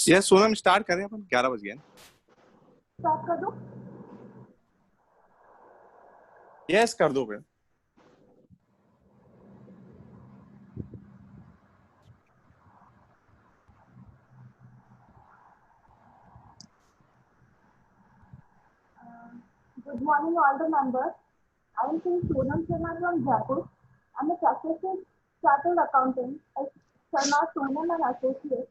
Yes Sonam start करें अपन 11 बज गए स्टार्ट कर दूं? यस कर दो फिर। Good morning all the members. I am Sonam Sharma from Jaipur. I am a practicing chartered accountant at Sharma Sonam and Associates.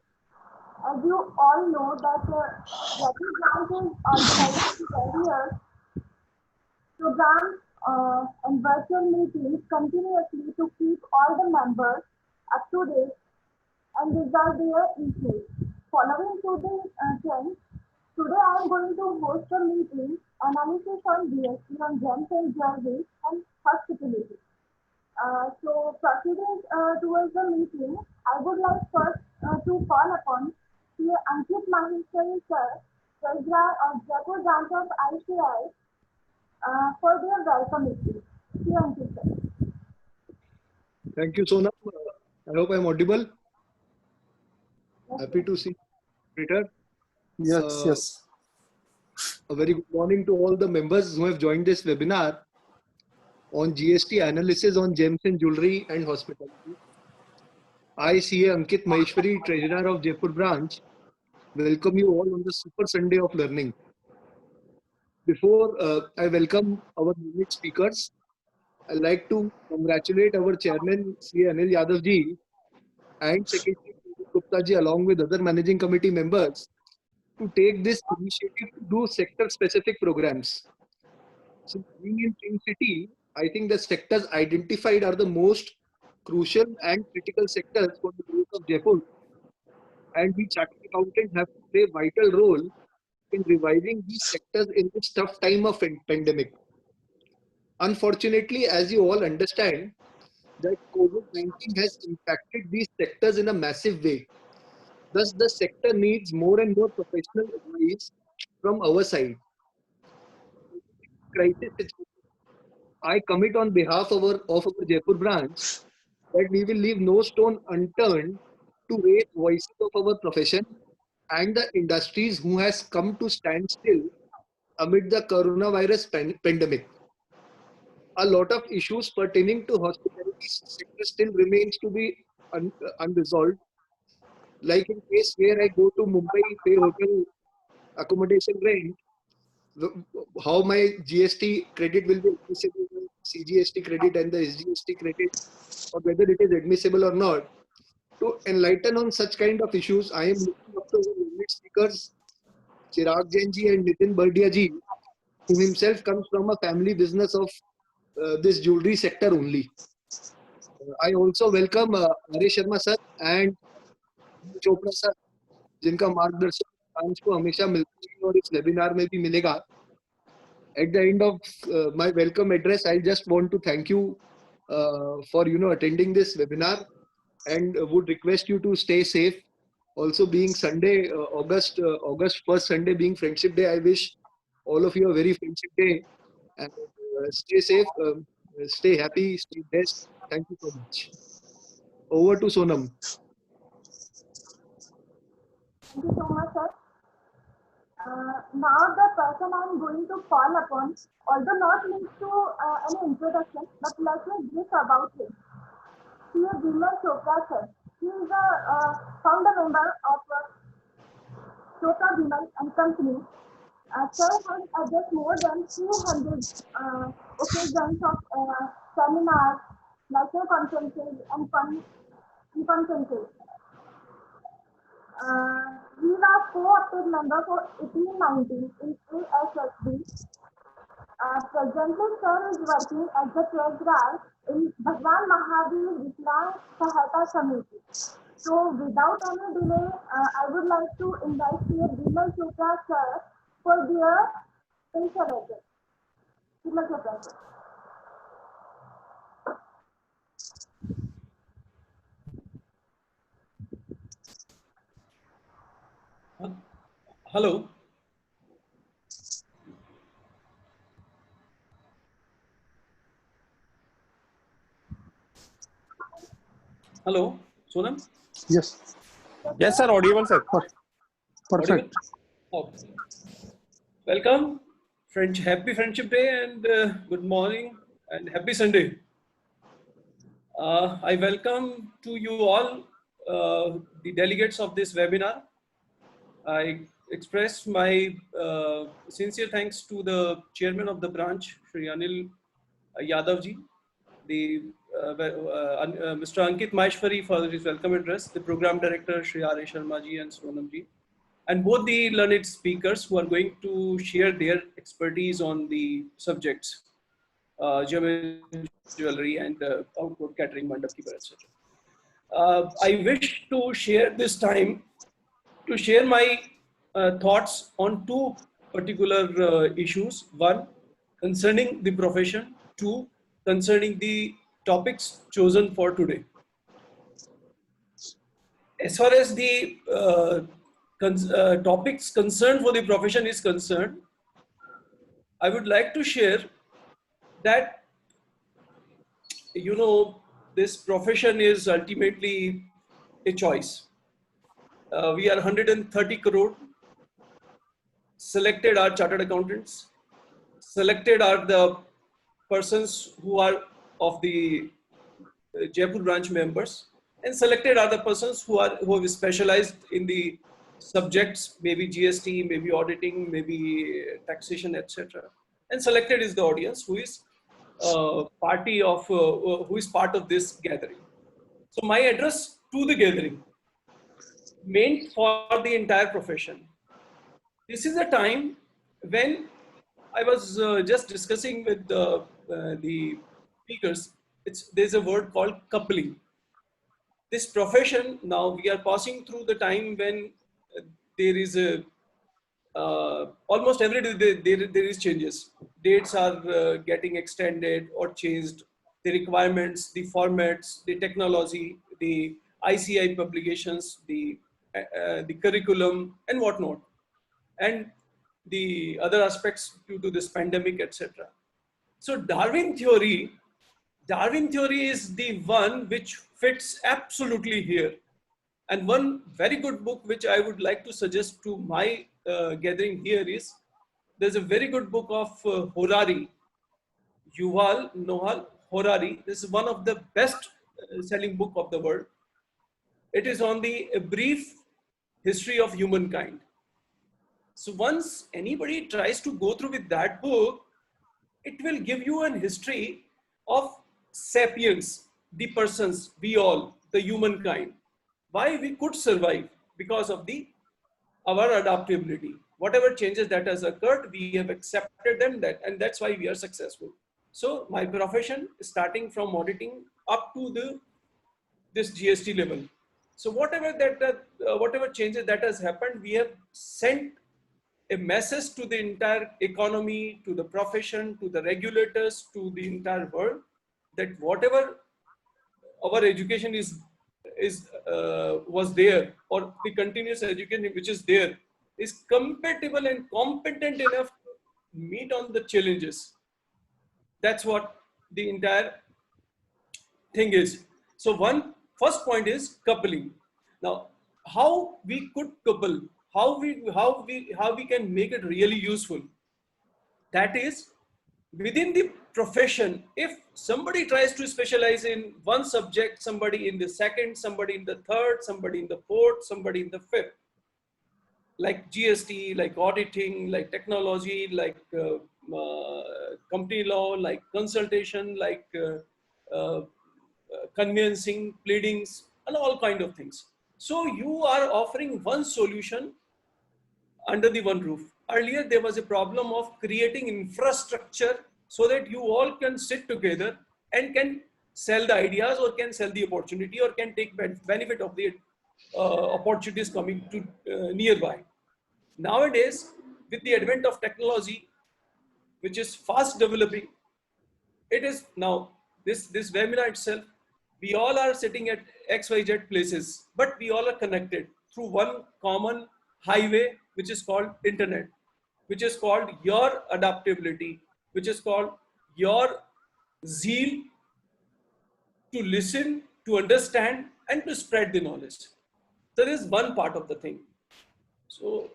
As you all know that Jaipur branch is organizing various programs and virtual meetings continuously to keep all the members up to date and resolve their issues. Following to the trend, today I am going to host a meeting analysis on GST on gems and jewelry and hospitality. So proceeding towards the meeting, I would like first to call upon Sri Ankit Maheshwari sir, Treasurer of Jaipur branch of ICI for their welcome meeting. Sri Ankit sir. Thank you, Sonam. I hope I am audible. Yes, Happy to see you, Moderator. Yes. A very good morning to all the members who have joined this webinar on GST analysis on gems and jewelry and hospitality. I, CA Ankit Maheshwari, Treasurer of Jaipur branch, welcome you all on the Super Sunday of Learning. Before I welcome our unique speakers, I'd like to congratulate our Chairman, CA Anil Yadav ji, and Secretary Gupta ji, along with other managing committee members, to take this initiative to do sector-specific programs. So, being in Pink City, I think the sectors identified are the most crucial and critical sectors for the growth of Jaipur, and we chartered accountants have to play a vital role in reviving these sectors in this tough time of pandemic. Unfortunately, as you all understand, that COVID-19 has impacted these sectors in a massive way. Thus, the sector needs more and more professional advice from our side. Crisis situation, I commit on behalf of our Jaipur branch that we will leave no stone unturned to raise voices of our profession and the industries who has come to stand still amid the coronavirus pandemic. A lot of issues pertaining to hospitality sector still remains to be unresolved. Like in case where I go to Mumbai, pay hotel accommodation rent, how my GST credit will be admissible, CGST credit and the SGST credit, or whether it is admissible or not. To enlighten on such kind of issues, I am looking up to our learned speakers, Chirag Jain ji and Nitin Baradia ji, who himself comes from a family business of this jewelry sector only. I also welcome R.A. Sharma sir and Chopra sir, जिनका मार्गदर्शन France को हमेशा मिलता है और इस webinar में भी मिलेगा. At the end of my welcome address, I just want to thank you for attending this webinar, and would request you to stay safe. Also, being Sunday, August 1st Sunday being Friendship Day, I wish all of you a very Friendship Day, and stay safe, stay happy, stay blessed. Thank you so much. Over to Sonam. Thank you so much, sir. Now the person I am going to call upon, although not linked to any introduction, but let me brief about him. He is Vimal Chopra, sir. He is a founder member of Chopra Vimal and Company. Sir has addressed more than 200 occasions of seminars, national conferences, and conferences. He was co-opted member for 1819 in ASSB. Presently, sir is working as the treasurer in Bhagwan Mahavir Vikram Sahayata Samiti. So, without any delay, I would like to invite Sri Vimal Chopra sir for their introduction. Vimal Chopra sir. Hello. Hello, Sonam? Yes. Yes sir, audible sir. Perfect. Okay. Welcome, French. Happy Friendship Day and good morning and happy Sunday. I welcome to you all, the delegates of this webinar. I express my sincere thanks to the chairman of the branch, Shri Anil Yadavji, the Mr. Ankit Maheshwari for his welcome address, the program director, Shri R. A. Sharma ji and Sonam ji, and both the learned speakers who are going to share their expertise on the subjects, jewelry and outboard catering, mandap keeper, etc. I wish to share this time to share my thoughts on two particular issues. One, concerning the profession. Two, concerning the topics chosen for today. As far as the topics concerned for the profession is concerned, I would like to share that, you know, this profession is ultimately a choice. We are 130 crore. Selected are chartered accountants. Selected are the persons who are of the Jaipur branch members, and selected are the persons who have specialized in the subjects, maybe GST, maybe auditing, maybe taxation, etc. And selected is the audience who is who is part of this gathering. So my address to the gathering, meant for the entire profession. This is a time when I was just discussing with the speakers. There's a word called coupling. This profession, now we are passing through the time when there is a almost every day there is changes. Dates are getting extended or changed. The requirements, the formats, the technology, the ICI publications, the curriculum and whatnot, and the other aspects due to this pandemic, etc. So Darwin theory is the one which fits absolutely here. And one very good book which I would like to suggest to my gathering here is, there's a very good book of Harari, Yuval Noah Harari. This is one of the best selling book of the world. It is on the a brief history of humankind. So once anybody tries to go through with that book, it will give you an history of sapiens, the persons, we all, the humankind, why we could survive because of our adaptability. Whatever changes that has occurred, we have accepted them, and that's why we are successful. So my profession is starting from auditing up to this GST level. So whatever changes that has happened, we have sent a message to the entire economy, to the profession, to the regulators, to the entire world, that whatever our education was there, or the continuous education which is there, is compatible and competent enough to meet on the challenges. That's what the entire thing is. So first point is coupling. Now, how we could couple, how we can make it really useful. That is, within the profession, if somebody tries to specialize in one subject, somebody in the second, somebody in the third, somebody in the fourth, somebody in the fifth, like GST, like auditing, like technology, like company law, like consultation, like conveyancing, pleadings, and all kind of things. So you are offering one solution under the one roof. Earlier, there was a problem of creating infrastructure so that you all can sit together and can sell the ideas, or can sell the opportunity, or can take benefit of the opportunities coming to nearby. Nowadays, with the advent of technology, which is fast developing, it is now this webinar itself, we all are sitting at XYZ places, but we all are connected through one common highway, which is called internet, which is called your adaptability, which is called your zeal to listen, to understand, and to spread the knowledge. So this is one part of the thing. So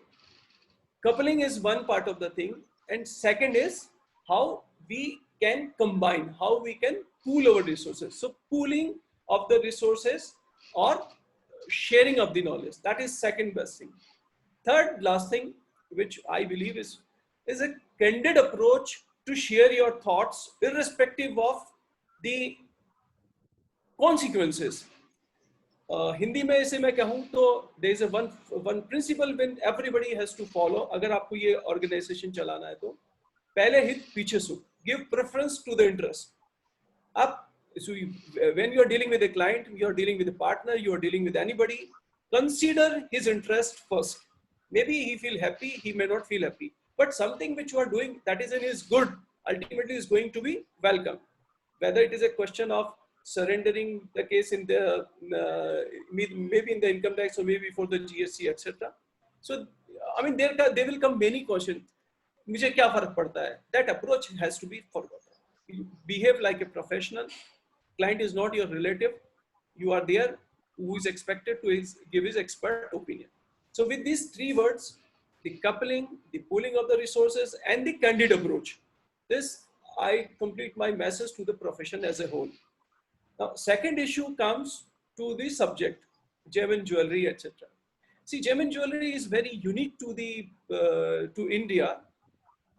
coupling is one part of the thing, and second is how we can combine, how we can pool our resources. So pooling of the resources or sharing of the knowledge, that is second best thing. Third last thing, which I believe is a candid approach to share your thoughts irrespective of the consequences. Hindi में इसे मैं कहूँ तो there is a one principle when everybody has to follow. अगर आपको ये organization चलाना है तो पहले हित पीछे सुख, give preference to the interest. आप so when you are dealing with a client, you are dealing with a partner, you are dealing with anybody, consider his interest first. Maybe he feel happy, he may not feel happy, but something which you are doing that is in his good ultimately is going to be welcome. Whether it is a question of surrendering the case in the maybe in the income tax or maybe for the GST, etc. So I mean there will come many questions. मुझे क्या फर्क पड़ता है? That approach has to be forgotten. You behave like a professional. Client is not your relative. You are there who is expected to give his expert opinion. So with these three words, the coupling, the pooling of the resources, and the candid approach, this I complete my message to the profession as a whole. Now, second issue comes to the subject, gem and jewelry, etc. See, gem and jewelry is very unique to the to India.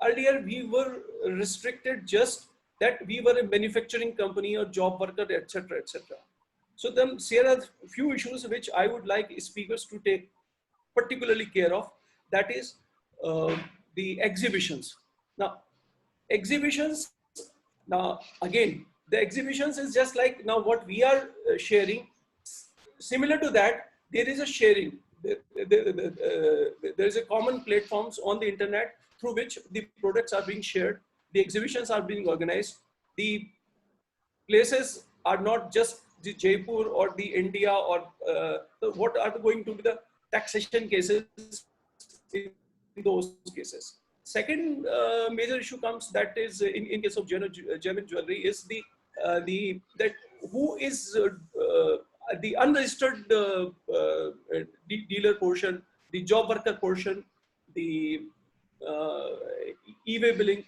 Earlier, we were restricted just that we were a manufacturing company or job worker, etc., etc. So then there are few issues which I would like speakers to take particularly care of. That is the exhibitions. Now, exhibitions. Now again, the exhibitions is just like now what we are sharing. Similar to that, there is a sharing. There is a common platforms on the internet through which the products are being shared. The exhibitions are being organized. The places are not just the Jaipur or the India or what are going to be the taxation cases in those cases. Second major issue comes that is in case of gem and jewelry is that who is the unregistered dealer portion, the job worker portion, the e-way billing.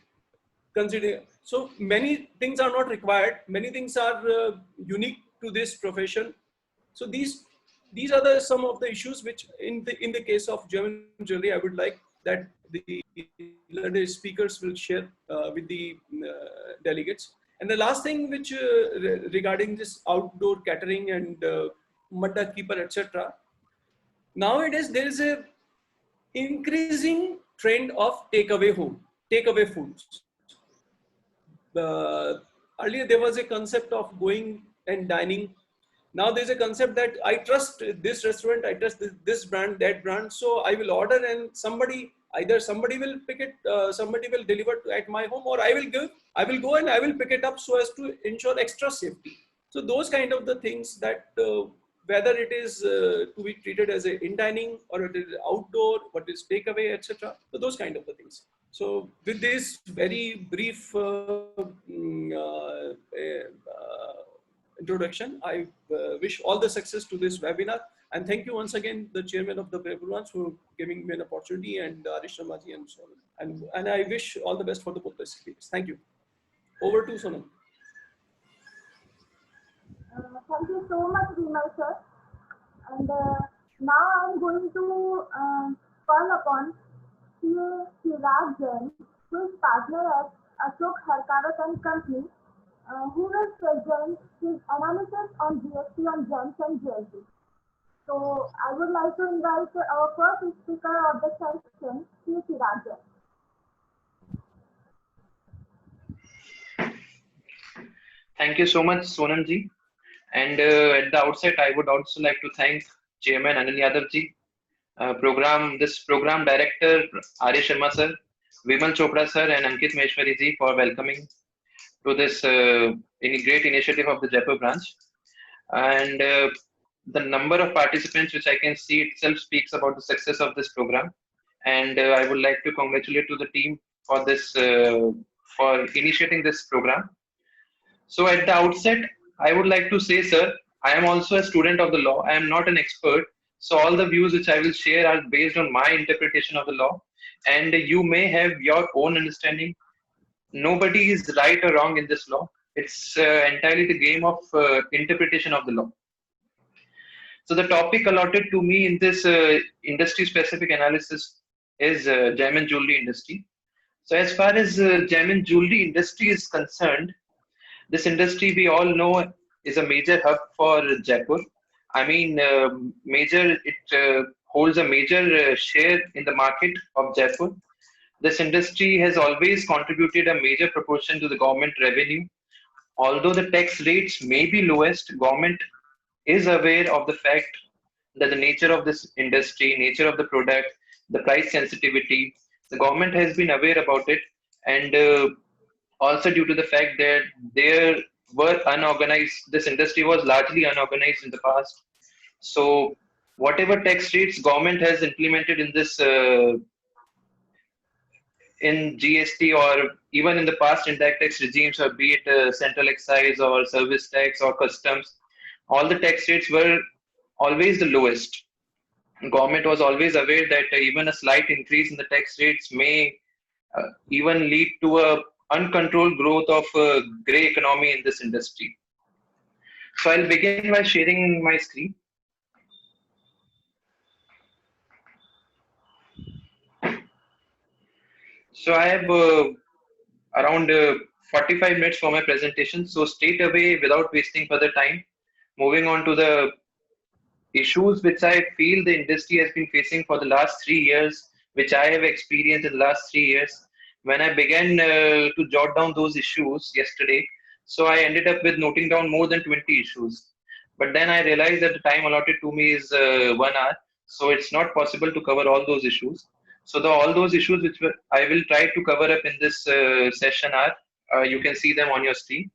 Consider so many things are not required. Many things are unique to this profession. So these are some of the issues which in the case of gem and jewelry I would like that the speakers will share with the delegates. And the last thing which regarding this outdoor catering and madda keeper, etc. Nowadays there is a increasing trend of takeaway foods. Earlier there was a concept of going and dining. Now there's a concept that I trust this restaurant, I trust this brand, that brand, so I will order and either somebody will pick it, somebody will deliver at my home, or I will go and I will pick it up so as to ensure extra safety. So those kind of the things that whether it is to be treated as a in dining or it is outdoor, what is takeaway, etc. So those kind of the things. So with this very brief introduction, I wish all the success to this webinar, and thank you once again the chairman of the Prevalence for giving me an opportunity, and Arish Sharmaji and so on. And I wish all the best for the both the speakers. Thank you. Over to Sonam. Thank you so much, Vimal sir. And now I'm going to call upon Chirag Jain, who is partner at Ashok Harkarat and Company, who will present his analysis on GST on gems and jewelry. So I would like to invite our first speaker of the session, Chirag Jain. Thank you so much, Sonam ji. And at the outset, I would also like to thank Chairman Anil Yadav ji, this program director Arish Sharma sir, Vimal Chopra sir, and Ankit Maheshwari ji for welcoming to this great initiative of the Jaipur branch. And the number of participants which I can see itself speaks about the success of this program. And I would like to congratulate to the team for this for initiating this program. So at the outset, I would like to say, sir, I am also a student of the law. I am not an expert. So all the views which I will share are based on my interpretation of the law, and you may have your own understanding. Nobody is right or wrong in this law. It's entirely the game of interpretation of the law. So the topic allotted to me in this industry-specific analysis is gem and jewelry industry. So as far as gem and jewelry industry is concerned, this industry we all know is a major hub for Jaipur. I mean, it holds a major share in the market of Jaipur. This industry has always contributed a major proportion to the government revenue. Although the tax rates may be lowest, government is aware of the fact that the nature of this industry, nature of the product, the price sensitivity, the government has been aware about it, and also due to the fact that there were unorganized, this industry was largely unorganized in the past. So whatever tax rates government has implemented in this in GST or even in the past indirect tax regimes, or be it central excise or service tax or customs, all the tax rates were always the lowest. Government was always aware that even a slight increase in the tax rates may even lead to a uncontrolled growth of grey economy in this industry. So I'll begin by sharing my screen. So I have around 45 minutes for my presentation. So straight away, without wasting further time, moving on to the issues which I feel the industry has been facing for the last 3 years, which I have experienced in the last 3 years. When I began to jot down those issues yesterday, so I ended up with noting down more than 20 issues. But then I realized that the time allotted to me is 1 hour, so it's not possible to cover all those issues. So all those issues which I will try to cover up in this session are, you can see them on your screen.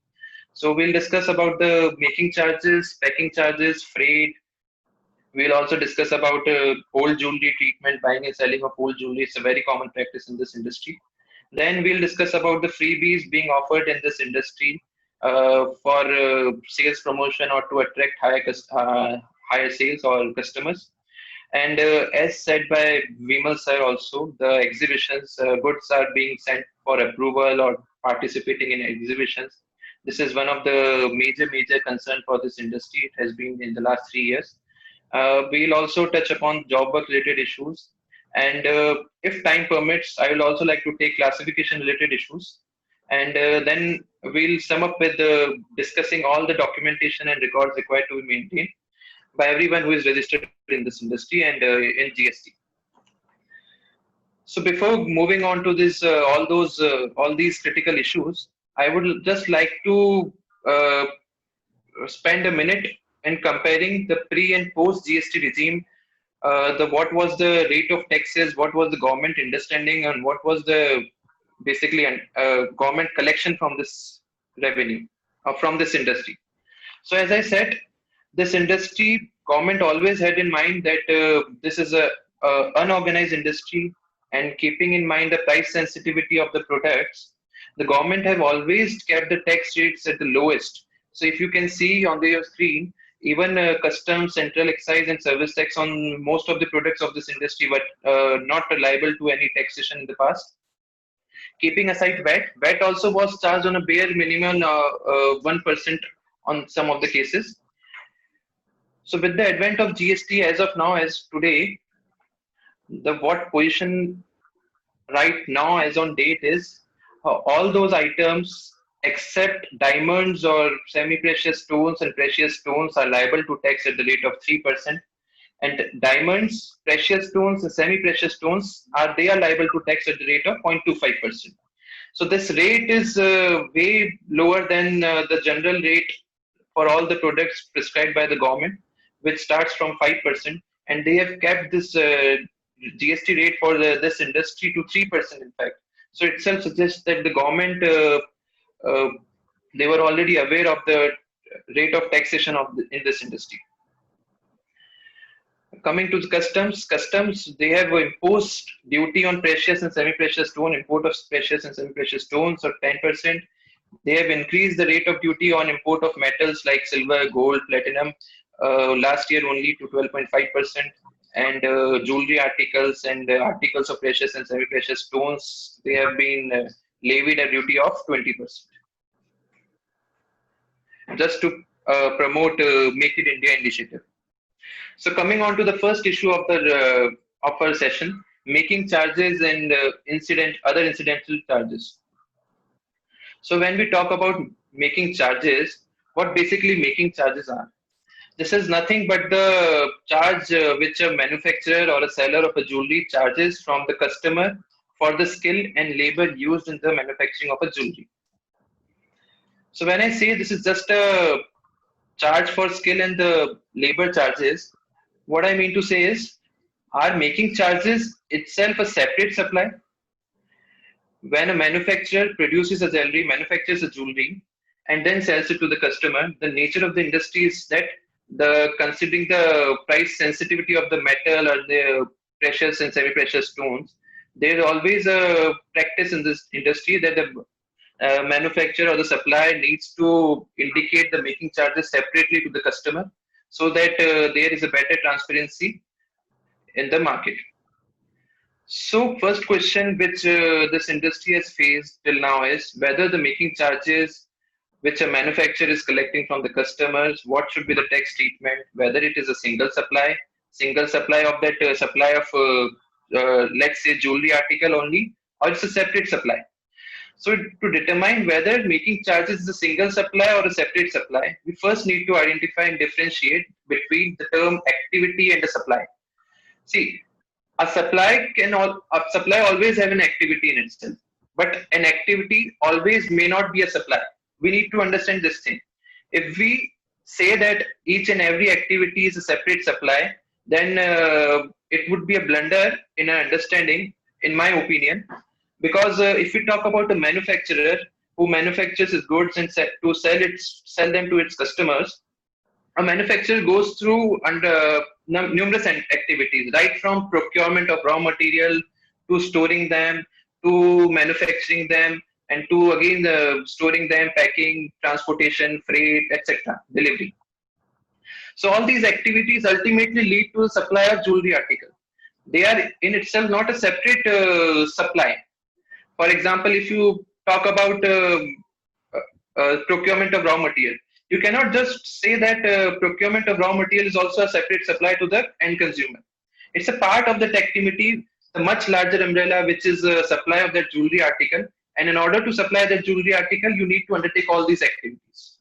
So we'll discuss about the making charges, packing charges, freight. We'll also discuss about old jewelry treatment, buying and selling of old jewelry. It's a very common practice in this industry. Then we'll discuss about the freebies being offered in this industry for sales promotion or to attract higher sales or customers. And as said by Vimal sir also, the exhibitions, goods are being sent for approval or participating in exhibitions. This is one of the major concern for this industry. It has been in the last 3 years. We'll also touch upon job work related issues. And if time permits, I will also like to take classification related issues. And then we'll sum up with discussing all the documentation and records required to be maintained by everyone who is registered in this industry and in GST. So before moving on to this, all these critical issues, I would just like to spend a minute in comparing the pre and post GST regime. What was the rate of taxes, what was the government understanding, and what was the basically government collection from this revenue, from this industry. So as I said, this industry, government always had in mind that this is a unorganized industry, and keeping in mind the price sensitivity of the products, the government have always kept the tax rates at the lowest. So if you can see on your screen, even customs, central excise and service tax on most of the products of this industry were not liable to any taxation in the past. Keeping aside VAT also was charged on a bare minimum 1% on some of the cases. So with the advent of GST as of now, as today, the what position right now as on date is all those items except diamonds or semi-precious stones and precious stones are liable to tax at the rate of 3%. And diamonds, precious stones and semi-precious stones are liable to tax at the rate of 0.25%. So this rate is way lower than the general rate for all the products prescribed by the government, which starts from 5%, and they have kept this GST rate for this industry to 3%, in fact. So itself suggests that the government, they were already aware of the rate of taxation in this industry. Coming to the customs, they have imposed duty on precious and semi-precious stone, import of precious and semi-precious stones of 10%. They have increased the rate of duty on import of metals like silver, gold, platinum last year only to 12.5%. And jewelry articles and articles of precious and semi-precious stones, they have been levied a duty of 20%. Just to promote Make it India initiative. So coming on to the first issue of our session, making charges and other incidental charges. So when we talk about making charges, what basically making charges are? This is nothing but the charge which a manufacturer or a seller of a jewelry charges from the customer for the skill and labor used in the manufacturing of a jewelry. So when I say this is just a charge for skill and the labor charges, what I mean to say is, are making charges itself a separate supply? When a manufacturer produces a jewelry, manufactures a jewelry, and then sells it to the customer, the nature of the industry is that considering the price sensitivity of the metal or the precious and semi-precious stones, there is always a practice in this industry that the manufacturer or the supplier needs to indicate the making charges separately to the customer so that there is a better transparency in the market. So first question which this industry has faced till now is whether the making charges which a manufacturer is collecting from the customers, what should be the tax treatment, whether it is a single supply of that supply of let's say jewelry article only, or it's a separate supply. So to determine whether making charges is a single supply or a separate supply, we first need to identify and differentiate between the term activity and a supply. See, a supply always have an activity in itself, but an activity always may not be a supply. We need to understand this thing. If we say that each and every activity is a separate supply, then it would be a blunder in our understanding, in my opinion. Because if we talk about a manufacturer who manufactures his goods and sell them to its customers, a manufacturer goes through numerous activities, right from procurement of raw material to storing them, to manufacturing them, and to again storing them, packing, transportation, freight, etc., delivery. So all these activities ultimately lead to the supply of jewelry article. They are in itself not a separate supply. For example, if you talk about procurement of raw material, you cannot just say that procurement of raw material is also a separate supply to the end consumer. It's a part of that activity, the much larger umbrella, which is a supply of that jewelry article. And in order to supply that jewelry article, you need to undertake all these activities.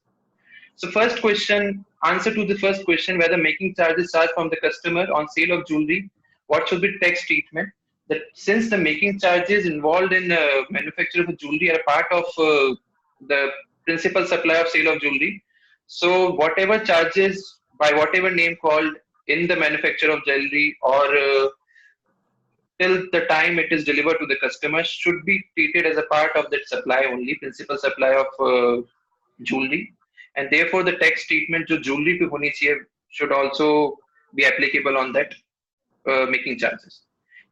So answer to the first question, whether making charges charged from the customer on sale of jewelry, what should be tax treatment? That since the making charges involved in manufacture of jewelry are a part of the principal supply of sale of jewelry, so whatever charges by whatever name called in the manufacture of jewelry or till the time it is delivered to the customer should be treated as a part of that supply only, principal supply of jewelry, and therefore the tax treatment जो jewelry पे होनी चाहिए should also be applicable on that making charges.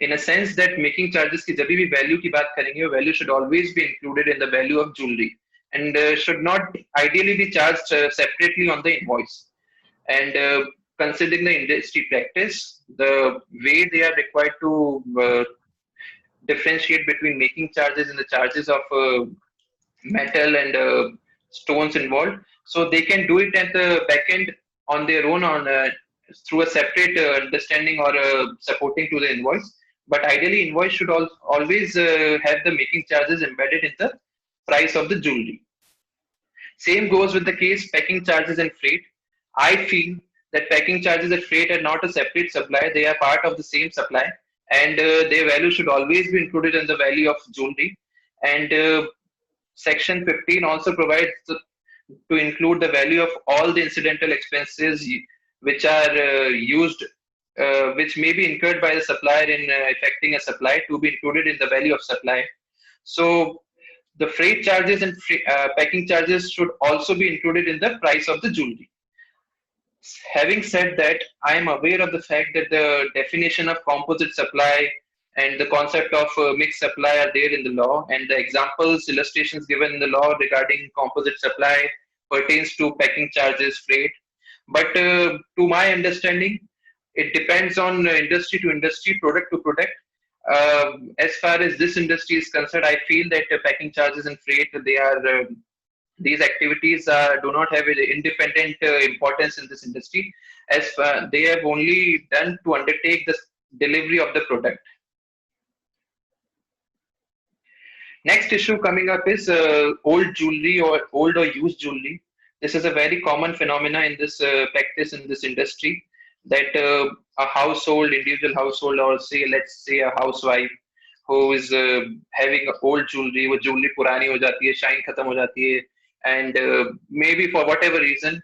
In a sense that making charges की जब भी value की बात करेंगे, value should always be included in the value of jewelry and should not ideally be charged separately on the invoice. And considering the industry practice, the way they are required to differentiate between making charges and the charges of metal and stones involved, so they can do it at the back end on their own through a separate understanding or supporting to the invoice. But ideally, invoice should always have the making charges embedded in the price of the jewelry. Same goes with the case packing charges and freight. I feel that packing charges and freight are not a separate supply; they are part of the same supply, and their value should always be included in the value of jewelry. And Section 15 also provides to include the value of all the incidental expenses which are used, which may be incurred by the supplier in effecting a supply to be included in the value of supply. So the freight charges and packing charges should also be included in the price of the jewelry. Having said that, I am aware of the fact that the definition of composite supply and the concept of mixed supply are there in the law, and the examples, illustrations given in the law regarding composite supply pertains to packing charges, freight. But to my understanding, it depends on industry to industry, product to product. As far as this industry is concerned, I feel that packing charges and freight, they are these activities do not have an independent importance in this industry, as they have only done to undertake the delivery of the product. Next issue coming up is old jewelry or old or used jewelry. This is a very common phenomena in this practice in this industry, that a household, individual household, or say let's say a housewife who is having old jewelry, वो jewelry पुरानी हो जाती है, shine खत्म हो जाती है, and maybe for whatever reason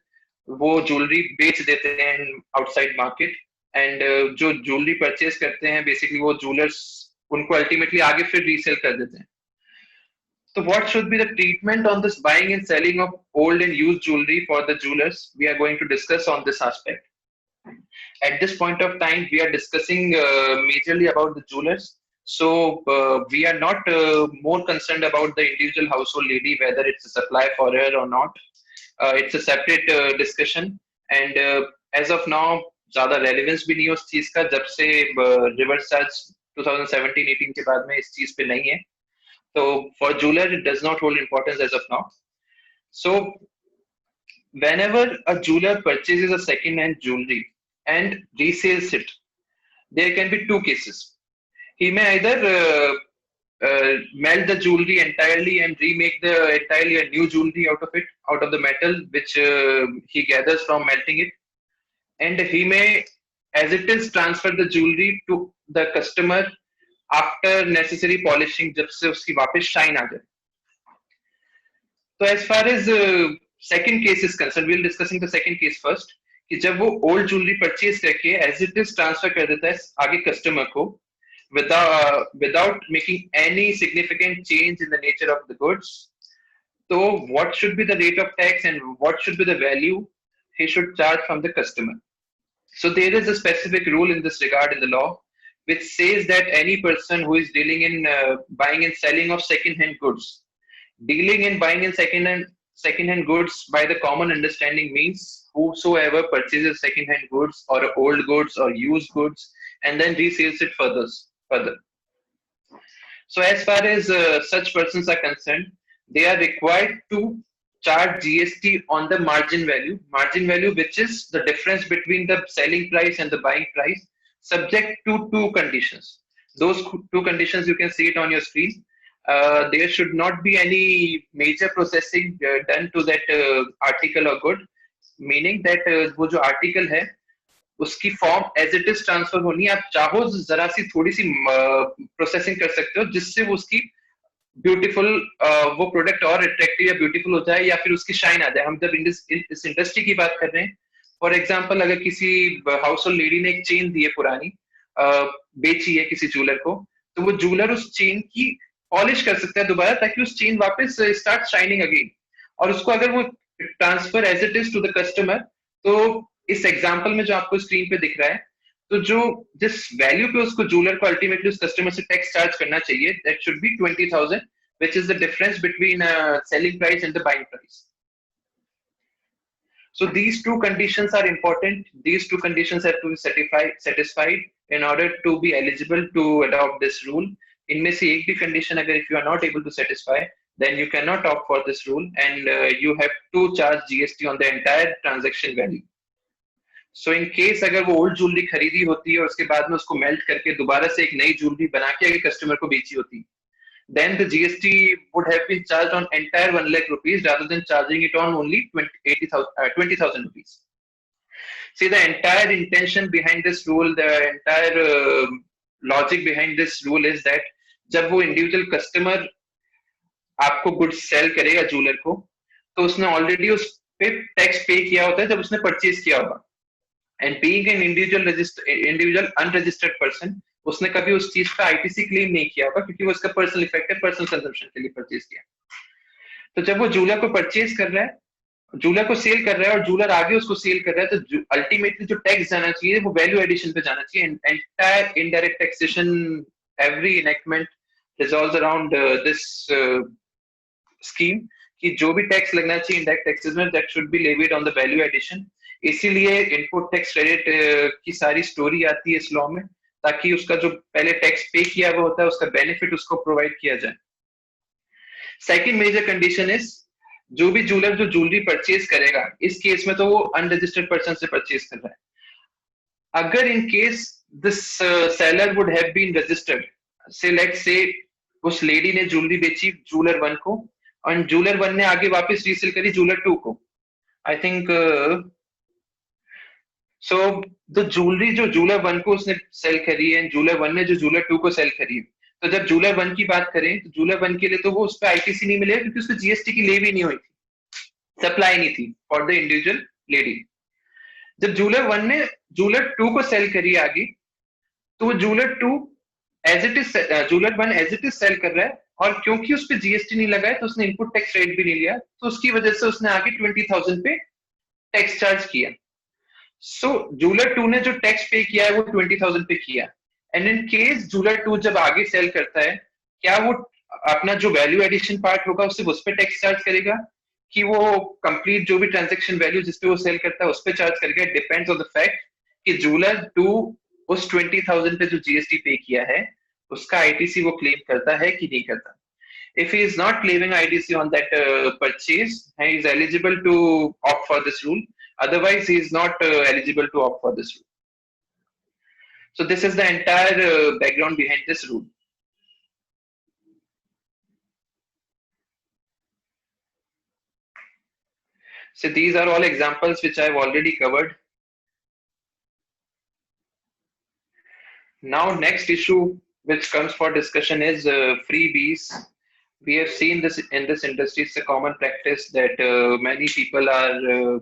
वो jewelry बेच देते हैं outside market, and जो jewelry purchase करते हैं basically वो jewelers उनको ultimately आगे फिर resell कर देते हैं. So what should be the treatment on this buying and selling of old and used jewelry for the jewelers? We are going to discuss on this aspect. At this point of time, we are discussing majorly about the jewelers. So we are not more concerned about the individual household lady, whether it's a supply for her or not. It's a separate discussion. And as of now, ज़्यादा relevance भी नहीं है उस चीज़ का, जब से reverse charge 2017-18 के बाद में इस चीज़ पे नहीं है. So for jeweler, it does not hold importance as of now. So whenever a jeweler purchases a second-hand jewelry and resells it, there can be two cases. He may either melt the jewelry entirely and remake the entirely a new jewelry out of it, out of the metal which he gathers from melting it, and he may, as it is, transfer the jewelry to the customer after necessary polishing, जब से उसकी वापस shine आ जाए. So as far as second case is concerned, we'll discussing the second case first. कि जब वो old jewelry purchase करके as it is transfer कर देता है आगे customer को, without making any significant change in the nature of the goods. So what should be the rate of tax and what should be the value he should charge from the customer? So there is a specific rule in this regard in the law, which says that any person who is dealing in buying and selling of second-hand goods, dealing in buying and second-hand goods by the common understanding means whosoever purchases second-hand goods or old goods or used goods and then resells it further. So as far as such persons are concerned, they are required to charge GST on the margin value which is the difference between the selling price and the buying price, subject to two conditions. Those two conditions, you can see it on your screen. There should not be any major processing done to that article or good, meaning that वो जो article है उसकी form as it is transfer होनी है. आप चाहो जरा सी थोड़ी सी processing कर सकते हो जिससे वो उसकी beautiful वो product और attractive या beautiful हो जाए या फिर उसकी shine आ जाए. हम जब इस industry की बात कर रहे हैं, फॉर एग्जाम्पल अगर किसी हाउस होल्ड लेडी ने एक चेन दी है पुरानी, बेची है किसी ज्वेलर को, तो वो ज्वेलर उस चेन की पॉलिश कर सकता है दोबारा ताकि उस चेन वापस स्टार्ट शाइनिंग अगेन, और उसको अगर वो transfer as it is to the customer, तो इस एग्जांपल में जो आपको स्क्रीन पे दिख रहा है, तो जो जिस वैल्यू पे उसको ज्वेलर को अल्टीमेटली उस कस्टमर से टैक्स चार्ज करना चाहिए, that should B 20,000, which is the difference between selling price and the buying price. So these two conditions are important. These two conditions have to be satisfied in order to be eligible to adopt this rule. इनमें से एक भी condition अगर if you are not able to satisfy, then you cannot opt for this rule, and you have to charge GST on the entire transaction value. So in case अगर वो old jewelry खरीदी होती है और उसके बाद में उसको melt करके दोबारा से एक नई jewelry बना के अगर customer को बेची होती, then the GST would have been charged on entire 1 lakh rupees rather than charging it on only 20,000 rupees. See, the entire intention behind this rule, the entire logic behind this rule is that जब वो individual customer आपको goods sell करेगा jeweler को, तो उसने already उस पे tax pay किया होता है जब उसने purchase किया होगा. And being an individual unregistered person, उसने कभी उस चीज का आईटीसी क्लेम नहीं किया होगा क्योंकि वो उसका पर्सनल इफेक्ट है, पर्सनल कंजम्पशन के लिए परचेज किया. तो जब वो जूलर को परचेज कर रहा है, जूलर को सेल कर रहा है और जूलर आगे उसको सेल कर रहा है, तो अल्टीमेटली जो टैक्स जाना चाहिए वो वैल्यू एडिशन पे जाना चाहिए. Entire indirect taxation, every enactment resolves around this scheme कि जो भी टैक्स लगना चाहिए इंडायरेक्ट टैक्सेस में, that should be levied on the value addition. इसीलिए इनपुट टैक्स क्रेडिट की सारी स्टोरी आती है इस लॉ में, ताकि उसका जो पहले टैक्स पे किया हुआ होता है उसका बेनिफिट उसको प्रोवाइड किया जाए। सेकंड मेजर कंडीशन इज, जो भी ज्वेलर जो ज्वेलरी परचेज करेगा, इस केस में तो वो अनरजिस्टर्ड पर्सन से परचेज कर रहा है। अगर in case this seller would have been registered, say let's say उस लेडी ने ज्वेलरी बेची ज्वेलर 1 को और ज्वेलर 1 ने आगे वापस रीसेल करी ज्वेलर 2 को, I think so the jewellery जो ज्वेलर 1 को उसने सेल करी है, ज्वेलर 1 ने जो ज्वेलर 2 को सेल करी है, तो जब ज्वेलर 1 की बात करें तो ज्वेलर 1 के लिए तो वो उस पर आईटीसी नहीं मिलेगा, क्योंकि उसको जीएसटी की ले भी नहीं हुई थी, सप्लाई नहीं थी फॉर द इंडिविजुअल लेडी। जब ज्वेलर 1 ने ज्वेलर 2 को सेल करी आगे, तो वो jeweller 2 as it is, jeweller 1 as it is sell कर रहा है, और क्योंकि उस पर जीएसटी नहीं लगा है तो उसने इनपुट टैक्स रेट भी नहीं लिया, तो उसकी वजह से उसने आगे 20,000 पे टैक्स चार्ज किया। सो ज्वेलर 2 ने जो टैक्स पे किया है वो 20,000 पे किया, एंड इन केस ज्वेलर 2 जब आगे सेल करता है, क्या वो अपना जो वैल्यू एडिशन पार्ट होगा उससे उस पर टैक्स चार्ज करेगा, कि वो कंप्लीट जो भी ट्रांजैक्शन वैल्यू जिसपे वो सेल करता है उस पर चार्ज करेगा? It depends on the fact कि ज्वेलर 2 उस 20,000 पे जो जीएसटी पे किया है उसका आईटीसी वो क्लेम करता है कि नहीं करता। If he is not claiming ITC on that purchase, he is eligible to opt for this rule. Otherwise, he is not eligible to opt for this rule. So this is the entire background behind this rule. So these are all examples which I have already covered. Now, next issue which comes for discussion is freebies. We have seen this in this industry. It's a common practice that many people are,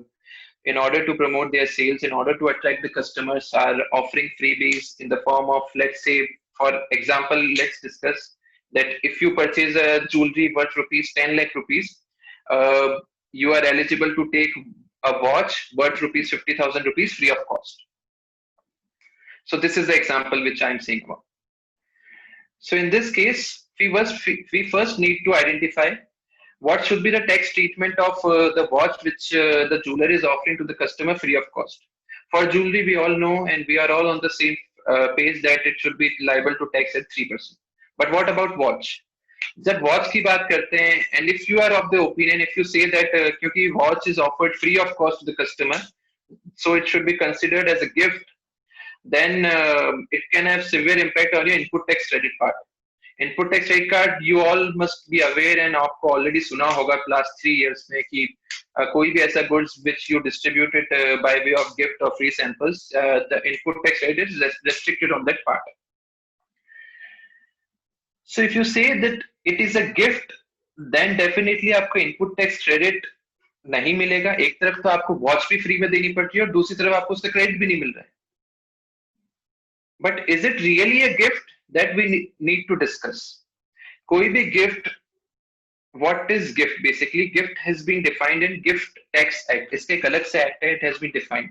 in order to promote their sales, in order to attract the customers, are offering freebies in the form of, let's say, for example, let's discuss that if you purchase a jewelry worth rupees 10 lakh rupees, you are eligible to take a watch worth rupees 50,000 rupees free of cost. So this is the example which I'm saying about. So in this case, we first need to identify what should be the tax treatment of the watch which the jeweler is offering to the customer free of cost. For jewelry, we all know and we are all on the same page that it should be liable to tax at 3%. But what about watch? जब watch की बात करते हैं, and if you are of the opinion, if you say that क्योंकि watch is offered free of cost to the customer, so it should be considered as a gift, then it can have severe impact on your input tax credit part. Input tax credit card you all must be aware, and आपको already सुना होगा last 3 years में कि कोई भी ऐसा goods which you distributed by way of gift और free samples, the input tax credit is restricted on that part. So if you say that it is a gift, then definitely आपको input tax credit नहीं मिलेगा. एक तरफ तो आपको watch भी free में देनी पड़ती है और दूसरी तरफ आपको उसका क्रेडिट भी नहीं मिल रहा है. But is it really a gift? That we need to discuss. कोई भी gift, what is gift? Basically, gift has been defined in Gift Tax Act. इसके एक अलग से act है, it has been defined.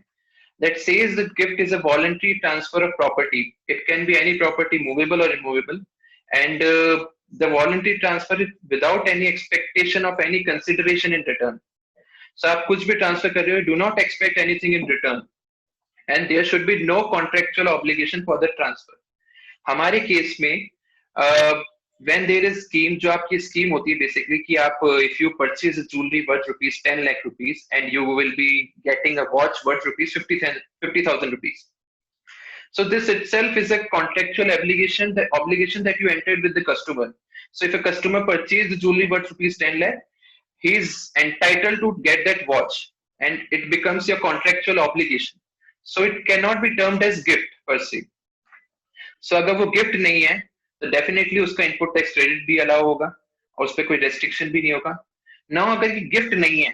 That says that gift is a voluntary transfer of property. It can be any property, movable or immovable, and the voluntary transfer is without any expectation of any consideration in return. So आप कुछ भी transfer कर रहे हो, do not expect anything in return, and there should be no contractual obligation for the transfer. हमारे case में when there is scheme, जो आपकी स्कीम होती है बेसिकली कि आप if you purchase a jewelry worth rupees 10 lakh rupees and you will be getting a watch worth rupees 50,000 rupees. So this itself is a contractual obligation, the obligation that you entered with the customer. So if a customer purchased the jewelry worth rupees 10 lakh, he is entitled to get that watch, and it becomes your contractual obligation. So it cannot be termed as gift per se. So अगर वो gift नहीं है तो definitely उसका input tax credit भी allow होगा और उस पर कोई रेस्ट्रिक्शन भी नहीं होगा. नाउ अगर ये गिफ्ट नहीं है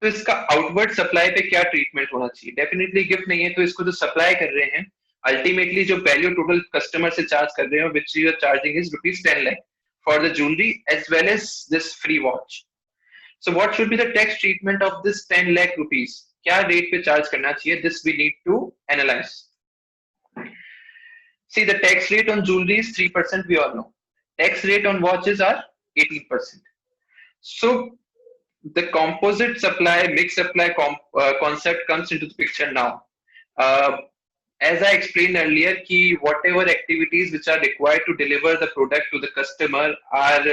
तो इसका आउटवर्ड सप्लाई पे क्या ट्रीटमेंट होना चाहिए? डेफिनेटली गिफ्ट नहीं है तो इसको जो सप्लाई कर रहे हैं, अल्टीमेटली जो वैल्यू टोटल कस्टमर से चार्ज कर रहे हैं, which you are charging is rupees 10 lakh for the jewellery as well as this free watch. So what should be the tax treatment of this 10 lakh rupees? क्या rate पे charge करना चाहिए? This we need to analyse. See, the tax rate on jewelry is 3%, we all know. Tax rate on watches are 18%. So the composite supply, mixed supply concept comes into the picture now. As I explained earlier, कि whatever activities which are required to deliver the product to the customer are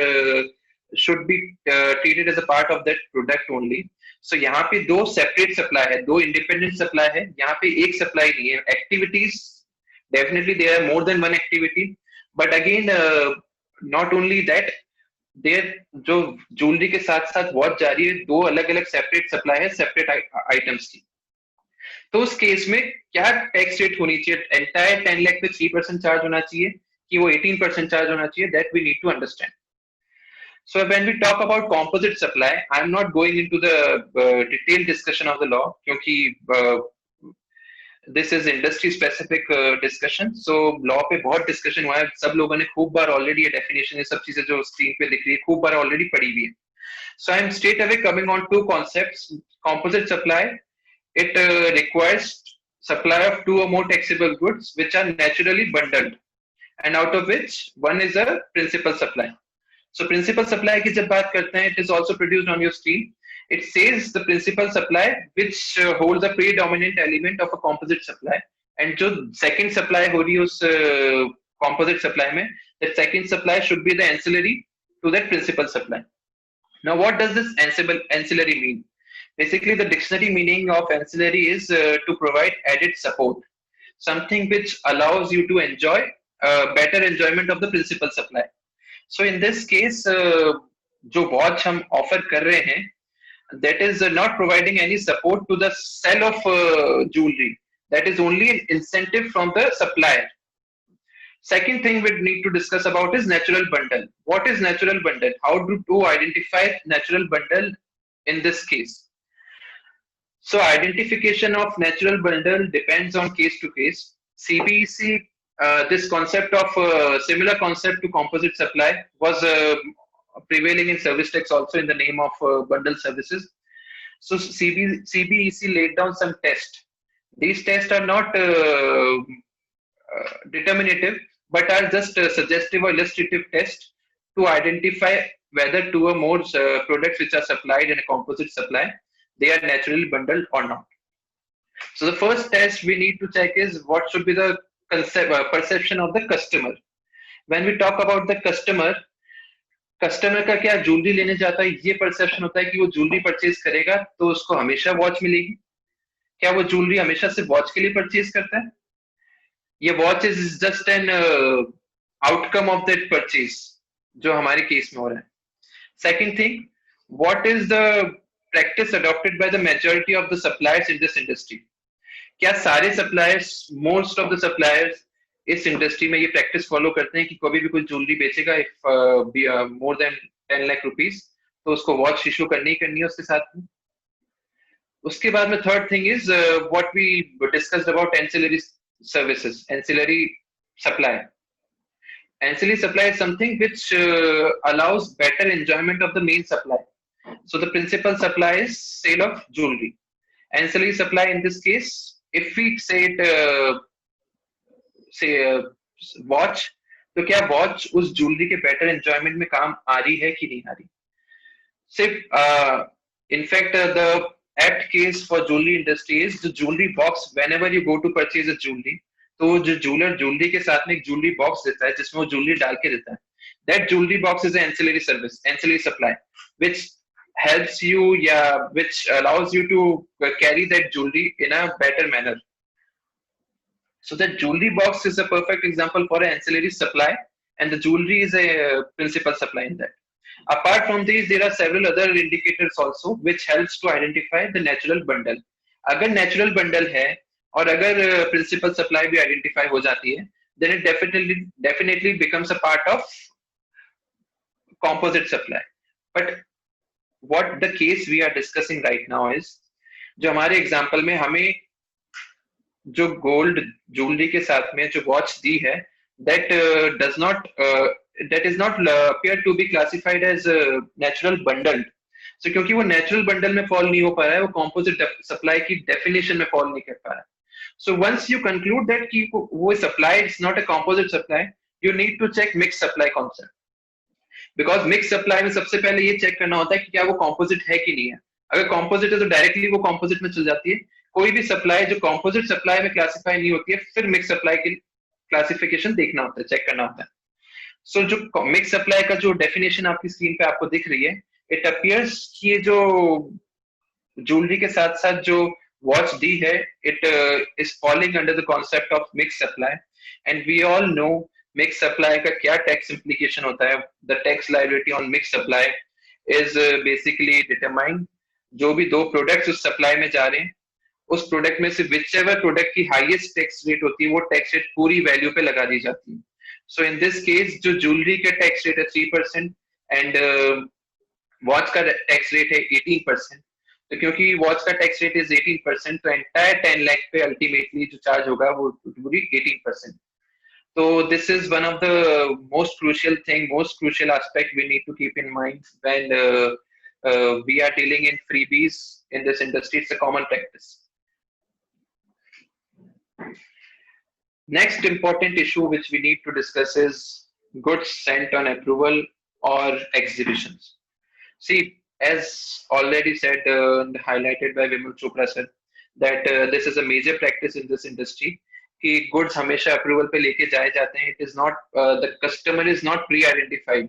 should be treated as a part of that product only. So यहाँ पे दो separate supply है, दो independent supply है, यहाँ पे एक supply नहीं है. Activities, definitely there are more than one activity, but again not only that, देर जो ज्वेलरी के साथ साथ वॉच जा रही है, दो अलग अलग सेपरेट सप्लाई है सेपरेट आइटम्स की. तो उस केस में क्या टैक्स रेट होनी चाहिए? एंटायर 10 लाख पे 3% चार्ज होना चाहिए कि वो 18% चार्ज होना चाहिए? That we need to understand. So when we talk about composite supply, I am not going into the detailed discussion of the law क्योंकि this is industry specific discussion. So law पे बहुत discussion हुआ है, सब लोगों ने खूब बार already ये definition, ये सब चीजें जो screen पे दिख रही है खूब बार already पढ़ी हुई है. So I am straight away coming on two concepts. Composite supply, it requires supply of two or more taxable goods which are naturally bundled, and out of which one is a principal supply. So principal supply की जब बात करते हैं, it is also produced on your screen. It says the principal supply which holds a predominant element of a composite supply, and जो second supply हो रही है उस composite supply में, that second supply should be the ancillary to that principal supply. Now what does this ancillary mean? Basically the dictionary meaning of ancillary is to provide added support, something which allows you to enjoy better enjoyment of the principal supply. So in this case जो watch हम offer कर रहे हैं, that is not providing any support to the sale of jewelry. That is only an incentive from the supplier. Second thing we need to discuss about is natural bundle. What is natural bundle? How to identify natural bundle in this case? So identification of natural bundle depends on case to case. CPEC, this concept of similar concept to composite supply was prevailing in service tax also in the name of bundle services. So CPEC laid down some tests. These tests are not determinative, but are just suggestive or illustrative tests to identify whether two or more products which are supplied in a composite supply, they are naturally bundled or not. So the first test we need to check is what should be the perception of the customer. When we talk about the customer का क्या jewellery लेने जाता है ये perception होता है कि वो ज्वेलरी परचेज करेगा तो उसको हमेशा वॉच मिलेगी. क्या वो ज्वेलरी हमेशा से वॉच के लिए परचेज करता है? ये watch is just an outcome of that purchase जो हमारे केस में हो रहा है. Second thing, what is the practice adopted by the majority of the suppliers in this industry? क्या सारे suppliers, most of the suppliers इस इंडस्ट्री में ये प्रैक्टिस फॉलो करते हैं कि कभी भी कोई ज्वेलरी बेचेगा if more than 10 lakh rupees तो उसको वॉच इशू करनी है उसके साथ में. उसके बाद में third thing is what we discussed about ancillary services, ancillary supply. Ancillary supply is something which allows better enjoyment of the main supply. So the principal supply is sale of jewelry. Ancillary supply in this case, if we say it watch, तो क्या watch उस jewellery के better enjoyment में काम आ रही है कि नहीं आ रही? सिर्फ in fact the apt case for jewellery industry is the jewellery box. Whenever you go to purchase a jewellery, तो जो ज्वेलर ज्वेलरी के साथ में एक ज्वेलरी बॉक्स देता है जिसमें वो ज्वेलरी डाल के देता है. That jewellery box is ancillary service, ancillary supply, which helps you, which allows you to carry that jewelry in a better manner. So the jewelry box is a perfect example for an ancillary supply, and the jewelry is a principal supply in that. Apart from these, there are several other indicators also which helps to identify the natural bundle. अगर natural bundle है और अगर principal supply भी identify हो जाती है, then it definitely becomes a part of composite supply. But what the case we are discussing right now is, जो हमारे एग्जाम्पल में हमें जो गोल्ड ज्वेलरी के साथ में जो वॉच दी है, that is not appear to be classified as natural bundled. So क्योंकि वो natural bundle में fall नहीं हो पा रहा है, वो composite supply की definition में fall नहीं कर पा रहा है. So once you conclude that कि वो supply is not a composite supply, you need to check mixed supply concept. Because mix supply में सबसे पहले ये चेक करना होता है कि क्या वो कॉम्पोजिट है कि नहीं है। अगर कॉम्पोजिट है तो डायरेक्टली वो कॉम्पोजिट में चल जाती है। कोई भी सप्लाई जो कॉम्पोजिट सप्लाई में क्लासिफाई नहीं होती है, फिर मिक्स सप्लाई की क्लासिफिकेशन देखना होता है, चेक करना होता है। सो जो मिक्स सप्लाई का जो डेफिनेशन आपकी स्क्रीन पे आपको दिख रही है, इट अपियर्स कि ये जो ज्वेलरी के साथ साथ जो वॉच डी है, it is falling under the concept of mix supply. And we all know mix supply का क्या टैक्स इम्प्लीकेशन होता है। The tax liability on mix supply is basically determined, जो भी दो प्रोडक्ट्स उस सप्लाई में जा रहे हैं, उस प्रोडक्ट में से विच एवर प्रोडक्ट की हाईएस्ट टैक्स रेट होती है, वो टैक्स रेट पूरी वैल्यू पे लगा दी जाती है। सो इन दिस केस जो ज्वेलरी का टैक्स रेट है 3% एंड वॉच का टैक्स रेट है 18%। तो क्योंकि वॉच का टैक्स रेट इज 18%, तो एंटायर 10 लाख पे अल्टीमेटली जो चार्ज होगा वो पूरी 18%। So this is one of the most crucial aspect we need to keep in mind when we are dealing in freebies in this industry. It's a common practice. Next important issue which we need to discuss is goods sent on approval or exhibitions. See, as already said and highlighted by Vimal Chopra sir, that this is a major practice in this industry कि goods हमेशा approval पे लेके जाए जाते हैं. It is not, the customer is not pre identified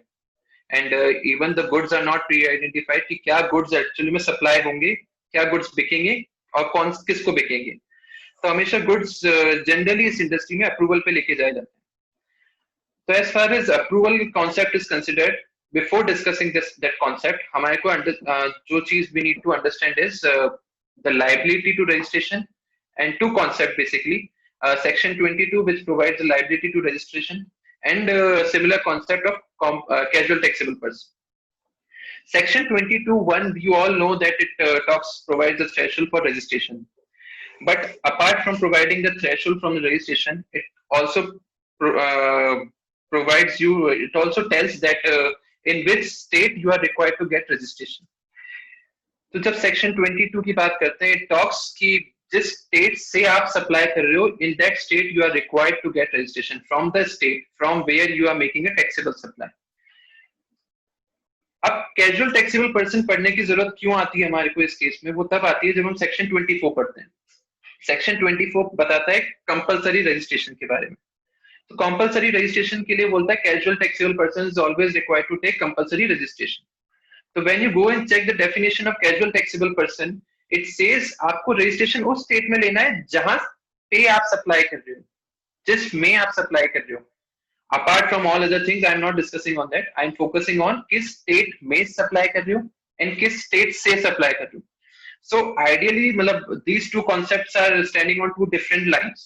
and even the goods are not pre identified कि क्या goods actually में सप्लाई होंगे, क्या गुड्स बिकेंगे और कौन किसको बिकेंगे. तो हमेशा गुड्स जनरली इस इंडस्ट्री में अप्रूवल पे लेके जाए जाते हैं. तो as far as approval concept is considered, before discussing this that concept, हमारे को जो चीज we need to understand is the liability to registration and two concepts basically, section 22 which provides the liability to registration and similar concept of casual taxable person. Section 22(1), you all know that it provides the threshold for registration, but apart from providing the threshold from the registration, it also it also tells that in which state you are required to get registration. तो जब section 22 की बात करते हैं, talks की जिस state से आप सप्लाई कर रहे हो, in that state you are required to get registration from the state from where you are making a taxable supply. अब कैजुअल टैक्सेबल पर्सन पढ़ने की जरूरत क्यों आती है हमारे को इस केस में? वो तब आती है जब हम सेक्शन 24 पढ़ते हैं. सेक्शन 24 बताता है कंपलसरी रजिस्ट्रेशन के बारे में. तो कंपलसरी रजिस्ट्रेशन के लिए बोलता है casual taxable person is always required to take compulsory registration. तो when you go and check the definition of casual taxable person, it says आपको रजिस्ट्रेशन उस स्टेट में लेना है जहां पे आप सप्लाई कर रहे हो, जिसमें आप सप्लाई कर रहे हो. Apart from all other things, I am not discussing on that. I am focusing on किस स्टेट में सप्लाई कर रहे हो and किस स्टेट से सप्लाई कर रहे हो. So ideally, मतलब these two concepts are standing on two different lines.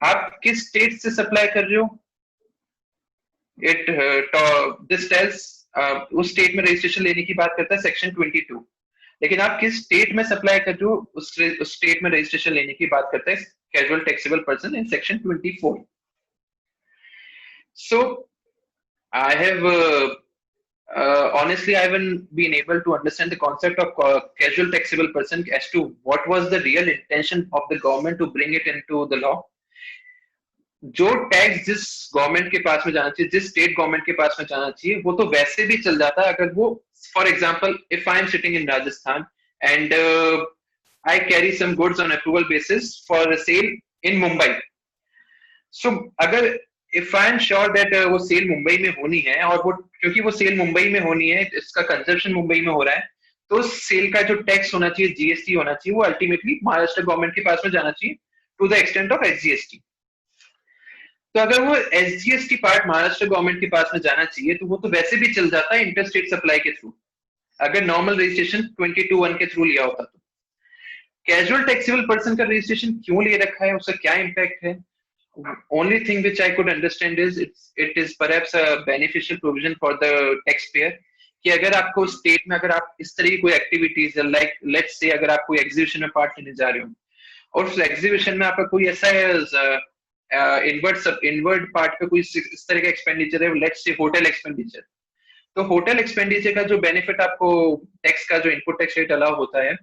आप किस स्टेट से सप्लाई कर रहे हो, this tells उस स्टेट में रजिस्ट्रेशन लेने की बात करता है सेक्शन 22. लेकिन आप किस स्टेट में सप्लाई कर रहे हो, उस स्टेट में रजिस्ट्रेशन लेने की बात करता है casual taxable person in section 24. So I have honestly I haven't been able to understand the concept of casual taxable person as to what was the real intention of the government to bring it into the law. जो tax जिस government के पास में जाना चाहिए, जिस state government के पास में जाना चाहिए, वो तो वैसे भी चल जाता है. अगर वो, for example, if I am sitting in Rajasthan and I carry some goods on approval basis for sale in Mumbai, so अगर if I am sure that वो सेल मुंबई में होनी है, और वो क्योंकि वो सेल मुंबई में होनी है, इसका कंजप्शन मुंबई में हो रहा है, तो सेल का जो टैक्स होना चाहिए, जीएसटी होना चाहिए, वो अल्टीमेटली महाराष्ट्र गवर्नमेंट के पास में जाना चाहिए to the extent of SGST. तो अगर वो एसजीएसटी पार्ट महाराष्ट्र गवर्नमेंट के पास में जाना चाहिए, तो वो तो वैसे भी चल जाता है इंटरस्टेट सप्लाई के थ्रू, अगर नॉर्मल रजिस्ट्रेशन 22(1) के थ्रू लिया होता. तो कैजुअल टैक्सेबल पर्सन का रजिस्ट्रेशन क्यों ले रखा है, उसका क्या इम्पैक्ट है? Only thing which I could understand is it is perhaps a beneficial provision for the tax payer, कि अगर आपको स्टेट में, अगर आप इस तरह की कोई एक्टिविटीज, लाइक लेट्स से अगर आप कोई एग्जीबिशन में पार्ट लेने जा रहे हो और उस एग्जीबिशन में आपका कोई ऐसा इनवर्ड पार्ट पे कोई इस तरह का एक्सपेंडिचर है, लेट्स से होटल एक्सपेंडिचर, तो होटल एक्सपेंडिचर का जो बेनिफिट आपको टैक्स का जो इनपुट टैक्स रेट अलाउ होता है,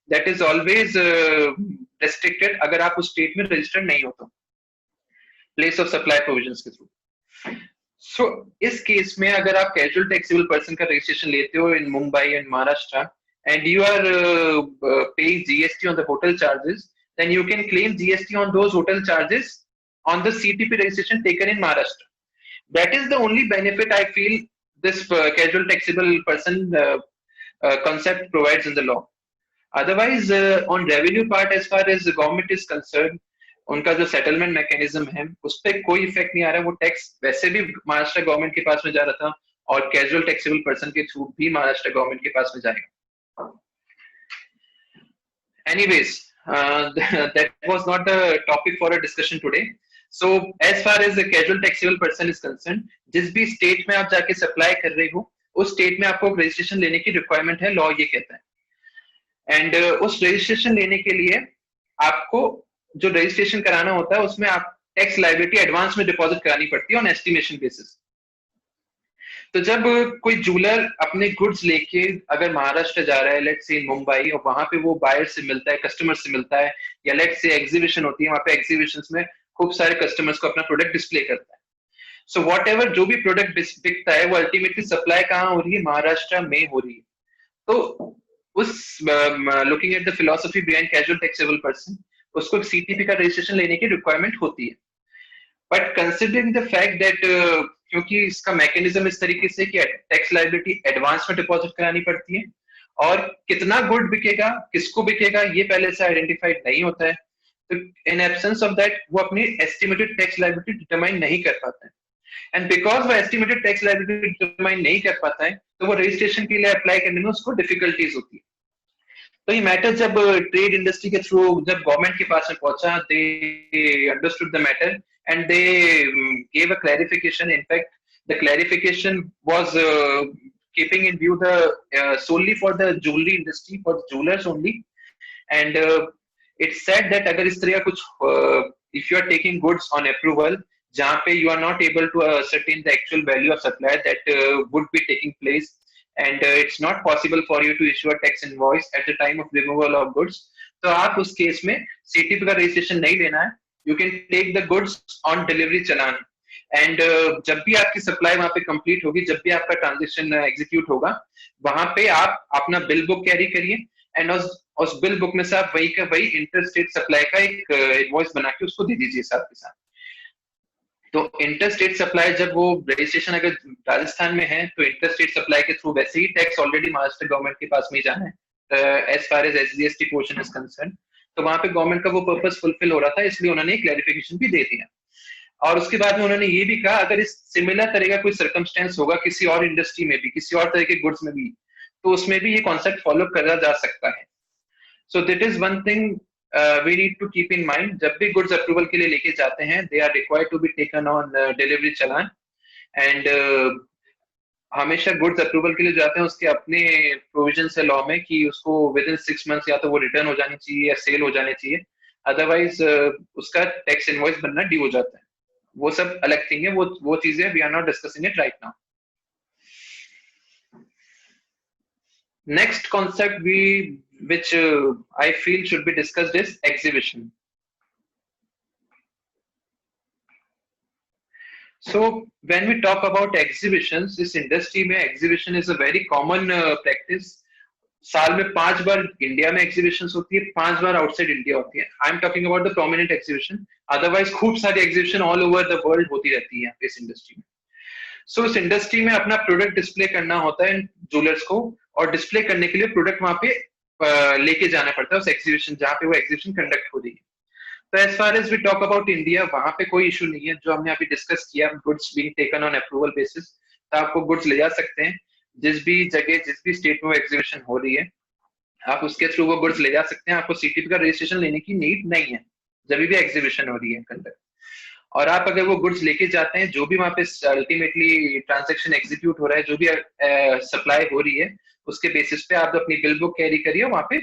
दैट इज ऑलवेज रेस्ट्रिक्टेड अगर आप उस स्टेट में रजिस्टर्ड नहीं हो तो, प्लेस ऑफ सप्लाई प्रोविजंस के थ्रू. सो इस केस में अगर आप कैजुअल टैक्सेबल पर्सन का रजिस्ट्रेशन लेते हो in Mumbai and Maharashtra and you are paying GST on the hotel charges, then you can claim GST on those hotel charges on the CTP registration taken in Maharashtra. That is the only benefit I feel this casual taxable person concept provides in the law. Otherwise, on revenue part, as far as the government is concerned, उनका जो settlement mechanism है उस पर कोई effect नहीं आ रहा है. वो टैक्स वैसे भी महाराष्ट्र गवर्नमेंट के पास में जा रहा था और कैजुअल टैक्सेबल पर्सन के थ्रू भी महाराष्ट्र गवर्नमेंट के पास में जाएगा. Anyways, that was not the topic for a discussion today. So as far as the casual taxable person is concerned, जिस भी स्टेट में आप जाके सप्लाई कर रहे हो उस स्टेट में आपको रजिस्ट्रेशन लेने की रिक्वायरमेंट है, लॉ ये कहता है. एंड उस रजिस्ट्रेशन लेने के लिए आपको जो रजिस्ट्रेशन कराना होता है उसमें आप टैक्स लायबिलिटी एडवांस में डिपॉजिट करानी पड़ती है ऑन एस्टिमेशन बेसिस. तो जब कोई ज्वेलर अपने गुड्स लेके अगर महाराष्ट्र जा रहा है, लेट्स से मुंबई, और वहां पे वो बायर से मिलता है, कस्टमर से मिलता है, या लेट्स से एग्जीबिशन होती है, वहां पे एग्जीबिशंस में खूब सारे कस्टमर्स को अपना प्रोडक्ट डिस्प्ले करता है. सो व्हाट एवर जो भी प्रोडक्ट बिकता है वो अल्टीमेटली सप्लाई कहाँ हो रही है, महाराष्ट्र में हो रही है. तो उस looking at the philosophy behind casual taxable person, उसको सीटीपी का रजिस्ट्रेशन लेने की रिक्वायरमेंट होती है. But considering the fact that क्योंकि इसका मैकेनिज्म इस तरीके से कि टैक्स लायबिलिटी एडवांस में डिपॉजिट करानी पड़ती है और कितना गुड बिकेगा, किसको बिकेगा, ये पहले से आइडेंटिफाइड नहीं होता है. तो इन एब्सेंस ऑफ दैट वो अपनी एस्टिमेटेड टैक्स लायबिलिटी डिटरमाइन नहीं कर पाता है. एंड बिकॉज वो एस्टिमेटेड टैक्स लायबिलिटी डिटरमाइन नहीं कर पाता है तो वो रजिस्ट्रेशन के लिए अप्लाई करने में उसको डिफिकल्टीज होती है. तो ये मैटर जब ट्रेड इंडस्ट्री के थ्रू जब गवर्नमेंट के पास में पहुंचा, they understood the matter and they gave a clarification. In fact, the clarification was keeping in view the solely for the jewelry industry, for the jewelers only. And it said that agar is tarah kuch if you are taking goods on approval jahan pe you are not able to ascertain the actual value of supply that would be taking place, and it's not possible for you to issue a tax invoice at the time of removal of goods, तो आप उस case में CTP का registration नहीं लेना है. You can take the goods on delivery challan. And जब भी आपकी सप्लाई वहां पे कंप्लीट होगी, जब भी आपका ट्रांजेक्शन एग्जीक्यूट होगा, वहां पे आप अपना बिल बुक कैरी करिए एंड उस बिल बुक में से आप वही का वही इंटर स्टेट सप्लाई का एक इनवॉइस बना के उसको दे दीजिए साथ के साथ. तो इंटर स्टेट सप्लाई जब वो रजिस्ट्रेशन अगर राजस्थान में है तो इंटर स्टेट सप्लाई के थ्रू वैसे ही टैक्स ऑलरेडी महाराष्ट्र गवर्नमेंट के पास में ही जाना है as far as SGST portion is concern. तो वहां पे गवर्नमेंट का वो पर्पस फुलफिल हो रहा था, इसलिए उन्होंने क्लैरिफिकेशन भी दे दिया. और उसके बाद में उन्होंने ये भी कहा अगर इस सिमिलर तरह का कोई सर्कमस्टेंस होगा किसी और इंडस्ट्री में भी, किसी और तरह के गुड्स में भी, तो उसमें भी ये कॉन्सेप्ट फॉलो करा जा सकता है. So that is one thing we need to keep in mind. जब भी गुड्स अप्रूवल के लिए लेके जाते हैं, they are required to be taken on delivery challan. And हमेशा गुड्स अप्रूवल के लिए जाते हैं उसके अपने प्रोविजन है लॉ में कि उसको विद इन 6 months या तो वो रिटर्न हो जानी चाहिए या सेल हो जाने चाहिए, अदरवाइज उसका टैक्स इनवॉइस बनना ड्यू हो जाता है. वो सब अलग थिंग है, वो चीजें we are not discussing it right now. Next concept which I feel should be discussed is exhibition. So when we talk about exhibitions, this industry में exhibition is a very common practice. साल में 5 बार India में exhibitions होती है, 5 बार outside India होती है. I am talking about the prominent exhibition. Otherwise खूब सारी exhibition all over the world होती रहती है इस इंडस्ट्री में. So इस इंडस्ट्री में अपना प्रोडक्ट डिस्प्ले करना होता है ज्वेलर्स को, और डिस्प्ले करने के लिए प्रोडक्ट वहां पे लेके जाना पड़ता है उस एग्जीबिशन जहाँ पे वो एग्जीबिशन कंडक्ट हो रही है. तो as far as we talk about India, वहां पे कोई इशू नहीं है. जो हमने अभी डिस्कस किया, goods being taken on approval basis, तो आपको गुड्स ले जा सकते हैं जिस भी जगह, जिस भी स्टेट में वो एग्जीबिशन हो रही है, आप उसके थ्रू वो गुड्स ले जा सकते हैं. आपको CTP का रजिस्ट्रेशन लेने की नीड नहीं है जब भी एग्जीबिशन हो रही है कंडक्ट. और आप अगर वो गुड्स लेके जाते हैं, जो भी वहां पे अल्टीमेटली ट्रांजेक्शन एग्जीक्यूट हो रहा है, जो भी सप्लाई हो रही है, उसके बेसिस पे आप अपनी बिल बुक कैरी करिए, वहां पे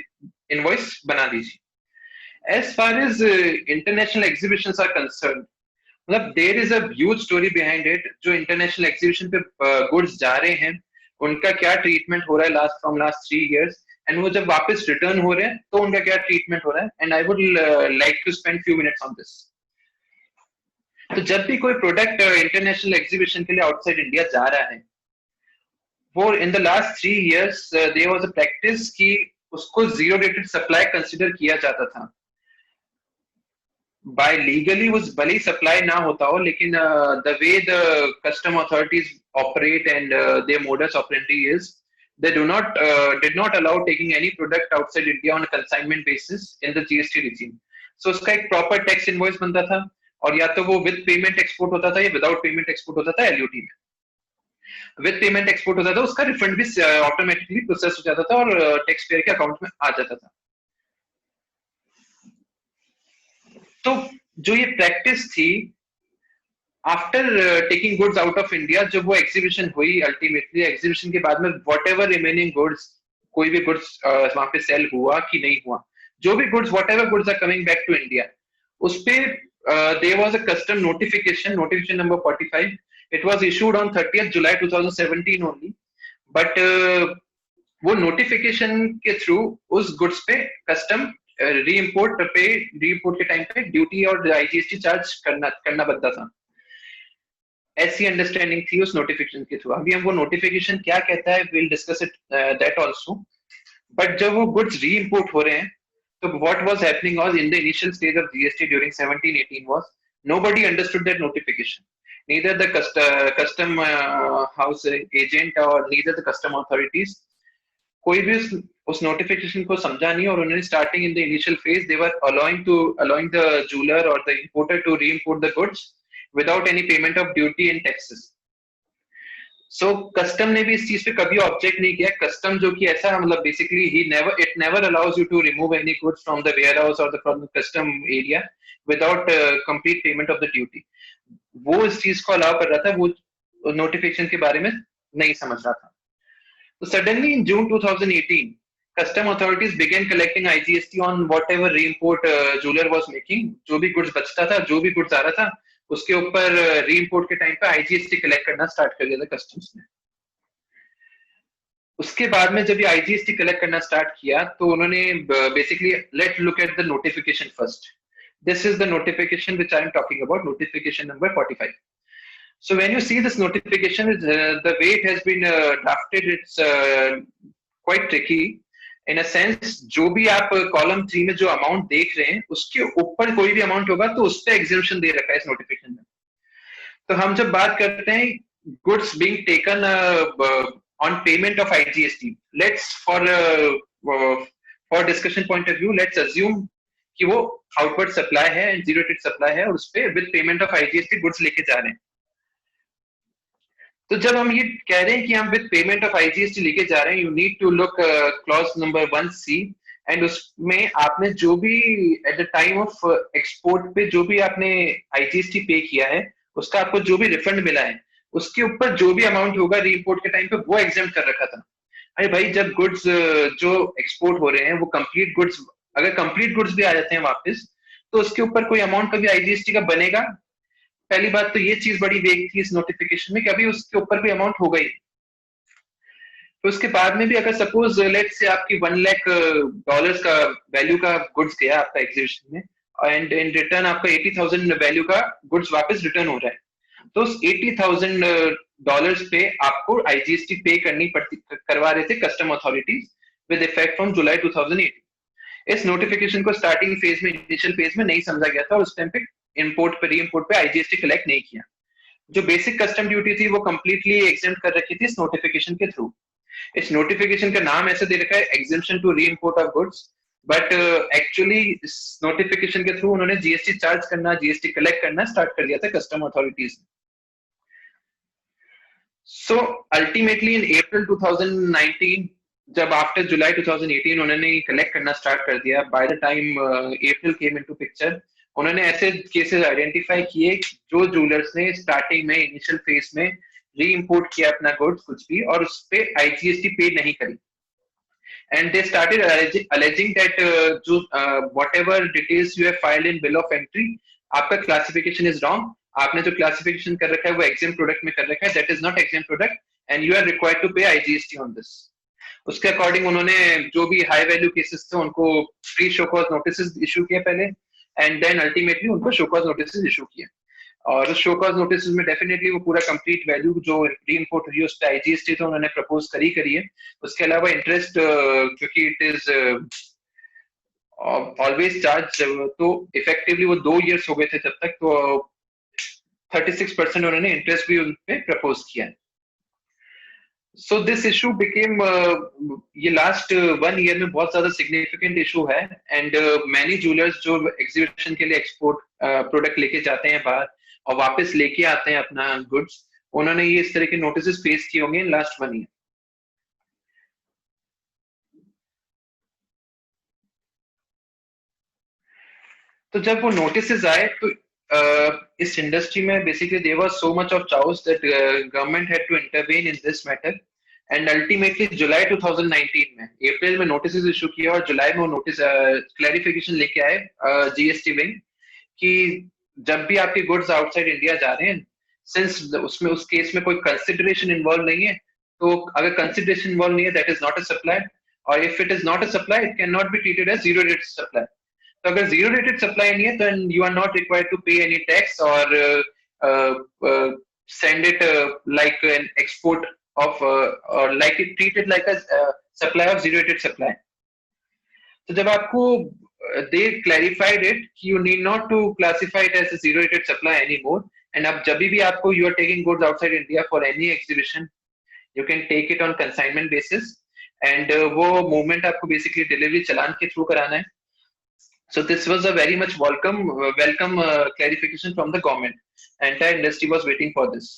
इनवॉइस बना दीजिए. As far as international exhibitions are concerned, मतलब there is a huge story behind it. जो इंटरनेशनल एग्जीबिशन पे गुड्स जा रहे हैं, उनका क्या ट्रीटमेंट हो रहा है लास्ट 3 years, एंड वो जब वापस रिटर्न हो रहे हैं तो उनका क्या ट्रीटमेंट हो रहा है. And I would like to spend few minutes on this. तो जब भी कोई प्रोडक्ट इंटरनेशनल एग्जीबिशन के लिए आउटसाइड इंडिया जा रहा है, वो in the last 3 years there was a practice कि उसको जीरो रेटेड सप्लाई कंसिडर किया जाता था। बाय लीगली वो भले ही सप्लाई ना होता हो, लेकिन the way the custom authorities operate and their modus operandi is they did not allow taking any product outside India on a consignment basis in the GST regime. So उसका एक proper tax invoice बनता था, और या तो वो with payment export होता था या विदाउट पेमेंट एक्सपोर्ट होता था LUT में। विद पेमेंट एक्सपोर्ट होता था, उसका रिफंड भी ऑटोमेटिकली प्रोसेस हो जाता था और टैक्स पेयर के अकाउंट में आ जाता था। तो जो ये प्रैक्टिस थी, after taking goods out of India, जब वो एग्जीबिशन हुई, अल्टीमेटली एग्जीबिशन के बाद में वॉट एवर रिमेनिंग गुड्स, कोई भी गुड्स वहां पे सेल हुआ कि नहीं हुआ, जो भी goods what goods are coming back to India, उस पे there was a custom notification number 45. It was issued on 30th July 2017 only, but वो नोटिफिकेशन के थ्रू उस गुड्स पे कस्टम रीइंपोर्ट के टाइम पे ड्यूटी और IGST चार्ज करना बनता था। ऐसी अंडरस्टैंडिंग थी उस नोटिफिकेशन के थ्रू। अभी हम वो नोटिफिकेशन क्या कहता है, will discuss it that also. But जब वो गुड्स री-इंपोर्ट हो रहे हैं, तो what was happening was in the initial stage of GST during 17-18 was nobody understood that notification, neither the custom house agent or neither the custom authorities, कोई भी उस notification को समझा नहीं, और उन्होंने starting in the initial phase they were allowing the jeweler or the importer to re-import the goods without any payment of duty and taxes. So custom ने भी इस चीज पे कभी ऑब्जेक्ट नहीं किया। कस्टम जो कि ऐसा मतलब basically it never allows you to remove any goods from the warehouse or from the custom area without complete payment of the duty. वो इस चीज को अलाउ कर रहा था, वो नोटिफिकेशन के बारे में नहीं समझ रहा था। So suddenly in June 2018, custom authorities began collecting IGST on whatever re-import jeweler was making. जो भी गुड्स बचता था, जो भी गुड्स आ रहा था, उसके ऊपर री-इंपोर्ट के टाइम पे IGST कलेक्ट करना स्टार्ट कर दिया था कस्टम्स ने। उसके बाद में जब ये IGST कलेक्ट करना स्टार्ट किया, तो उन्होंने basically let look at the notification first. This is the notification which I am talking about, notification number 45. So when you see this notification, the way it has been drafted, it's quite tricky. In a sense, जो भी आप column 3 में जो amount देख रहे हैं, उसके ऊपर कोई भी अमाउंट होगा तो उस पे एग्जेम्पशन दे रखा है इस नोटिफिकेशन में। तो हम जब बात करते हैं goods being taken on payment of IGST, let's for discussion point of view, let's assume कि वो आउटवर्ड सप्लाई है, जीरो रेटेड सप्लाई है, और उस पे with payment of IGST goods लेके जा रहे हैं। तो जब हम ये कह रहे हैं कि हम विद पेमेंट ऑफ IGST लेके जा रहे हैं, you need to look clause number 1C, and उसमें आपने जो भी at the time of export पे जो भी आपने IGST पे किया है, उसका आपको जो भी रिफंड मिला है, उसके ऊपर जो भी अमाउंट होगा री-इंपोर्ट के टाइम पे, वो एग्जेम्प्ट कर रखा था। अरे भाई, जब गुड्स जो एक्सपोर्ट हो रहे हैं वो कंप्लीट गुड्स, अगर कंप्लीट गुड्स भी आ जाते हैं वापस, तो उसके ऊपर कोई अमाउंट कभी IGST का बनेगा? पहली बात तो ये चीज बड़ी वेग थी इस नोटिफिकेशन में कि अभी उसके ऊपर भी अमाउंट हो गई। तो उसके बाद में भी अगर सपोज लेट से आपकी $1 लाख का वैल्यू का गुड्स गया आपका एग्जीबिशन में, एंड इन रिटर्न आपका 80,000 वैल्यू का गुड्स वापस रिटर्न हो रहा है, तो उस $80,000 पे आपको IGST पे करवा रहे थे custom authorities with effect from जुलाई 2008। इस नोटिफिकेशन को स्टार्टिंग फेज में, इनिशियल फेज में नहीं समझा गया था, और उस टाइम पे इंपोर्ट पे री-इंपोर्ट पे IGST कलेक्ट नहीं किया। जो बेसिक कस्टम ड्यूटी थी वो कंप्लीटली एग्जेम्प्ट कर रखी थी इस नोटिफिकेशन के थ्रू। इस नोटिफिकेशन का नाम ऐसे दे रखा है, exemption to re-import of goods, but actually इस नोटिफिकेशन के थ्रू उन्होंने GST चार्ज करना, GST कलेक्ट करना स्टार्ट कर दिया था कस्टम अथॉरिटीज ने। सो अल्टीमेटली इन अप्रैल 2019, जब आफ्टर जुलाई 2018 उन्होंने कलेक्ट करना स्टार्ट कर दिया, by the time April came into picture, उन्होंने ऐसे केसेस आइडेंटिफाई किए जो ज्वेलर्स ने स्टार्टिंग में, इनिशियल फेज में री-इंपोर्ट किया अपना गुड्स कुछ भी, और उस पे IGST पे नहीं करी, and they started alleging that जो whatever details you have filed in bill of entry, आपका क्लासिफिकेशन इज रॉन्ग, आपने जो क्लासिफिकेशन कर रखा है वो एग्जेम्प्ट प्रोडक्ट में कर रखा है, that is not exempt product and you are required to pay IGST on this. उसके अकॉर्डिंग उन्होंने जो भी हाई वैल्यू केसेस थे उनको pre show cause notice issue किया पहले, एंड देन अल्टीमेटली उनको शो कॉज नोटिस इशू किया। और शो कॉज नोटिस में डेफिनेटली वो पूरा कंप्लीट वैल्यू जो री इम्पोर्ट हुई है उस पर आईजीएसटी तो उन्होंने प्रपोज करी है। उसके अलावा इंटरेस्ट क्योंकि इट इज ऑलवेज चार्ज, तो इफेक्टिवली वो 2 इयर्स हो गए थे तब तक, तो 36% उन्होंने इंटरेस्ट भी उन पे प्रपोज किया है। सो दिस इशू बिकेम, ये लास्ट 1 ईयर में बहुत ज्यादा सिग्निफिकेंट इशू है, एंड मैनी ज्वेलर्स जो एग्जीबिशन के लिए एक्सपोर्ट प्रोडक्ट लेके जाते हैं बाहर और वापस लेके आते हैं अपना गुड्स, उन्होंने ये इस तरह के नोटिस फेस किए होंगे इन लास्ट 1 ईयर। तो जब वो नोटिस आए तो इस इंडस्ट्री में basically there was so much of chaos that government had to intervene in this matter, and ultimately July 2019 में, अप्रैल में नोटिस इशू किया और जुलाई में वो नोटिस क्लैरिफिकेशन लेके आए जीएसटी विंग कि जब भी आपके गुड्स आउटसाइड इंडिया जा रहे हैं, सिंस उसमें उस केस में कोई कंसिडरेशन इन्वॉल्व नहीं है, तो अगर कंसिडरेशन इन्वॉल्व नहीं है that is not a supply, और if it is not a supply it can not be treated as zero rate supply. तो अगर जीरो रेटेड सप्लाई नहीं है then you are not required to pay any tax और send it like an export of or like it treated like a supply of zero rated supply. तो जब आपको they clarified it कि you need not to classify it as a zero rated supply anymore, and अब जब भी आपको you are taking goods outside India for any exhibition you can take it on consignment basis, and वो movement आपको basically delivery चालान के through कराना है। So this was a very much welcome clarification from the government. Entire industry was waiting for this.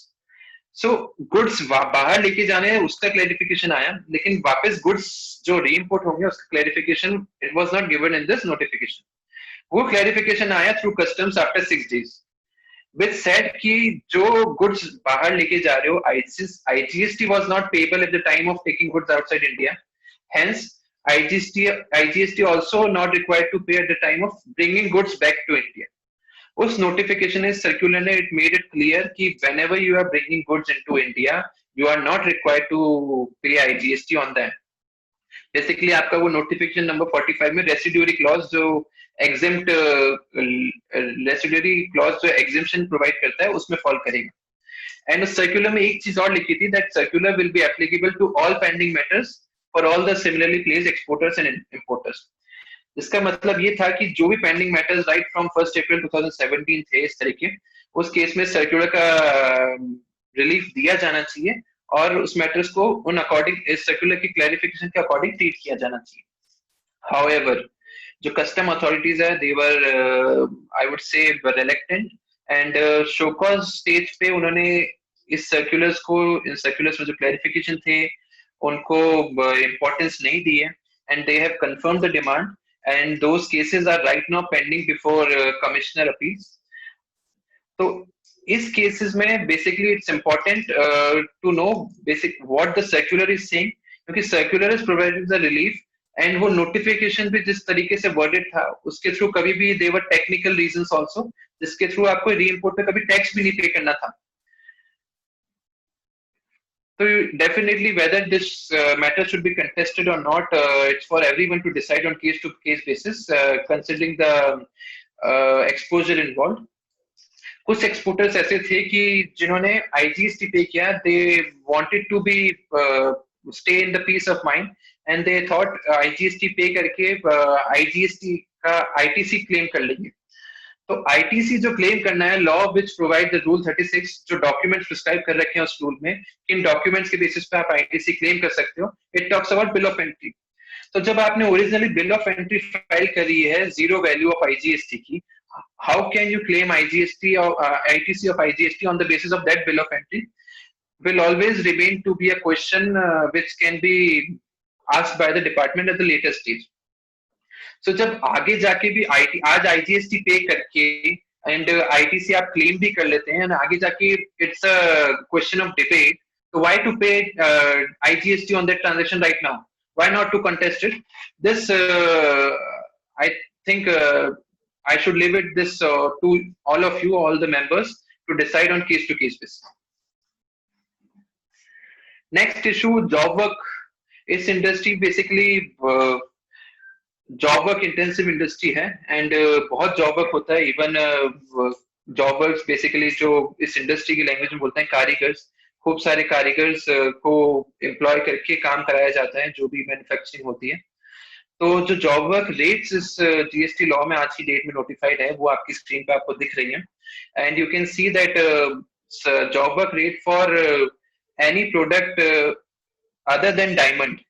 So goods बाहर लेके जाने हैं उसका clarification आया, लेकिन वापस goods जो re-import होंगे उसका clarification it was not given in this notification. वो clarification आया through customs after 6 days, which said कि जो goods बाहर लेके जा रहे हो IGST was not payable at the time of taking goods outside India. Hence IGST also not required to pay at the time of bringing goods back to India. उस notification is circular ने it made it clear कि whenever you are bringing goods into India, you are not required to pay IGST on them. Basically आपका वो notification number 45 में residuary clause जो exempt residuary clause जो exemption provide करता है उसमें fall करेगा। And उस circular में एक चीज और लिखी थी that circular will be applicable to all pending matters for all the similarly placed exporters and importers. इसका मतलब ये था कि जो भी पेंडिंग मैटर्स राइट फ्रॉम 1 अप्रैल 2017 थे इस तरह के, उस केस में सर्कुलर का रिलीफ दिया जाना चाहिए और उस मैटर्स को उन अकॉर्डिंग इस सर्कुलर की क्लैरिफिकेशन के अकॉर्डिंग ट्रीट किया जाना चाहिए। हाउएवर जो कस्टम अथॉरिटीज है they were I would say reluctant, and show cause stage पे उन्होंने इस सर्कुलर्स में जो क्लैरिफिकेशन थे उनको importance नहीं दी है, and they have confirmed the demand, and those cases are right now pending before commissioner appeals. तो इस cases में basically it's important to know what the circular is saying, क्योंकि circular is providing the relief, and वो notification भी जिस तरीके से worded था उसके through कभी भी they were technical reasons also, जिसके through आपको re-import पे कभी tax भी नहीं pay करना था। So definitely whether this matter should be contested or not, it's for everyone to decide on case-to-case basis, considering the exposure involved. कुछ exporters ऐसे थे कि जिन्होंने IGST पे किया, they wanted to be stay in the peace of mind, and they thought IGST पे करके IGST का ITC claim कर लेंगे। तो आईटीसी जो क्लेम करना है, law which provide the rule 36 जो डॉक्यूमेंट्स प्रिस्क्राइब कर रखे हैं उस रूल में, किन डॉक्यूमेंट्स के बेसिस पे आप आईटीसी क्लेम कर सकते हो, it talks about bill of entry. तो जब आपने originally bill of entry file करी है जीरो वैल्यू ऑफ आईजीएसटी की, how can you claim IGST और ITC of IGST on the basis of that bill of entry will always remain to be a question which can be asked by the department at the later stage. So जब आगे जाके भी आज IGST पे करके and ITC आप claim भी कर लेते हैं, आगे जाके it's a question of debate, तो why to pay IGST on that transaction right now, why not to contest it? This I think I should leave it this to all of you, all the members, to decide on case to case basis. Next issue, job work. इस industry basically job work intensive industry है, and बहुत job work होता है, even job works basically जो इस industry की language में बोलते हैं कारीगर्स, खूब सारे कारीगर्स को एम्प्लॉय करके काम कराया जाता है जो भी मैन्युफैक्चरिंग होती है। तो जो जॉब वर्क रेट्स इस जीएसटी लॉ में आज की डेट में नोटिफाइड है वो आपकी स्क्रीन पे आपको दिख रही है। And you can see that job work rate for any product other than diamond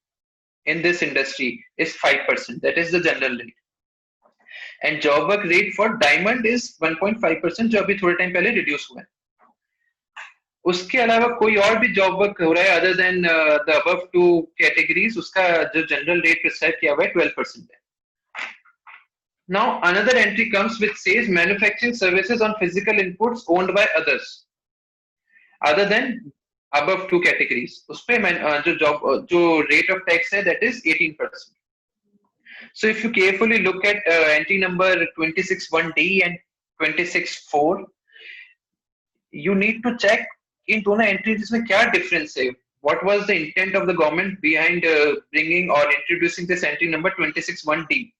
in this industry is 5%. That is the general rate. And job work rate for diamond is 1.5% जो अभी थोड़े time पहले reduce हुआ है। उसके अलावा कोई और भी जॉब वर्क हो रहा है other than the above two categories, उसका जो जनरल रेट प्रिस्क्राइब किया हुआ है 12% है। Now another entry comes which says manufacturing services on physical inputs owned by others other than above two categories, उसपे जो rate of tax है that is 18%. So if you carefully look at entry number 26(1)(d) and 26(4), you need to check इन दोनों entries में क्या difference है. What was the intent of the government behind bringing or introducing this entry number 26(1)(d)?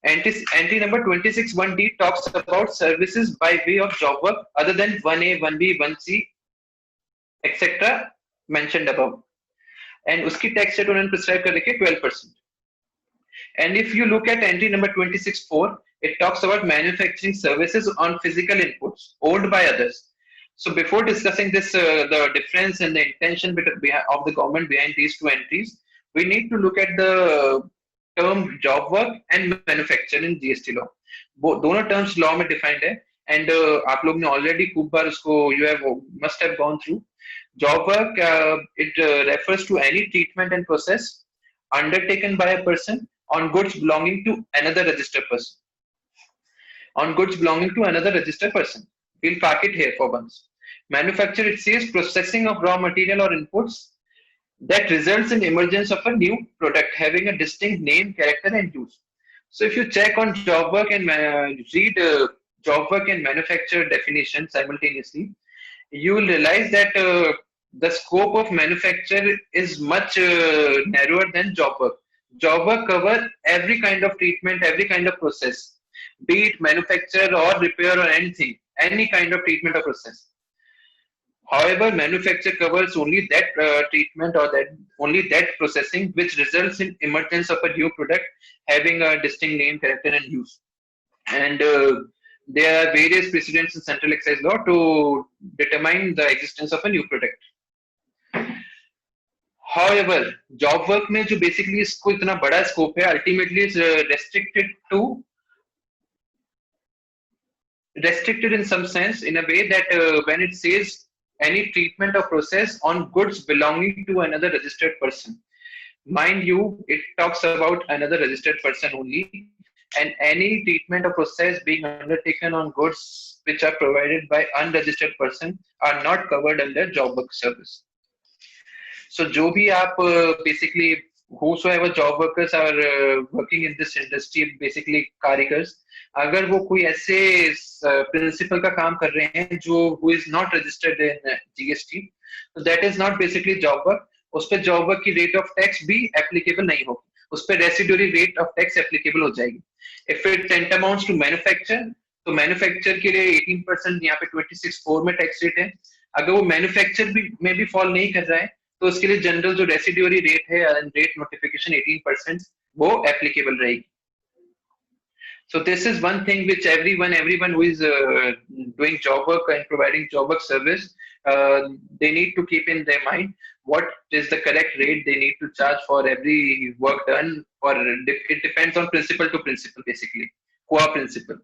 Entry number 26(1)(d) talks about services by way of job work other than 1A, 1B, 1C, etc. mentioned above. And उसकी tax rate उन्होंने prescribe कर रखी है 12%. And if you look at entry number 26(4), it talks about manufacturing services on physical inputs owned by others. So before discussing this, the difference and the intention of the government behind these two entries, we need to look at the term job work and manufacture in GST law. दोनों terms law में defined है, and आप लोग ने already खूब बार उसको must have gone through. Job work it refers to any treatment and process undertaken by a person on goods belonging to another registered person. On goods belonging to another registered person. We'll park it here for once. Manufacture, it says processing of raw material or inputs that results in emergence of a new product having a distinct name, character, and use. So if you check on job work and read job work and manufacture definition simultaneously, you will realize that the scope of manufacture is much narrower than job work. Job work covers every kind of treatment, every kind of process, be it manufacture or repair or anything, any kind of treatment or process. However, manufacture covers only that treatment or that processing which results in emergence of a new product having a distinct name, character, and use. And there are various precedents in central excise law to determine the existence of a new product. However, job work में जो basically इसको इतना बड़ा scope है, ultimately is restricted in some sense, in a way that when it says any treatment or process on goods belonging to another registered person, mind you, it talks about another registered person only, and any treatment or process being undertaken on goods which are provided by unregistered person are not covered under job work service. So जो भी आप basically whosoever job workers are working in this industry, basically कारीगर्स, अगर वो कोई ऐसे principal का काम कर रहे हैं जो who is not registered in GST, so that is not basically job work. उस पे job work की rate of tax भी applicable नहीं होगी, उस पे residuary rate of tax applicable हो जाएगी. If it tantamounts to manufacture, तो manufacture के लिए 18% यहाँ पे 26(4) में tax rate है. अगर वो manufacture में भी fall नहीं कर रहा है तो उसके लिए जनरल जो रेसिड्यूरी रेट है रेट नोटिफिकेशन 18% वो एप्लीकेबल रहेगी. So this is one thing which everyone who is doing job work and providing job work service, they need to keep in their mind what is the correct rate they need to charge for every work done, or it depends on principle to principle, basically core principle.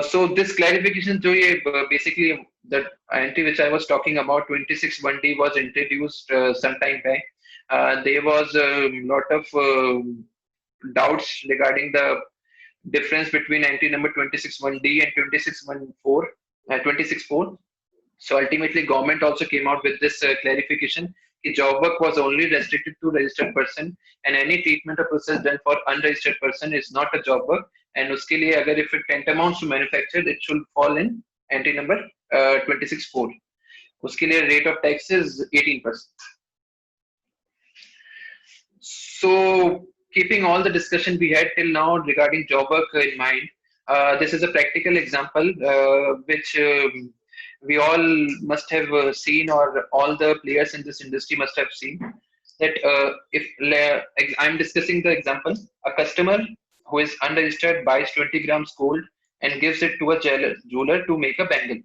So this clarification जो ये basically the entry which I was talking about 26(1)(d) was introduced some time back. There was a lot of doubts regarding the difference between entry number 26(1)(d) and 26(4). So ultimately government also came out with this clarification कि job work was only restricted to registered person and any treatment or process done for unregistered person is not a job work. And उसके लिए अगर if it tantamounts to manufactured, it should fall in entry number 26(4). उसके लिए rate of tax is 18%. So keeping all the discussion we had till now regarding job work in mind, This is a practical example which we all must have seen, or all the players in this industry must have seen. That if I'm discussing the example, a customer who is unregistered buys 20 grams gold and gives it to a jeweler to make a bangle.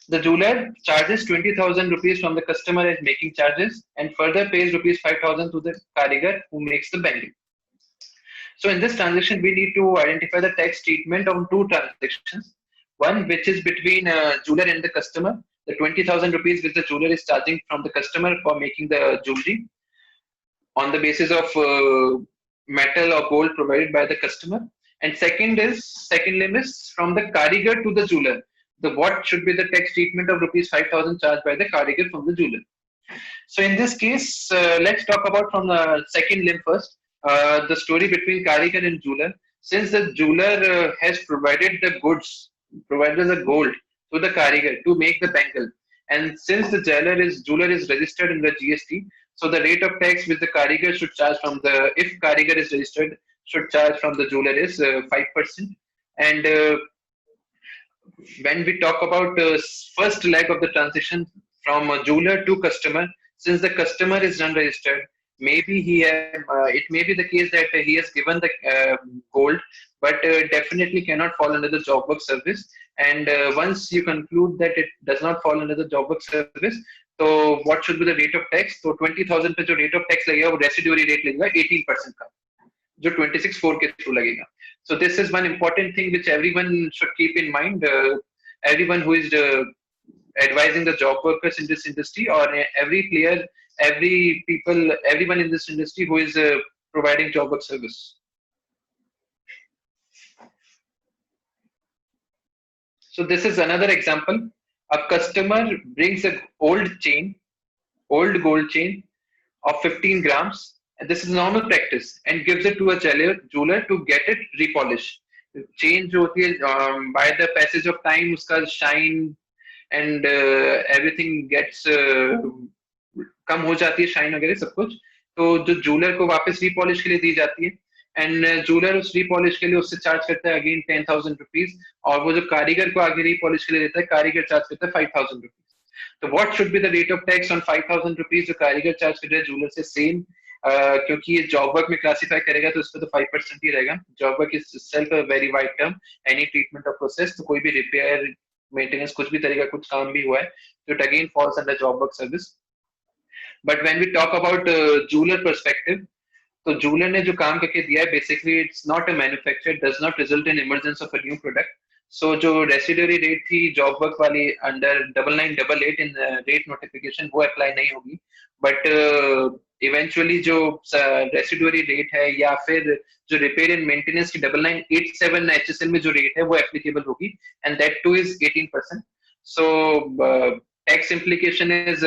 The jeweler charges 20,000 rupees from the customer as making charges and further pays rupees 5,000 to the karigar who makes the bangle. So in this transaction, we need to identify the tax treatment on two transactions. One which is between jeweler and the customer, the 20,000 rupees which the jeweler is charging from the customer for making the jewelry on the basis of metal or gold provided by the customer. And second limb is from the karigar to the jeweler. What should be the tax treatment of rupees 5,000 charged by the karigar from the jeweler. So in this case, let's talk about from the second limb first. The story between karigar and jeweler. Since the jeweler has provided the goods, provided the gold to the karigar to make the bangle, and since the jeweler is registered in the GST, so the rate of tax which the karigar should charge from the, if karigar is registered, should charge from the jeweler is 5%. And when we talk about first leg of the transition from a jeweler to customer, since the customer is unregistered, maybe it may be the case that he has given the gold, but definitely cannot fall under the job work service. And once you conclude that it does not fall under the job work service, so what should be the rate of tax? So 20,000 पे जो rate of tax लगेगा वो residuary rate लगेगा 18% का, जो 26(4) के through लगेगा. So this is one important thing which everyone should keep in mind. Everyone who is advising the job workers in this industry, or every player, everyone in this industry who is providing job work service. So this is another example. A customer brings an old gold chain of 15 grams. And this is normal practice, and gives it to a jeweler to get it repolished. Chain जो होती है, by the passage of time उसका shine and everything gets कम हो जाती है, shine वगैरह सब कुछ. तो जो jeweler को वापस repolish के लिए दी जाती है, and jeweler उस repolish के लिए उससे charge करता है again 10,000 rupees, और वो जो कारीगर को आगे repolish के लिए देता है, कारीगर charge करता है 5,000 rupees. So what should be the rate of tax on 5,000 rupees जो कारीगर charge कर रहा है jeweler से same? क्योंकि ये जॉब वर्क में क्लासिफाई करेगा तो इसका तो 5% ही रहेगा. Job work is self a very wide term, any treatment of process, तो कोई भी रिपेयर मेंटेनेंस कुछ भी तरीका कुछ काम भी हुआ है तो it again falls under job work service. But when we talk about jeweller perspective, तो जूलर ने जो काम करके दिया है basically it's not a manufacture, does not result in emergence of a new product. So जो रेसिडुअरी रेट थी job work वाली अंडर 9988 इन रेट नोटिफिकेशन वो अप्लाई नहीं होगी. बट इवेंचुअली जो रेसिडुअरी रेट है या फिर जो रिपेयर एंड मेंटेनेंस की 9987 HSL में जो रेट है वो एप्लीकेबल होगी, and that two is 18%. So tax implication is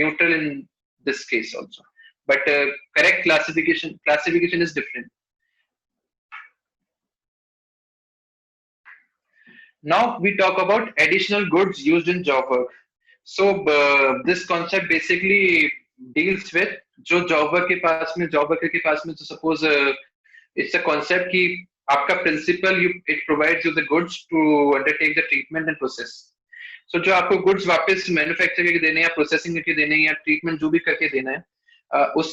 neutral in this case also, but correct classification is different. Now we talk about additional goods used in job work. So this concept basically deals with जो job worker के पास में तो suppose it's a concept कि आपका principal it provides you the goods to undertake the treatment and process. So जो आपको goods वापस manufacture करके देने या processing करके देने या treatment जो भी करके देना है, उस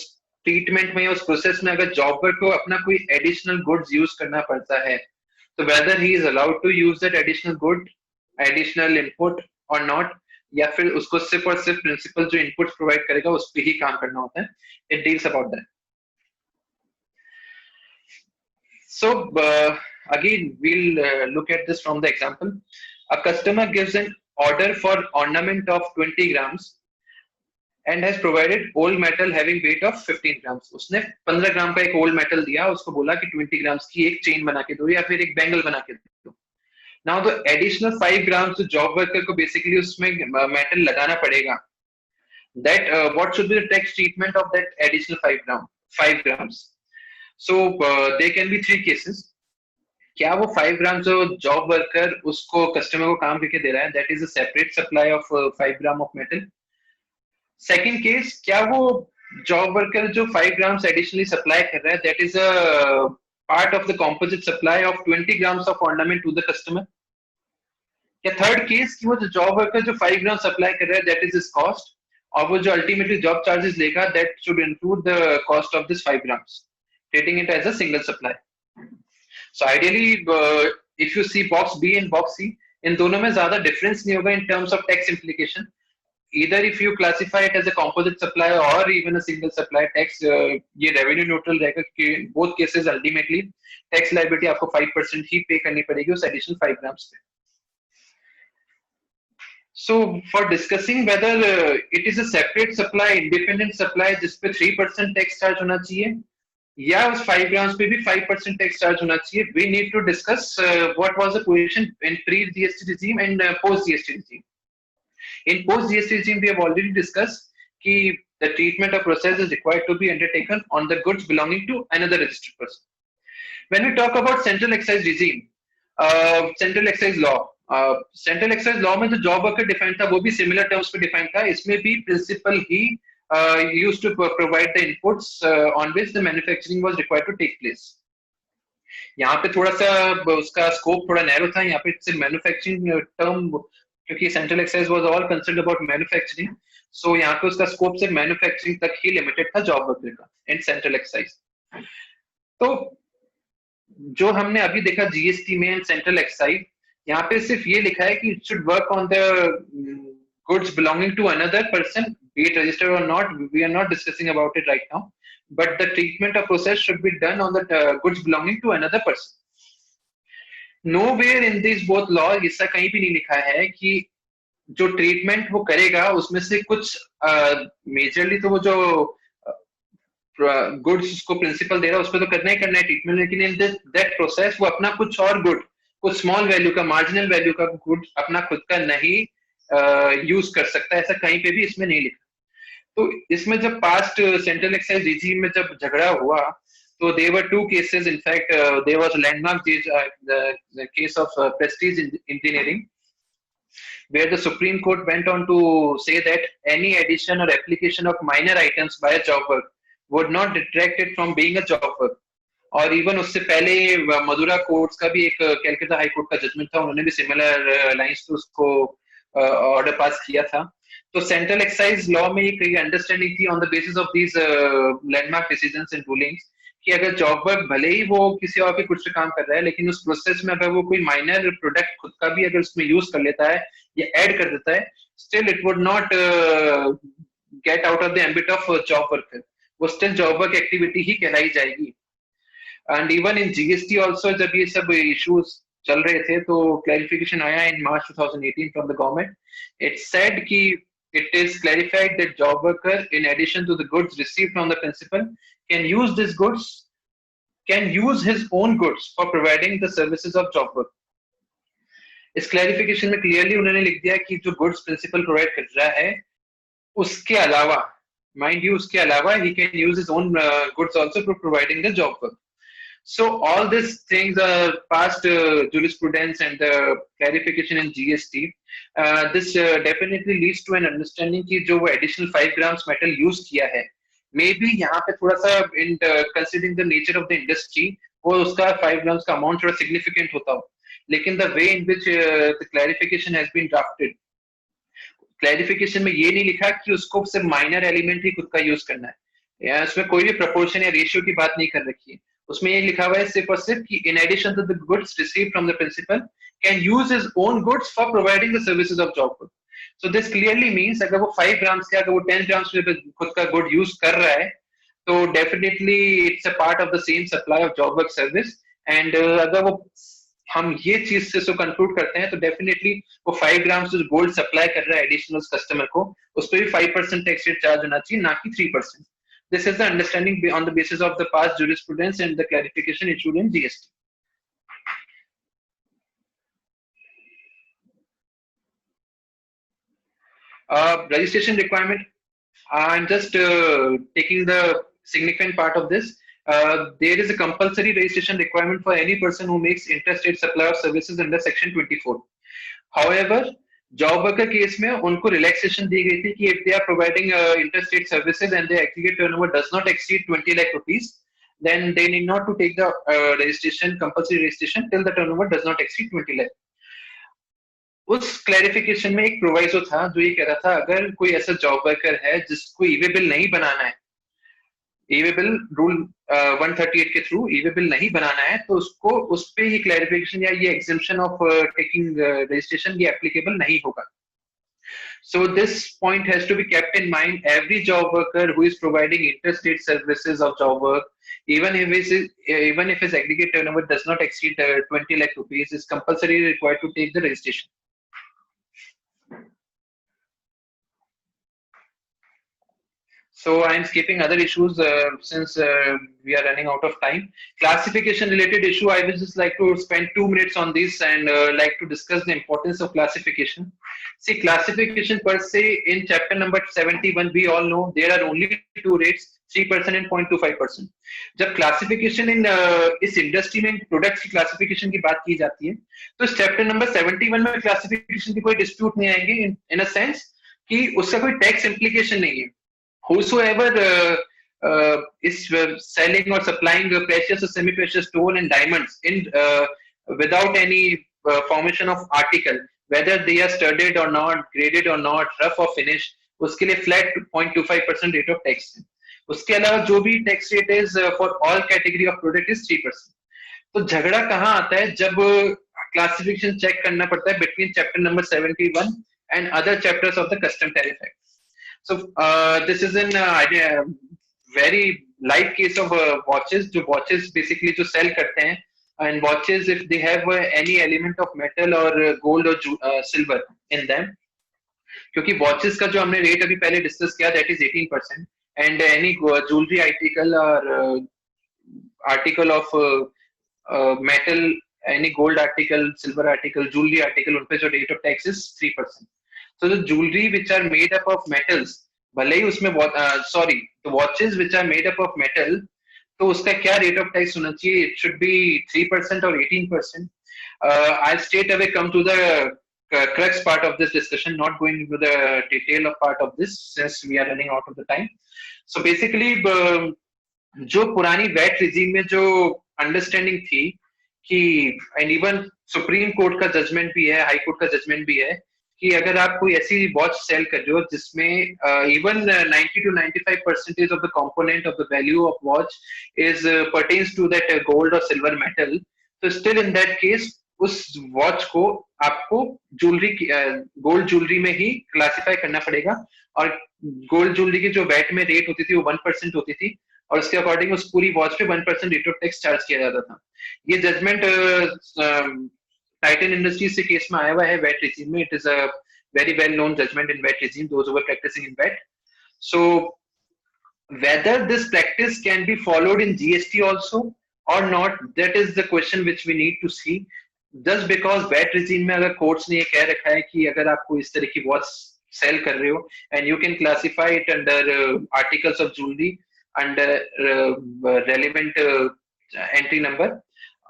treatment में या उस process में अगर job worker को अपना कोई additional goods use करना पड़ता है, so whether he is allowed to use that additional input or not, या फिर उसको सिर्फ और सिर्फ प्रिंसिपल जो इनपुट्स प्रोवाइड करेगा उस पे ही काम करना होता है. It deals about that. So again we'll look at this from the example. A customer gives an order for ornament of 20 grams and has provided old metal having weight of 15 grams. उसने 15 ग्राम का एक old metal दिया, उसको बोला कि 20 grams की एक chain बना के दो या फिर एक बैंगल बना के दो. Now the additional 5 grams to job worker को basically उसमें metal लगाना पड़ेगा. That what should be the tax treatment of that additional 5 grams? So there can be 3 cases. क्या वो 5 grams जो job worker उसको customer को काम करके दे रहा है, that is a separate supply of 5 gram of metal. Second case, क्या वो job worker जो 5 grams additionally supply कर रहा है, that is a part of the composite supply of 20 grams of ornament to the customer. या third case कि वो जो जॉब वर्कर जो 5 ग्राम सप्लाई कर रहा है दैट इज हिज कॉस्ट और वो जो अल्टीमेटली जॉब चार्जेस लेगा that should include the cost of this 5 grams treating it as a single supply. So ideally if you see box B and box C इन दोनों में ज्यादा difference नहीं होगा in terms of tax implication. Either if you classify it as a composite supply or even a single supply, tax ये revenue neutral रहेगा कि both cases ultimately tax liability आपको 5% ही pay करनी पड़ेगी उस additional 5 grams पे. So for discussing whether it is a separate supply, independent supply जिसपे 3% tax charge होना चाहिए या उस 5 grams पे भी 5% tax charge होना चाहिए, we need to discuss what was the position in pre-GST regime and post-GST regime. In post-GST regime, we have already discussed that the treatment of process is required to be undertaken on the goods belonging to another registered person. When we talk about central excise regime, central excise law, central excise law में जो job worker defined था वो भी similar terms पे defined था. इसमें भी principal he used to provide the inputs on which the manufacturing was required to take place. यहाँ पे थोड़ा सा उसका scope थोड़ा narrow था. यहाँ पे सिर्फ manufacturing term क्योंकि central excise was all concerned about manufacturing, so यहाँ पे उसका स्कोप सिर्फ मैन्युफैक्चरिंग तक ही लिमिटेड था जॉब वर्कर का एंड सेंट्रल एक्साइज. तो जो हमने अभी देखा जीएसटी में एंड सेंट्रल एक्साइज, यहाँ पे सिर्फ ये लिखा है कि it should work on the goods belonging to another person, be it registered और not, we are not discussing about it right now, but the treatment of process should be done on the goods belonging to another person. Nowhere in these both laws ऐसा कहीं भी नहीं लिखा है कि जो treatment वो करेगा उसमें से कुछ मेजरली तो वो जो गुड्स उसको प्रिंसिपल दे रहा है उस पर तो करना ही करना है ट्रीटमेंट, लेकिन इन दैट प्रोसेस वो अपना कुछ और गुड, कुछ स्मॉल वैल्यू का, मार्जिनल वैल्यू का गुड अपना खुद का नहीं यूज कर सकता, ऐसा कहीं पे भी इसमें नहीं लिखा. तो इसमें जब पास्ट सेंट्रल एक्साइज रिजीम में जब झगड़ा हुआ so there were two cases. In fact, there was a landmark the case of Prestige Engineering, where the Supreme Court went on to say that any addition or application of minor items by a job work would not detract it from being a job work. और even उससे पहले Madura courts का भी एक Calcutta high court का judgement था, उन्होंने भी सिमिलर लाइंस पे उसको ऑर्डर पास किया था. तो सेंट्रल एक्साइज लॉ में एक अंडरस्टैंडिंग थी on the basis of these landmark decisions and rulings कि अगर जॉब वर्क भले ही वो किसी और के कुछ पे काम कर रहा है, लेकिन उस प्रोसेस में अगर वो कोई माइनर प्रोडक्ट खुद का भी अगर उसमें यूज कर लेता है या ऐड कर देता है, still it would not get out of the ambit of job worker, वो स्टिल जॉब वर्क एक्टिविटी ही कहलाई जाएगी. And even in GST also जब ये सब इश्यूज चल रहे थे तो क्लैरिफिकेशन आया इन मार्च 2018 from the government. It said कि it is clarified that job worker in addition to the goods received from the principal can use his own goods for providing the services of job work. इस clarification में clearly उन्होंने लिख दिया कि जो goods principal provide कर रहा है उसके अलावा, माइंड यू, उसके अलावा he can use his own goods also for providing the job work. So all these things are past jurisprudence and the clarification in GST. This definitely leads to an understanding कि जो वो additional 5 grams metal use किया है, maybe यहाँ पे थोड़ा सा in considering the nature of the industry वो उसका 5 grams का amount थोड़ा significant होता हो, लेकिन the way in which the clarification has been drafted, clarification में ये नहीं लिखा कि उसको सिर्फ minor element ही खुद का use करना है, या उसमें कोई भी proportion या ratio की बात नहीं कर रखी है. उसमें ये लिखा हुआ है सिर्फ और सिर्फ कि in addition to the goods received from the principal can use his own goods for providing the services of job work. So this clearly means अगर वो 5 grams के अगर वो 10 grams पे खुद का good use कर रहा है तो definitely it's a part of the same supply of job work service. And अगर वो हम ये चीज से कंक्लूड करते हैं तो डेफिनेटली वो 5 grams जो गोल्ड सप्लाई कर रहा है एडिशनल कस्टमर को उस पर भी 5% टैक्स रेट चार्ज होना चाहिए, ना कि 3%. This is the understanding on the basis of the past jurisprudence and the clarification issued in GST. Registration requirement. I'm just taking the significant part of this. There is a compulsory registration requirement for any person who makes interstate supply of services under Section 24. However, job worker case में उनको relaxation दी गई थी कि if they are providing interstate services and their aggregate turnover does not exceed 20 lakh rupees, then they need not to take the registration, compulsory registration till the turnover does not exceed 20 lakh. उस clarification में एक proviso था जो ये कह रहा था अगर कोई ऐसा जॉब वर्कर है जिसको ईवे बिल नहीं बनाना है, ईवे बिल रूल 138 के थ्रू ईवे बिल नहीं बनाना है, तो उसको उस पे ये क्लैरिफिकेशन या ये एग्जेम्पशन ऑफ टेकिंग रजिस्ट्रेशन ये एप्लीकेबल नहीं होगा. So this point has to be kept in mind. Every job worker who is providing interstate services of job work, even if his aggregate turnover does not exceed 20 lakh rupees, is compulsorily required to take the registration. So I am skipping other issues since we are running out of time. Classification related issue, I would just like to spend 2 minutes on this and like to discuss the importance of classification. See, classification per se in chapter number 71, we all know there are only 2 rates, 3% and 0.25%. जब classification in इस industry में products की classification की बात की जाती है, तो इस chapter number 71 में classification की कोई dispute नहीं आएंगे in a sense कि उसका कोई tax implication नहीं है. Whosoever is selling or supplying precious or semi-precious stone and diamonds in without any formation of article, whether they are studded or not, graded or not, rough or finished, उसके लिए flat 0.25% rate of tax है. उसके अलावा जो भी tax rate is for all category of product is 3%. तो झगड़ा कहाँ आता है जब classification check करना पड़ता है between chapter number 71 and other chapters of the Custom Tariff Act. So this is an very live case of watches. जो watches basically जो sell करते हैं, and watches if they have any element of metal or gold or silver in them. क्योंकि watches का जो हमने rate अभी पहले discuss किया that is 18%, and any jewelry article or article of metal, any gold article, silver article, jewelry article, उन पे जो rate of tax is 3%. So the jewelry which are made up of metals, भले ही उसमें the watches which are made up of metal, तो उसका क्या rate of tax होना चाहिए? It should be 3% or 18%. I'll straight away come to the crux part of this discussion, not going into the detail of part of this since we are running out of the time. So basically, जो पुरानी VAT regime में जो understanding थी कि and even Supreme Court का judgment भी है, High Court का judgment भी है कि अगर आप कोई ऐसी वॉच सेल कर रहे हो जिसमें even 90 to 95% of the component of the value of watch is pertains to that gold or silver metal, तो still in that case उस वॉच को आपको ज्वेलरी गोल्ड ज्वेलरी में ही क्लासिफाई करना पड़ेगा, और गोल्ड ज्वेलरी की जो वैट में रेट होती थी वो 1% होती थी, और उसके अकॉर्डिंग उस पूरी वॉच पे 1% रेट ऑफ टैक्स चार्ज किया जाता था. ये जजमेंट Titan Industries से केस में आया हुआ है VAT regime में. It is a very well known judgment in VAT regime, those who were practicing in VAT. So whether this practice can be followed in GST also or not, that is the question which we need to see. Just because VAT regime में अगर courts ने ये कह रखा है कि अगर आपको इस तरह की watch sell कर रहे हो and you can classify it under articles of jewelry under relevant entry number,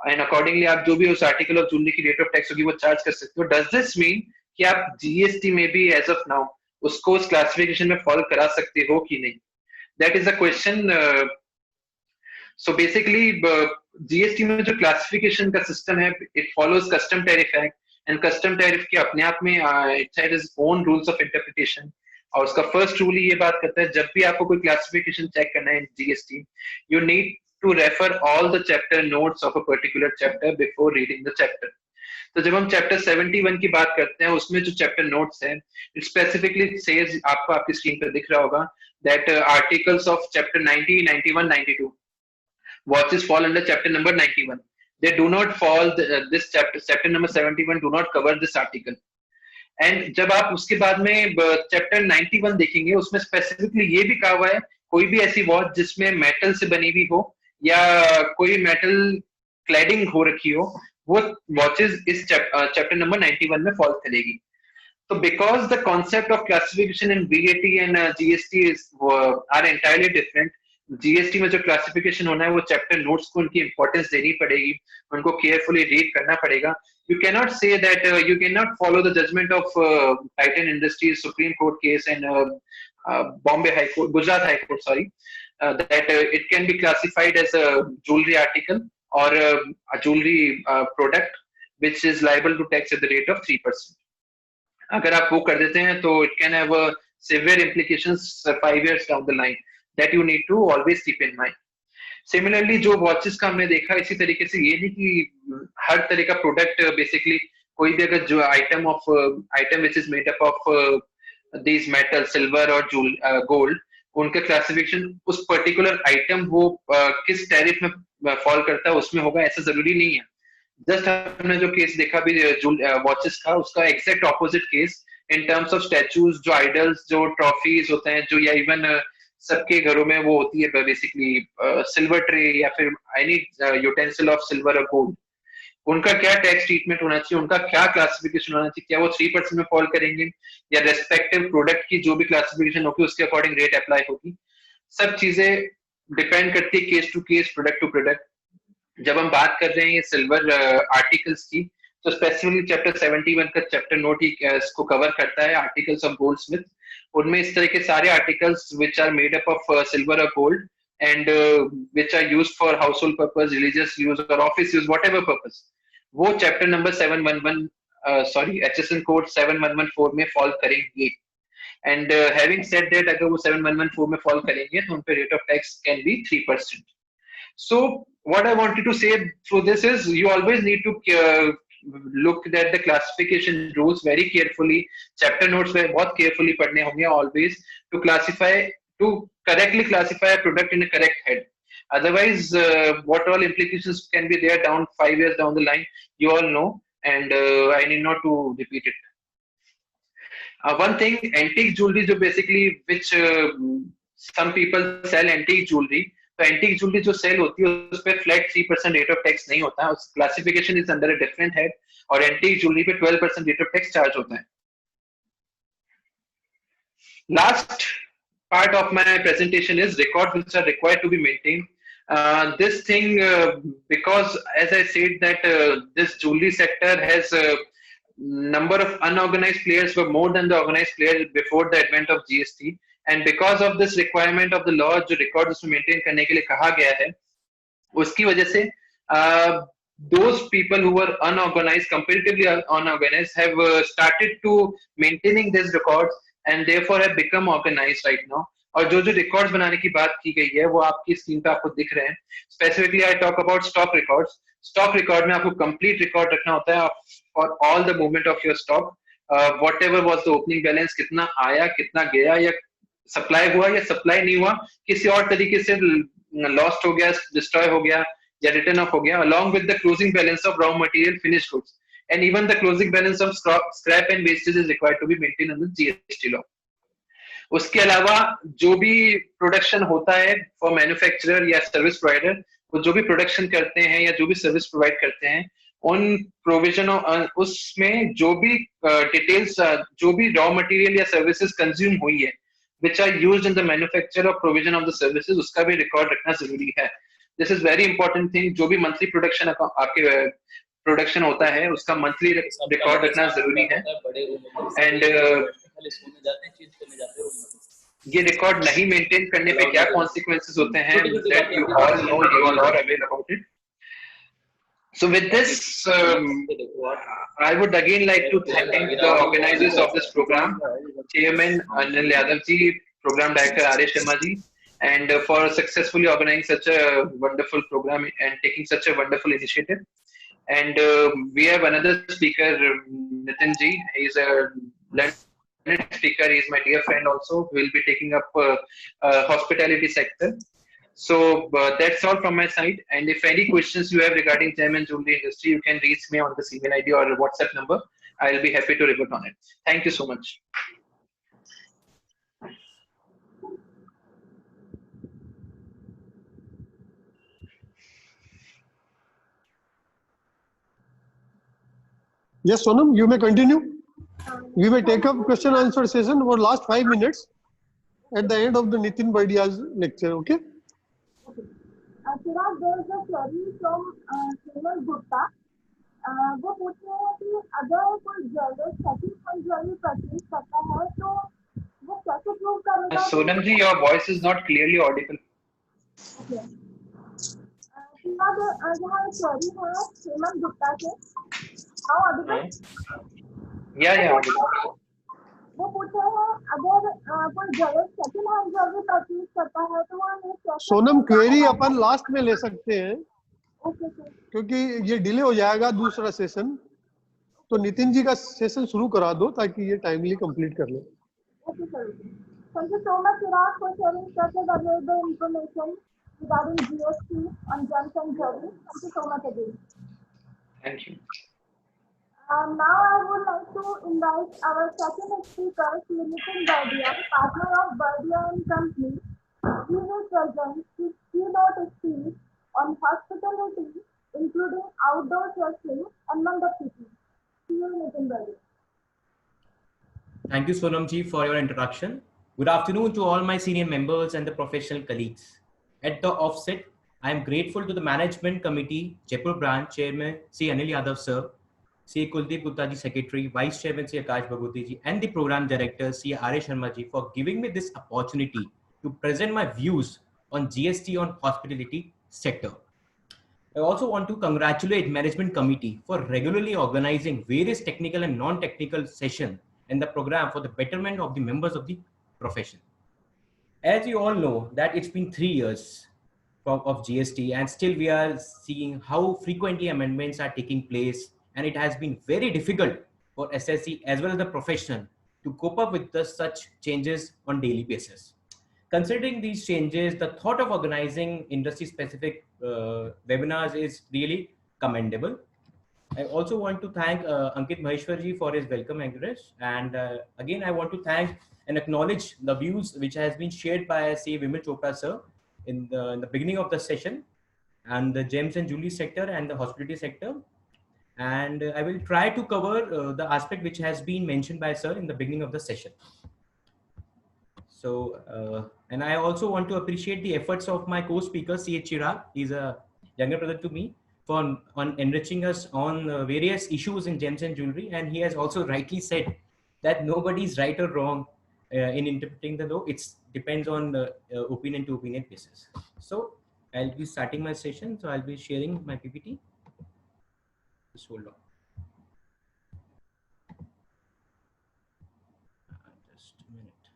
and accordingly आप जो भी उस article of jewelry की rate of tax होगी वो charge कर सकते हो. Does this mean कि आप GST में भी as of now उसको उस classification में fall करा सकते हो कि नहीं? That is the question. So basically GST में जो classification का system है, it follows Custom Tariff Act, and Custom Tariff के अपने आप में it has its own rules of interpretation. और उसका first rule ये बात करता है जब भी आपको कोई classification check करना है GST, you need to refer all the chapter notes of a particular chapter before reading the chapter. तो जब हम chapter 71 की बात करते हैं उसमें जो chapter notes हैं, it specifically says, आपको आपकी स्क्रीन पर दिख रहा होगा, that articles of chapter 90, 91, 92 watches fall under chapter number 91. They do not fall this chapter number 71 do not cover this article. And जब आप उसके बाद में chapter 91 देखेंगे उसमें specifically ये भी कहा हुआ है कोई भी ऐसी वॉच जिसमें मेटल से बनी हुई हो या कोई मेटल क्लैडिंग हो रखी हो, वो वॉचेस इस चैप्टर नंबर 91 में फॉल करेगी. तो because the concept of classification in VAT and GST are entirely different. GST में जो क्लासिफिकेशन होना है वो चैप्टर नोट्स को उनकी इंपॉर्टेंस देनी पड़ेगी, उनको केयरफुली रीड करना पड़ेगा. You cannot say that you cannot follow the judgment of Titan Industries Supreme Court case and Bombay High Court, Gujarat High Court, sorry. that it can be classified as a jewelry article or a jewelry product which is liable to tax at the rate of 3%. अगर आप वो कर देते हैं तो it can have a severe implications 5 years down the line that you need to always keep in mind. Similarly, जो watches का हमने देखा इसी तरीके से ये नहीं कि हर तरह का प्रोडक्ट बेसिकली कोई भी अगर जो item which is made up of these metal silver और गोल्ड उनका क्लासिफिकेशन उस पर्टिकुलर आइटम वो किस टैरिफ में फॉल करता है उसमें होगा ऐसा जरूरी नहीं है. जस्ट हमने जो केस देखा भी वॉचेस का उसका exact opposite case in terms of statues जो आइडल्स जो ट्रॉफीज होते हैं जो या इवन सबके घरों में वो होती है बेसिकली सिल्वर ट्रे या फिर एनी यूटेंसिल ऑफ सिल्वर और गोल्ड उनका क्या टैक्स ट्रीटमेंट होना चाहिए उनका क्या क्लासिफिकेशन होना चाहिए क्या वो 3% में फॉल करेंगे या रेस्पेक्टिव प्रोडक्ट की जो भी क्लासिफिकेशन होगी उसके अकॉर्डिंग रेट अप्लाई होगी. सब चीजें डिपेंड करती है case to case product to product. जब हम बात कर रहे हैं सिल्वर आर्टिकल्स की तो स्पेसिफिकली चैप्टर 71 का चैप्टर नोट ही इसको कवर करता है आर्टिकल्स ऑफ गोल्ड स्मिथ. उनमें इस तरह के सारे articles which are made up of silver और gold and which are used for household purpose religious use और ऑफिस यूज व्हाटएवर पर्पस वो चैप्टर नंबर 711 HSN कोड 7114 में फॉल करेंगे. एंड हैविंग सेड दैट अगर वो 7114 में fall करेंगे तो उन पे rate of tax can be 3%. So what I wanted to say through this is you always need to look at the classification rules very carefully. Chapter notes में बहुत carefully पढ़ने होंगे always to correctly classify a product in a correct head. Otherwise, what all implications can be there down 5 years down the line, you all know, and I need not to repeat it. One thing, antique jewelry, जो basically which some people sell antique jewelry. तो antique jewellery जो cell होती है उस पे flat 3% rate of tax नहीं होता है. उस classification is under a different head और एंटीक ज्वेलरी पे 12% रेट ऑफ टैक्स चार्ज होता है. Last part of my presentation is records which are required to be maintained. This thing because as I said that this jewelry sector has a number of unorganized players were more than the organized players before the advent of GST. And because of this requirement of the law जो records उसमें maintain करने के लिए कहा गया है उसकी वजह से those people who were unorganized comparatively unorganized have started to maintaining these records and therefore have become organized right now. और जो records बनाने की बात की गई है वो आपकी स्क्रीन पे आपको दिख रहे हैं. Specifically I talk about stock records. Stock record में आपको complete record रखना होता है for all the movement of your stock. Whatever was the opening balance कितना आया कितना गया या सप्लाई हुआ या सप्लाई नहीं हुआ किसी और तरीके से लॉस्ट हो गया डिस्ट्रॉय हो गया या रिटर्न ऑफ हो गया along with the closing balance of raw material finished goods and even the closing balance of scrap and wastage is required to be maintained under GST law. उसके अलावा जो भी प्रोडक्शन होता है फॉर मैन्युफैक्चरर या service provider वो जो भी प्रोडक्शन करते हैं या जो भी सर्विस प्रोवाइड करते हैं उन प्रोविजन उसमें जो भी डिटेल्स जो भी रॉ मटेरियल या सर्विसेज कंज्यूम हुई है which are used in the manufacture or provision of the services उसका भी रिकॉर्ड रखना जरूरी है. This is very important thing. जो भी मंथली प्रोडक्शन आपके प्रोडक्शन होता है उसका मंथली रिकॉर्ड रखना जरूरी है. एंड ये रिकॉर्ड नहीं मेंटेन करने पे क्या कॉन्सिक्वेंसेस होते हैं that you all know, you all are aware about it. So with this, I would again like to thank the organizers of this program, Chairman Anil Yadav ji, Program Director R.A. Sharma ji, and for successfully organizing such a wonderful program and taking such a wonderful initiative. And we have another speaker, Nitin ji. He is a learned speaker. He is my dear friend also. Who will be taking up hospitality sector. So that's all from my side. And if any questions you have regarding gem and jewelry industry, you can reach me on this email ID or WhatsApp number. I'll be happy to revert on it. Thank you so much. Yes, Sonam, you may continue. We may take up question answer session for last 5 minutes at the end of the Nitin Baradia's lecture. Okay. Chirag, there is a query from Sunil Gupta. वो पूछ रहे हैं कि अगर कोई jeweller second hand jewellery purchase करता है तो वो कैसे प्रूव करेगा? Sonam ji, your voice is not clearly audible. बाद यहाँ एक क्वेरी है हेमंत गुप्ता से, हाँ ऑडिबल? Yeah. वो पूछ रहे हैं अगर कोई jewellery second hand jewellery purchase करता है तो वो हमें कैसे सोनम क्वेरी अपन लास्ट में ले सकते हैं ओके सर, क्योंकि ये डिले हो जाएगा दूसरा सेशन, तो नितिन जी का सेशन शुरू करा दो ताकि ये टाइमली कंप्लीट कर ले। Okay sir. Thank you so much Chirag for sharing such a valuable information regarding GST on gems and jewelry. Thank you so much again. Thank you. Now I would like to invite our second speaker, Nitin Baradia, partner of Baradia and Company. He will present his keynote speech on hospitality, including outdoor dressing and mandap keeping. See you, Nitin Baradia. Thank you, Sonam ji, for your introduction. Good afternoon to all my senior members and the professional colleagues. At the offset, I am grateful to the Management Committee, Jaipur Branch Chairman, C. Anil Yadav sir, C. Kuldeep Gupta ji, Secretary, Vice Chairman, C. Akash Bhagwati ji, and the Program Director, C. R. Sharma ji, for giving me this opportunity to present my views on GST on hospitality sector. I also want to congratulate Management Committee for regularly organizing various technical and non-technical sessions in the program for the betterment of the members of the profession. As you all know that it's been 3 years of GST and still we are seeing how frequently amendments are taking place, and it has been very difficult for SSC as well as the profession to cope up with such changes on daily basis. Considering these changes, the thought of organizing industry-specific webinars is really commendable. I also want to thank Ankit Maheshwarji for his welcome address, and again I want to thank and acknowledge the views which has been shared by say Vimal Chopra sir in the beginning of the session, and the gems and jewelry sector and the hospitality sector. And I will try to cover the aspect which has been mentioned by sir in the beginning of the session. So, and I also want to appreciate the efforts of my co-speaker, C. Chirag. He's a younger brother to me, for on enriching us on various issues in gems and jewelry. And he has also rightly said that nobody is right or wrong in interpreting the law. It depends on the opinion to opinion basis. So I'll be starting my session. So I'll be sharing my PPT. Just hold on. Just a minute.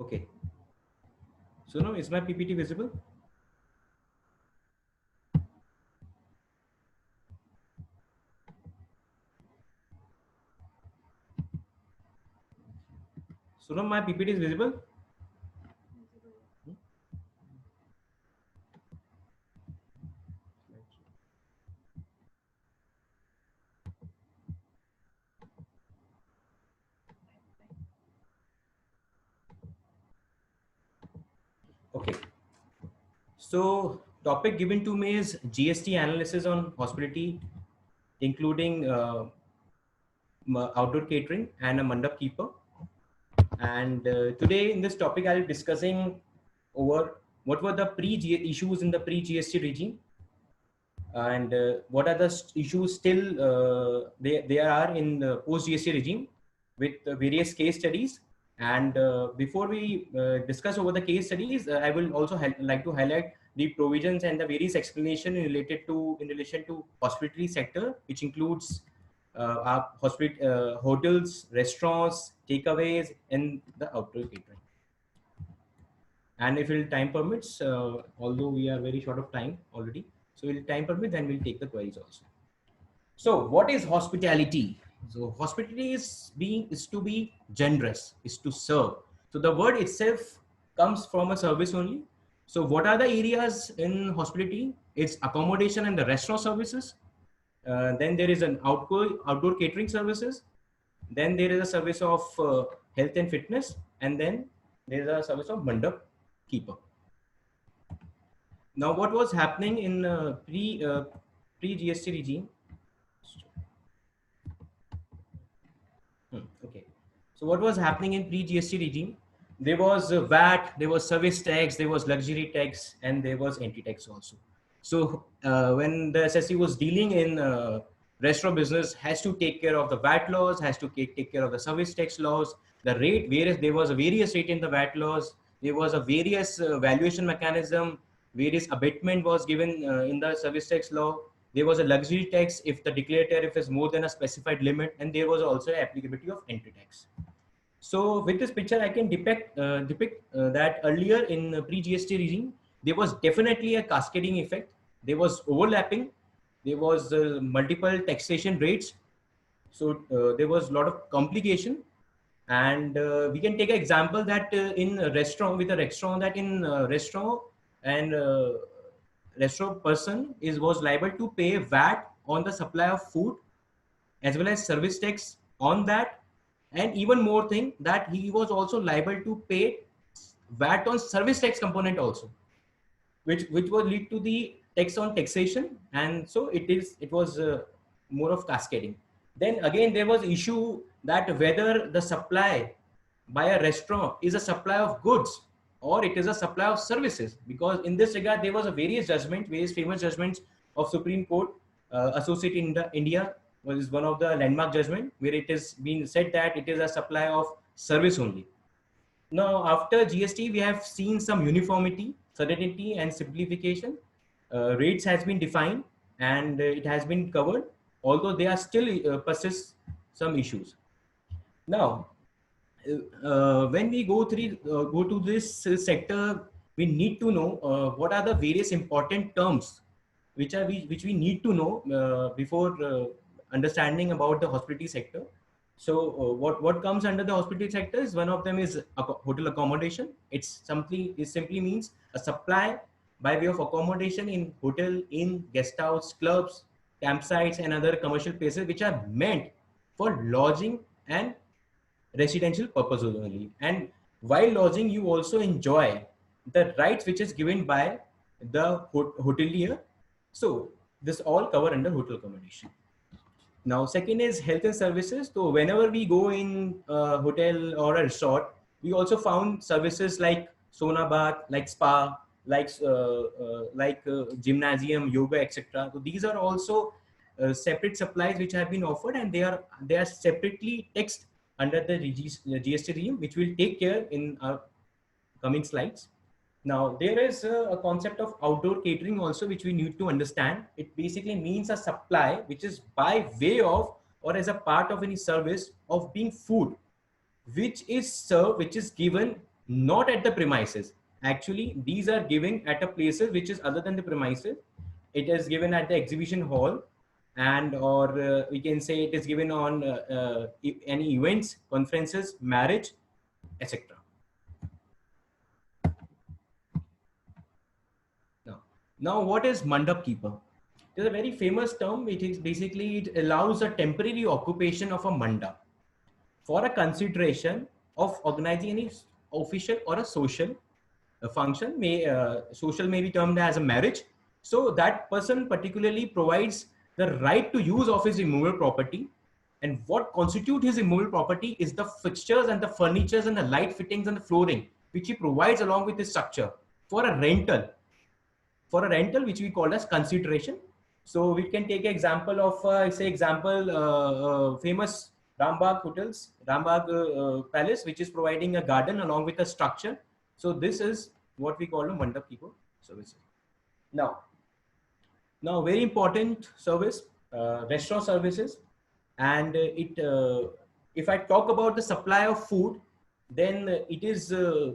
Okay. So now is my PPT visible? So now my PPT is visible? Okay. So topic given to me is GST analysis on hospitality, including outdoor catering and a mandap keeper. And today in this topic, I'll be discussing over what were the issues in the pre-GST regime, and what are the issues still there are in the post-GST regime with various case studies. And before we discuss over the case studies, I will also like to highlight the provisions and the various explanation in relation to hospitality sector, which includes our hotels, restaurants, takeaways, and the outdoor catering. And if time permits, although we are very short of time already, so if time permit, then we'll take the queries also. So what is hospitality? So hospitality is to be generous, is to serve. So the word itself comes from a service only. So what are the areas in hospitality? It's accommodation and the restaurant services. Then there is an outdoor catering services. Then there is a service of health and fitness, and then there is a service of mandap keeper. Now, what was happening in pre-GST regime? Okay. So what was happening in pre-GST regime? There was VAT, there was service tax, there was luxury tax, and there was entry tax also. So when the SSC was dealing in restaurant business, has to take care of the VAT laws, has to take care of the service tax laws, the rate, there was a various rate in the VAT laws. There was a various valuation mechanism, various abatement was given in the service tax law. There was a luxury tax if the declared tariff is more than a specified limit, and there was also applicability of entry tax. So with this picture, I can depict that earlier in pre-GST regime, there was definitely a cascading effect. There was overlapping. There was multiple taxation rates. So there was a lot of complication. And we can take an example that in a restaurant, with a restaurant, that in restaurant and restaurant person was liable to pay VAT on the supply of food as well as service tax on that, and even more thing that he was also liable to pay VAT on service tax component also, which will lead to the tax on taxation, and so it was more of cascading. Then again there was issue that whether the supply by a restaurant is a supply of goods or it is a supply of services, because in this regard there was a various famous judgments of Supreme Court. Associate in India was one of the landmark judgment where it is being said that it is a supply of service only. Now, after GST, we have seen some uniformity, certainty, and simplification. Rates has been defined and it has been covered, although there are still persist some issues. Now, when we go to this sector, we need to know what are the various important terms which we need to know before understanding about the hospitality sector. So what comes under the hospitality sector is, one of them is hotel accommodation. It simply means a supply by way of accommodation in hotel, inn, guest house, clubs, campsites, and other commercial places which are meant for lodging and residential purposes only. And while lodging, you also enjoy the rights which is given by the hotelier. So this all cover under hotel accommodation. Now, second is health and services. So whenever we go in a hotel or a resort, we also found services like sauna bath, like spa, like gymnasium, yoga, etc. So these are also separate supplies which have been offered, and they are separately taxed under the GST regime, which we'll take care in our coming slides. Now, there is a concept of outdoor catering also, which we need to understand. It basically means a supply which is by way of or as a part of any service of being food, which is served, which is given not at the premises. Actually, these are given at a places which is other than the premises. It is given at the exhibition hall, and or we can say it is given on any events, conferences, marriage, etc. Now, what is mandap keeper? It is a very famous term. It is basically, it allows a temporary occupation of a mandap for a consideration of organizing any official or a social function. Social may be termed as a marriage. So that person particularly provides the right to use of his immovable property. And what constitutes his immovable property is the fixtures and the furnitures and the light fittings and the flooring, which he provides along with his structure for a rental. Which we call as consideration. So we can take an example of, famous Rambagh hotels, Rambagh Palace, which is providing a garden along with a structure. So this is what we call a mandap keeper services. Now very important service, restaurant services. And if I talk about the supply of food, then it is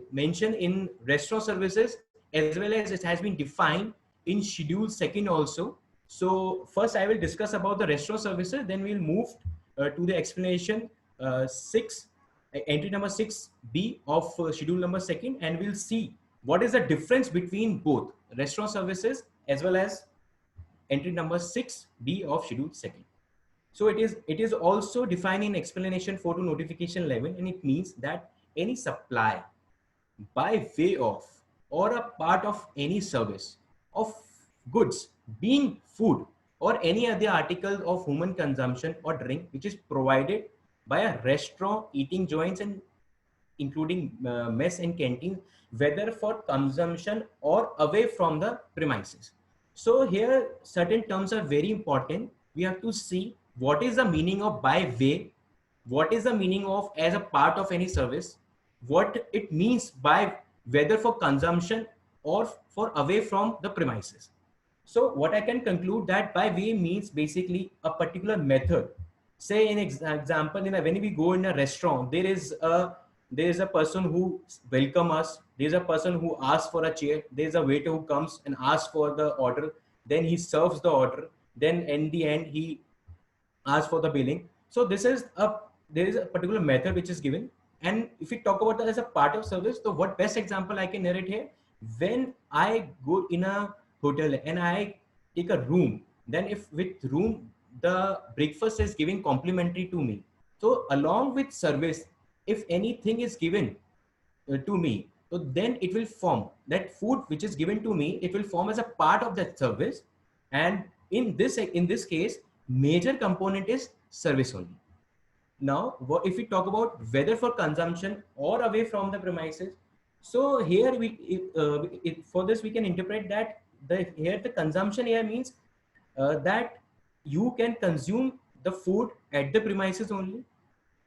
mentioned in restaurant services, as well as it has been defined in Schedule 2 also. So first I will discuss about the restaurant services, then we'll move to the explanation 6, entry number 6B of Schedule number 2, and we'll see what is the difference between both restaurant services as well as entry number 6B of Schedule 2. So it is also defined in explanation 4 to notification 11, and it means that any supply by way of or a part of any service of goods, being food or any other article of human consumption or drink, which is provided by a restaurant, eating joints, and including mess and canteen, whether for consumption or away from the premises. So here certain terms are very important. We have to see what is the meaning of by way, what is the meaning of as a part of any service, what it means by whether for consumption or for away from the premises. So what I can conclude that by way means basically a particular method. Say in example, when we go in a restaurant, there is a person who welcome us. There is a person who asks for a chair. There is a waiter who comes and asks for the order. Then he serves the order. Then in the end, he asks for the billing. So there is a particular method which is given. And if we talk about that as a part of service, so what best example I can narrate here? When I go in a hotel and I take a room, then if with room the breakfast is giving complimentary to me. So along with service, if anything is given to me, so then it will form that food which is given to me, it will form as a part of that service. And in this case, major component is service only. Now, if we talk about whether for consumption or away from the premises, so here for this we can interpret that the consumption here means that you can consume the food at the premises only.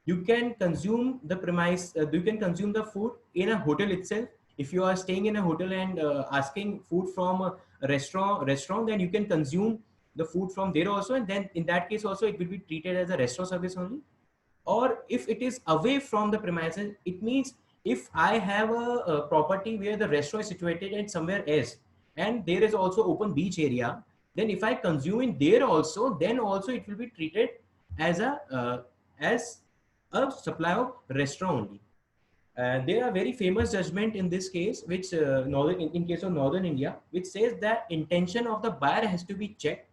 You can consume you can consume the food in a hotel itself. If you are staying in a hotel and asking food from a restaurant, then you can consume the food from there also, and then in that case also it will be treated as a restaurant service only. Or if it is away from the premises, it means if I have a property where the restaurant is situated and somewhere else, and there is also open beach area, then if I consume in there also, then also it will be treated as a supply of restaurant only. There are very famous judgment in this case, which in case of Northern India, which says that intention of the buyer has to be checked.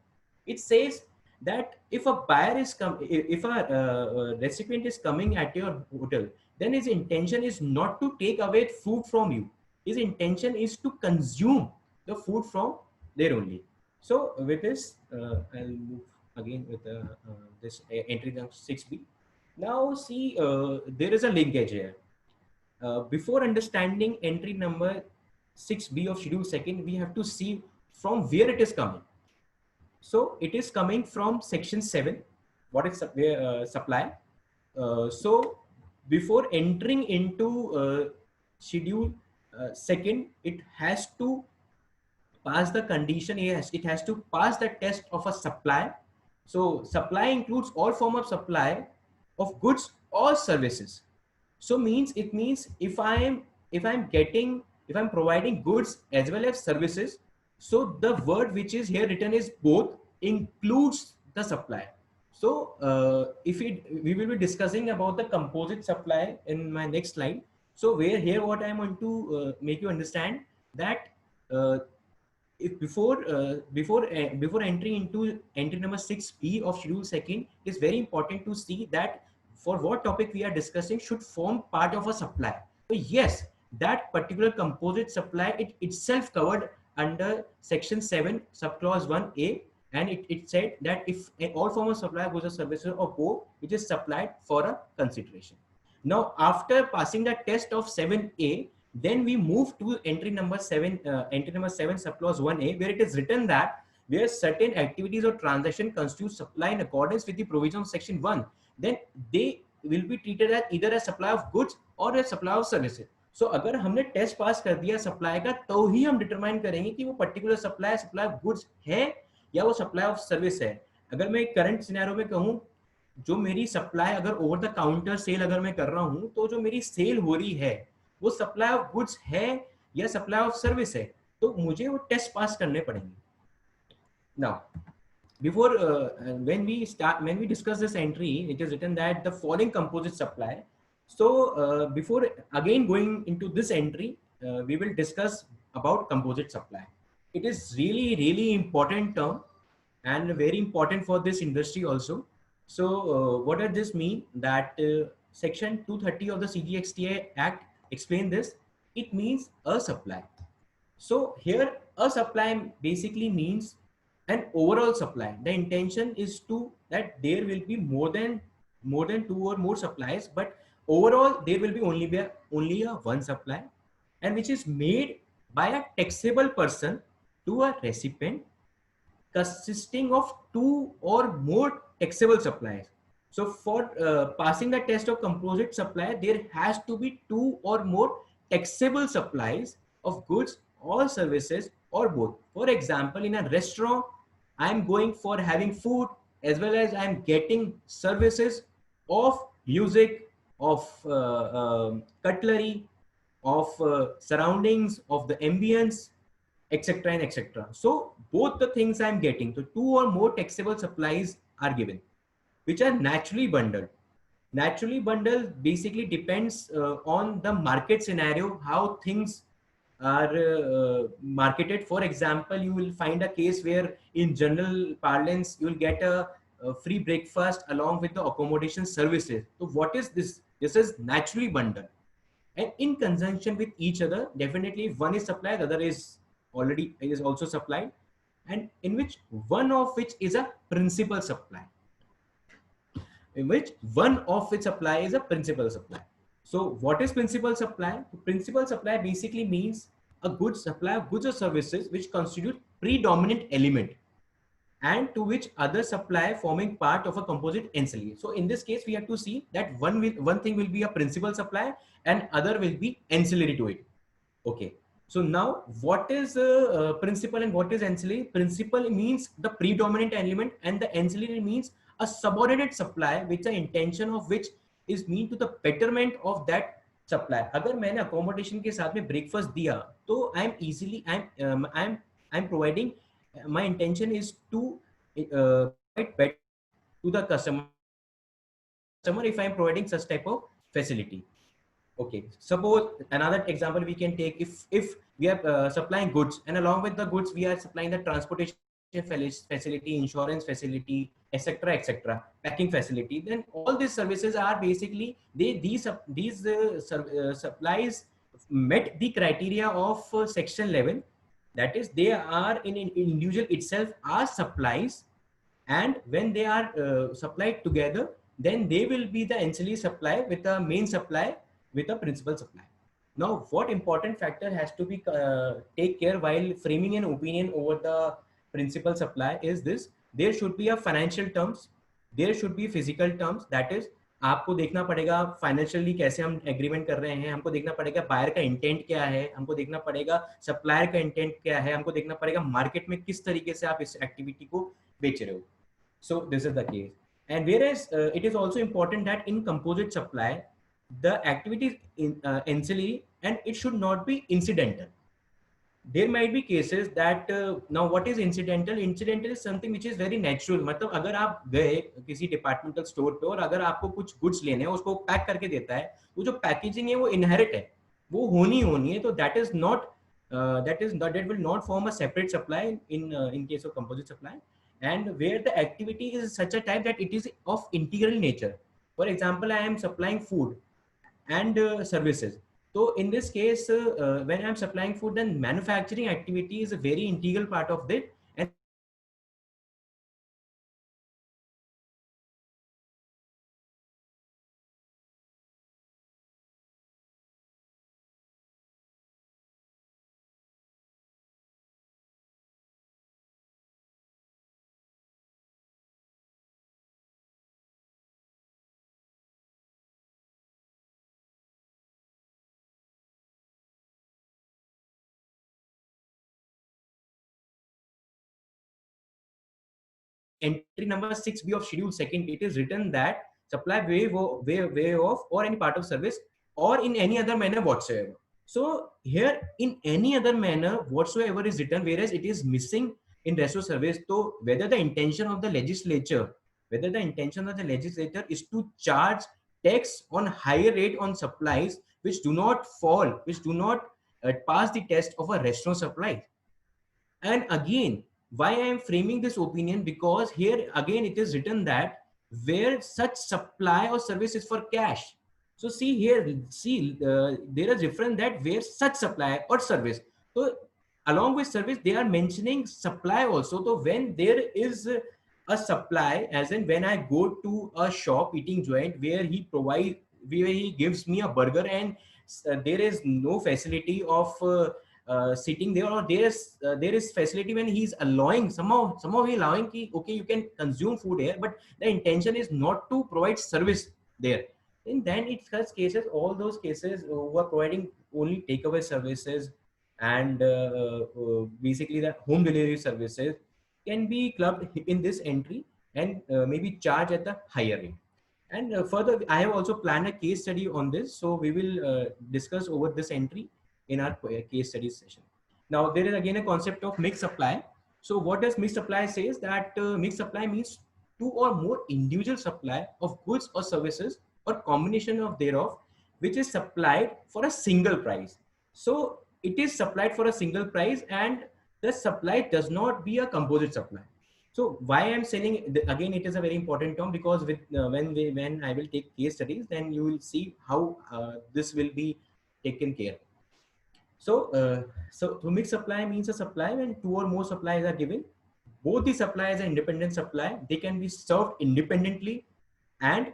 It says that if a buyer is if a recipient is coming at your hotel, then his intention is not to take away food from you. His intention is to consume the food from there only. So with this, I'll move again with this entry number 6B. Now see, there is a linkage here. Before understanding entry number 6B of schedule second, we have to see from where it is coming. So it is coming from section 7, what is supply. So before entering into schedule second, it has to pass the condition. It has to pass the test of a supply. So supply includes all form of supply of goods or services. So it means if I'm providing goods as well as services, so the word which is here written is both, includes the supply. So we will be discussing about the composite supply in my next slide. So here what I want to make you understand that if before entering into entry number 6B of schedule second, it is very important to see that for what topic we are discussing should form part of a supply. So yes, that particular composite supply, it itself covered under section 7 subclause 1A, and it said that if all form of supply goods or services or both, which is supplied for a consideration. Now after passing the test of 7A, then we move to entry number 7 subclause 1A, where it is written that where certain activities or transaction constitute supply in accordance with the provision of section 1, then they will be treated as either a supply of goods or a supply of services. So अगर हमने test pass कर दिया supply का, तो ही हम determine करेंगे कि वो पर्टिकुलर सप्लाई ऑफ गुड्स है या वो सप्लाई ऑफ सर्विस है. अगर मैं करंट सिनेरियो में कहूँ, जो मेरी सप्लाई अगर ओवर द काउंटर सेल अगर मैं कर रहा हूँ, तो जो मेरी सेल हो रही है वो सप्लाई ऑफ गुड्स है या सप्लाई ऑफ सर्विस है, तो मुझे वो टेस्ट पास करने पड़ेंगे. Now, before when we discuss this entry, it is written that the following composite supply. So before again going into this entry, we will discuss about composite supply. It is really important term and very important for this industry also. So what does this mean? That section 230 of the CGST Act explain this. It means a supply. So here a supply basically means an overall supply. The intention is to that there will be more than 2 or more supplies, but overall there will be only a one supply, and which is made by a taxable person to a recipient, consisting of 2 or more taxable supplies. So for passing the test of composite supply, there has to be 2 or more taxable supplies of goods or services or both. For example, in a restaurant, I'm going for having food as well as I'm getting services of music, of cutlery, of surroundings, of the ambience, etc. and etc. So both the things I'm getting, so two or more taxable supplies are given, which are naturally bundled. Naturally bundled basically depends on the market scenario, how things are marketed. For example, you will find a case where in general parlance, you will get a free breakfast along with the accommodation services. So what is this? This is naturally bundled. And in conjunction with each other, definitely one is supplied, the other is also supplied, and in which one of which is a principal supply, in which one of its supply is a principal supply. So what is principal supply? Principal supply basically means a good supply of goods or services which constitute predominant element and to which other supply forming part of a composite ancillary. So in this case, we have to see that one thing will be a principal supply and other will be ancillary to it. Okay. So now what is principal and what is ancillary? Principal means the predominant element and the ancillary means a subordinate supply which the intention of which is mean to the betterment of that supply. अगर मैंने accommodation के साथ में breakfast दिया तो I'm providing, my intention is to provide better to the customer if I'm providing such type of facility. Okay, suppose another example we can take, if we are supplying goods and along with the goods we are supplying the transportation facility, insurance facility, etc., etc., packing facility, then all these services are basically these supplies met the criteria of section 11, that is they are in individual itself are supplies, and when they are supplied together, then they will be the ancillary supply with a main supply with a principal supply. Now, what important factor has to be take care while framing an opinion over the principal supply is this: there should be a financial terms, there should be physical terms, that is आपको देखना पड़ेगा financially कैसे हम agreement कर रहे हैं, हमको देखना पड़ेगा बायर का इंटेंट क्या है, हमको देखना पड़ेगा सप्लायर का इंटेंट क्या है, हमको देखना पड़ेगा मार्केट में किस तरीके से आप इस एक्टिविटी को बेच रहे हो. So this is the case. And whereas it is also important that in composite supply, the activity is ancillary and it should not be incidental. There might be cases that now what is incidental? Incidental is something which is very natural. मतलब अगर आप गए किसी departmental store पे और अगर आपको कुछ गुड्स लेने हैं, उसको पैक करके देता है, वो जो पैकेजिंग है वो इनहेरिट है, वो होनी है, तो that will not form a separate supply in case of composite supply. And where the activity is such a type that it is of integral nature. For example, I am supplying food and services. So in this case, when I'm supplying food, then manufacturing activity is a very integral part of it. And entry number 6B of schedule second, it is written that supply way of or any part of service or in any other manner whatsoever. So here in any other manner whatsoever is written, whereas it is missing in rest of service. So whether the intention of the legislature is to charge tax on higher rate on supplies which do not pass the test of a restaurant supply. And again, why I am framing this opinion, because here again it is written that where such supply or service is for cash. So see here, there is difference that where such supply or service. So along with service, they are mentioning supply also. So when there is a supply, as in when I go to a shop eating joint where he gives me a burger and there is no facility of sitting there, or there is facility when he's allowing somehow he allowing ki, okay, you can consume food here, but the intention is not to provide service there. And then it such cases, all those cases who are providing only takeaway services and basically the home delivery services can be clubbed in this entry and maybe charged at the higher rate. And further, I have also planned a case study on this. So we will discuss over this entry in our case study session. Now, there is again a concept of mixed supply. So what does mixed supply says that mixed supply means two or more individual supply of goods or services or combination of thereof, which is supplied for a single price. So it is supplied for a single price and the supply does not be a composite supply. So why I'm saying again, it is a very important term because with when I will take case studies, then you will see how this will be taken care. So to mixed supply means a supply when two or more supplies are given. Both the supplies are independent supply. They can be served independently, and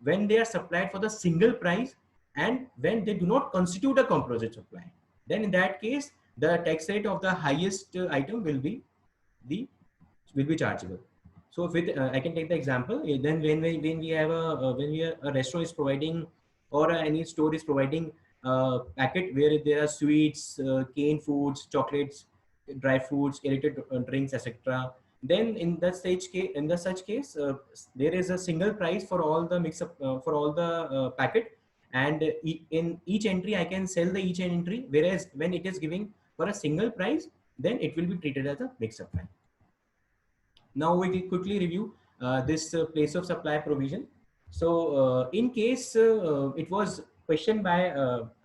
when they are supplied for the single price, and when they do not constitute a composite supply, then in that case, the tax rate of the highest item will be chargeable. So with I can take the example. Then when we have a restaurant is providing or any store is providing packet where there are sweets, canned foods, chocolates, dry foods, aerated drinks, etc. Then in that such case, there is a single price for all the mix up for all the packet, and in each entry I can sell the each entry. Whereas when it is giving for a single price, then it will be treated as a mixed supply. Now we will quickly review this place of supply provision. So in case it was questioned by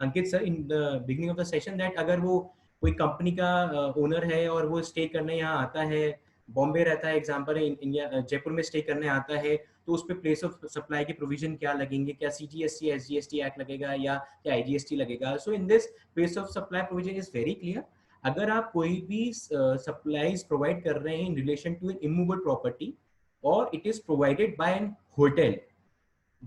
Ankit sir in the beginning of the session that अगर वो कोई company का owner है और वो stay करने यहाँ आता है, बॉम्बे रहता है एग्जाम्पल इंडिया जयपुर में स्टे करने आता है, तो उस पर प्लेस ऑफ सप्लाई के प्रोविजन क्या लगेंगे, क्या CGST SGST एक्ट लगेगा या क्या IGST लगेगा. So in this place of supply provision is very clear. अगर आप कोई भी सप्लाईज प्रोवाइड कर रहे हैं in relation to an immovable property और it is provided by an hotel,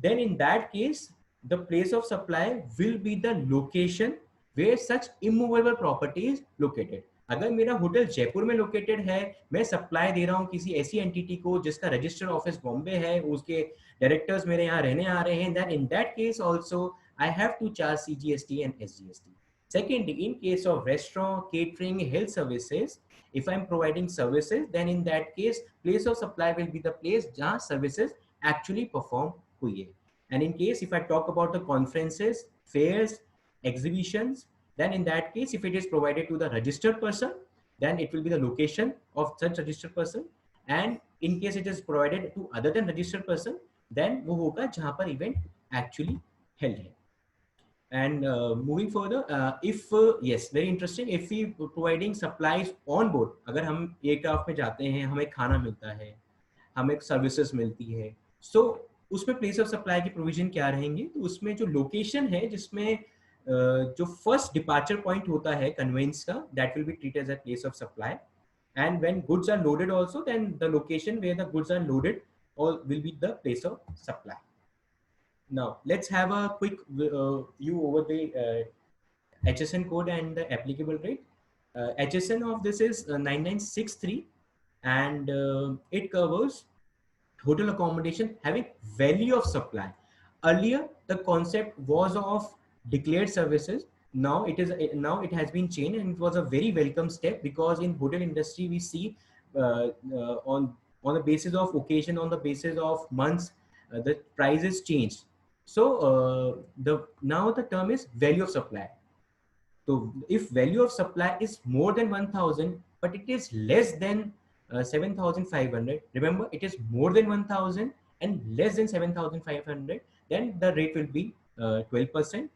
then in that case the place of supply will be the location where such immovable property is located. अगर मेरा hotel Jaipur में located है, मैं supply दे रहा हूँ किसी ऐसी एंटिटी को जिसका रजिस्टर्ड ऑफिस बॉम्बे है, उसके डायरेक्टर्स मेरे यहाँ रहने आ रहे हैं, then in that case also I have to charge CGST and SGST. Secondly, in case of restaurant, catering, health services, if I'm providing services, then in that case place of supply will be the place जहाँ services actually perform हुई है. And in case if I talk about the conferences, fairs, exhibitions, then in that case if it is provided to the registered person, then it will be the location of such registered person. And in case it is provided to other than registered person, then वो होगा जहाँ पर event actually held है. And moving further, if yes, very interesting, if we providing supplies on board, अगर हम aircraft में जाते हैं, हमें खाना मिलता है, हमें सर्विसेज मिलती है, so उसमें प्लेस ऑफ सप्लाई की प्रोविजन क्या रहेंगे, तो उसमें जो लोकेशन है जिसमें जो फर्स्ट डिपार्चर पॉइंट होता है कन्वेंस का, that will be treated as a place of supply. And when goods are loaded also, then the location where the goods are loaded और will be the place of supply. Now let's have a quick view over the HSN code and the applicable rate. HSN of this is 9963 and it covers hotel accommodation having value of supply. Earlier the concept was of declared services. Now it has been changed, and it was a very welcome step, because in hotel industry we see on the basis of occasion, on the basis of months, the prices changed. So now the term is value of supply. So if value of supply is more than 1000 but it is less than 7500, remember it is more than 1000 and less than 7500, then the rate will be 12%.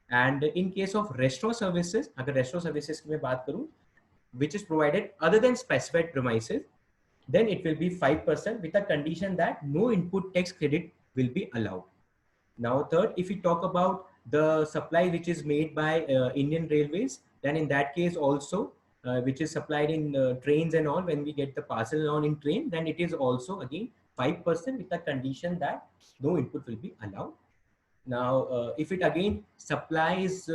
And in case of restaurant services, अगर restaurant services की मैं बात करूँ, which is provided other than specified premises, then it will be 5% with a condition that no input tax credit will be allowed. Now third, if we talk about the supply which is made by Indian Railways, then in that case also, which is supplied in trains and all, when we get the parcel on in train, then it is also again 5% with the condition that no input will be allowed. Now, if it again supply is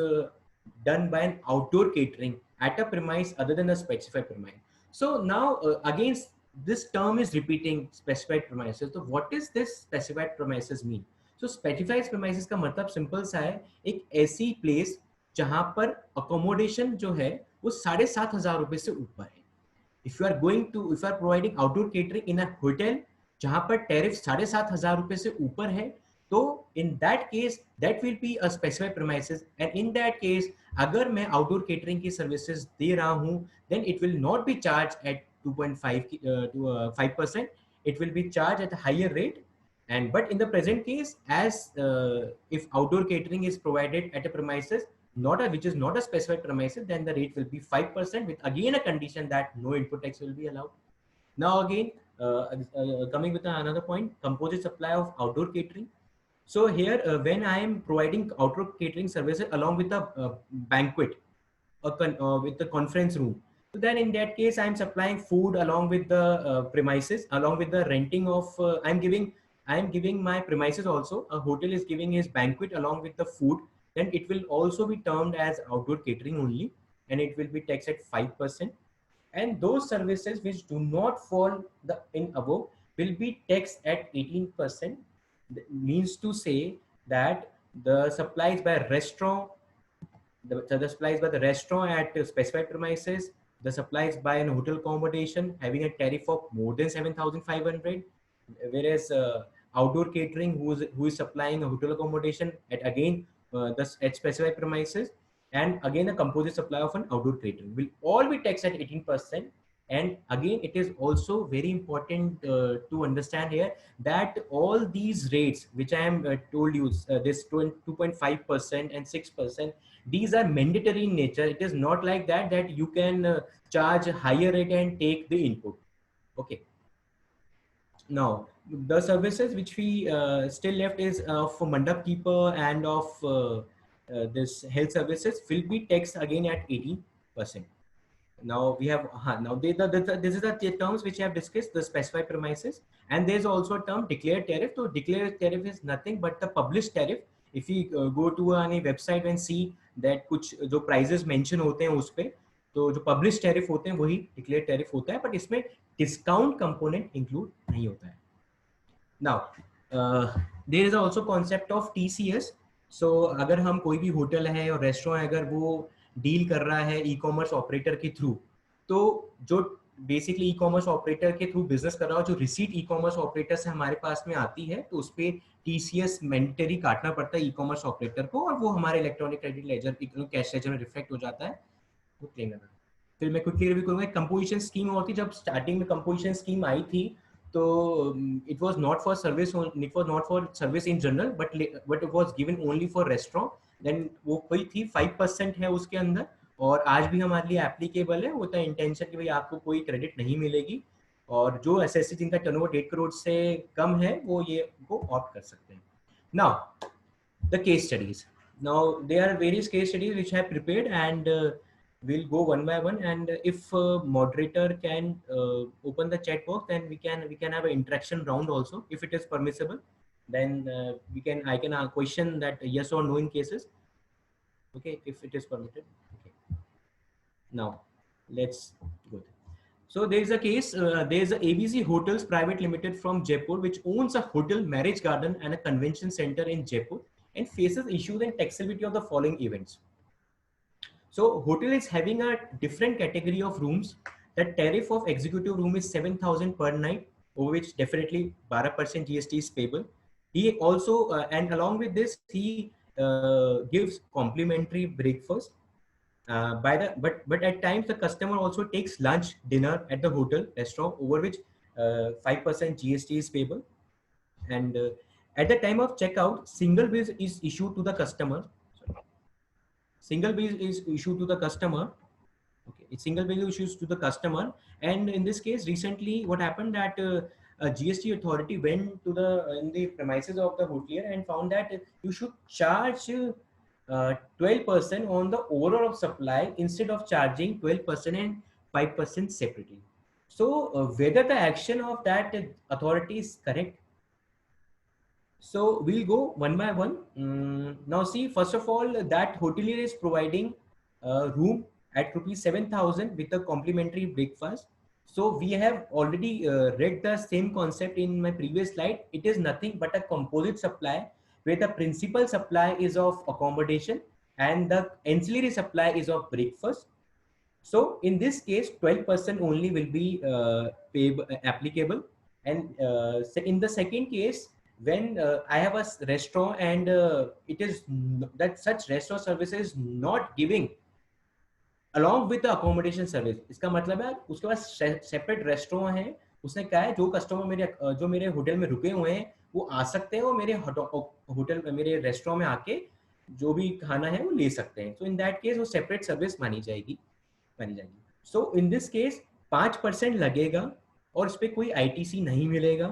done by an outdoor catering at a premise other than the specified premise. So now again, this term is repeating, specified premises. So what is this specified premises mean? So specified premises का मतलब simple सा है, एक ऐसी place जहां पर accommodation जो है वो 7,500 रुपए से ऊपर है. If you are providing outdoor catering in a hotel जहां पर टैरिफ 7,500 रुपए से ऊपर है, तो in that case that will be a specified premises, and in that case अगर मैं outdoor catering की services दे रहा हूं, then it will not be charged at 2.5 to 5%. It will be charged at a higher rate. And but in the present case, as if outdoor catering is provided at a premises which is not a specified premises, then the rate will be 5%, with again a condition that no input tax will be allowed. Now again, coming with another point, composite supply of outdoor catering. So here, when I am providing outdoor catering services along with a banquet or with the conference room, so then in that case, I am supplying food along with the premises, along with the renting of. I am giving my premises also. A hotel is giving his banquet along with the food. Then it will also be termed as outdoor catering only, and it will be taxed at 5%. And those services which do not fall in above will be taxed at 18%. That means to say that the supplies by restaurant, the supplies by the restaurant at specified premises, the supplies by an hotel accommodation having a tariff of more than 7,500, whereas outdoor catering who is supplying a hotel accommodation at again at specified premises, and again a composite supply of an outdoor catering will all be taxed at 18%. And again, it is also very important to understand here that all these rates which I am told you, this 2.5% and 6%, these are mandatory in nature. It is not like that you can charge higher rate and take the input. Okay. Now, the services which we still left is for mandap keeper and of this health services will be taxed again at 18%. Now we have this is the terms which I have discussed, the specified premises, and there is also a term declared tariff. So declared tariff is nothing but the published tariff. If we go to any website and see that कुछ जो prices mention होते हैं उस पे, तो जो published tariff होते हैं वही declared tariff होता है, but इसमें discount component include नहीं होता है. Now there is also concept of TCS. So अगर हम कोई भी होटल है और रेस्टोरेंट है, अगर वो डील कर रहा है ई कॉमर्स ऑपरेटर के थ्रू, तो जो बेसिकली ई कॉमर्स ऑपरेटर के थ्रू बिजनेस कर रहा हो, जो रिसीट ई कॉमर्स ऑपरेटर से हमारे पास में आती है, तो उस पर टीसीएस मैंडेटरी काटना पड़ता है ई कॉमर्स ऑपरेटर को, और वो हमारे electronic credit ledger cash ledger में रिफ्लेक्ट हो जाता है, वो क्लेम करना. फिर मैं क्विकली रिव्यू करूंगा. कंपोजिशन स्कीम होती, जब स्टार्टिंग में कंपोजिशन स्कीम आई थी, तो it was not for service in general, but it was given only for restaurant. Then वो कोई थी 5% है उसके अंदर, और आज भी हमारे लिए एप्लीकेबल है. वो था इंटेंशन कि भाई आपको कोई क्रेडिट नहीं मिलेगी, और जो एसएससी जिनका टर्नओवर 1.5 करोड़ से कम है वो ये को ऑप्ट कर सकते हैं. Now the case studies. Now there are various case studies which I have prepared, and we'll go one by one, and if moderator can open the chat box, then we can have an interaction round also if it is permissible. Then I can question that yes or no in cases. Okay, if it is permitted. Okay. Now let's go. So there is a case. There is a ABC Hotels Private Limited from Jaipur, which owns a hotel, marriage garden, and a convention center in Jaipur, and faces issues and taxability of the following events. So hotel is having a different category of rooms. The tariff of executive room is 7,000 per night, over which definitely 12% GST is payable. He also and along with this, he gives complimentary breakfast. But at times the customer also takes lunch, dinner at the hotel restaurant, over which 5% GST is payable. And at the time of checkout, single bill is issued to the customer. Single bill is issued to the customer. Okay, it's single bill issues to the customer. And in this case, recently what happened that a GST authority went to in the premises of the hotelier and found that you should charge 12% on the overall of supply instead of charging 12% and 5% separately. So whether the action of that authority is correct. So we'll go one by one. Now see, first of all, that hotelier is providing a room at ₹7,000 with a complimentary breakfast. So we have already read the same concept in my previous slide. It is nothing but a composite supply where the principal supply is of accommodation and the ancillary supply is of breakfast. So in this case, 12% only will be payable, applicable. And in the second case, when I have a restaurant and it is that such restaurant service is not giving along with the accommodation service, इसका मतलब है उसके पास separate restaurant है, उसने कहा है जो customer जो मेरे होटल में रुके हुए हैं वो आ सकते हैं और मेरे होटल मेरे रेस्टोरेंट में आके जो भी खाना है वो ले सकते हैं. सो इन दैट केस वो सेपरेट सर्विस मानी जाएगी. सो इन दिस केस 5% लगेगा और इस पे कोई आईटीसी नहीं मिलेगा.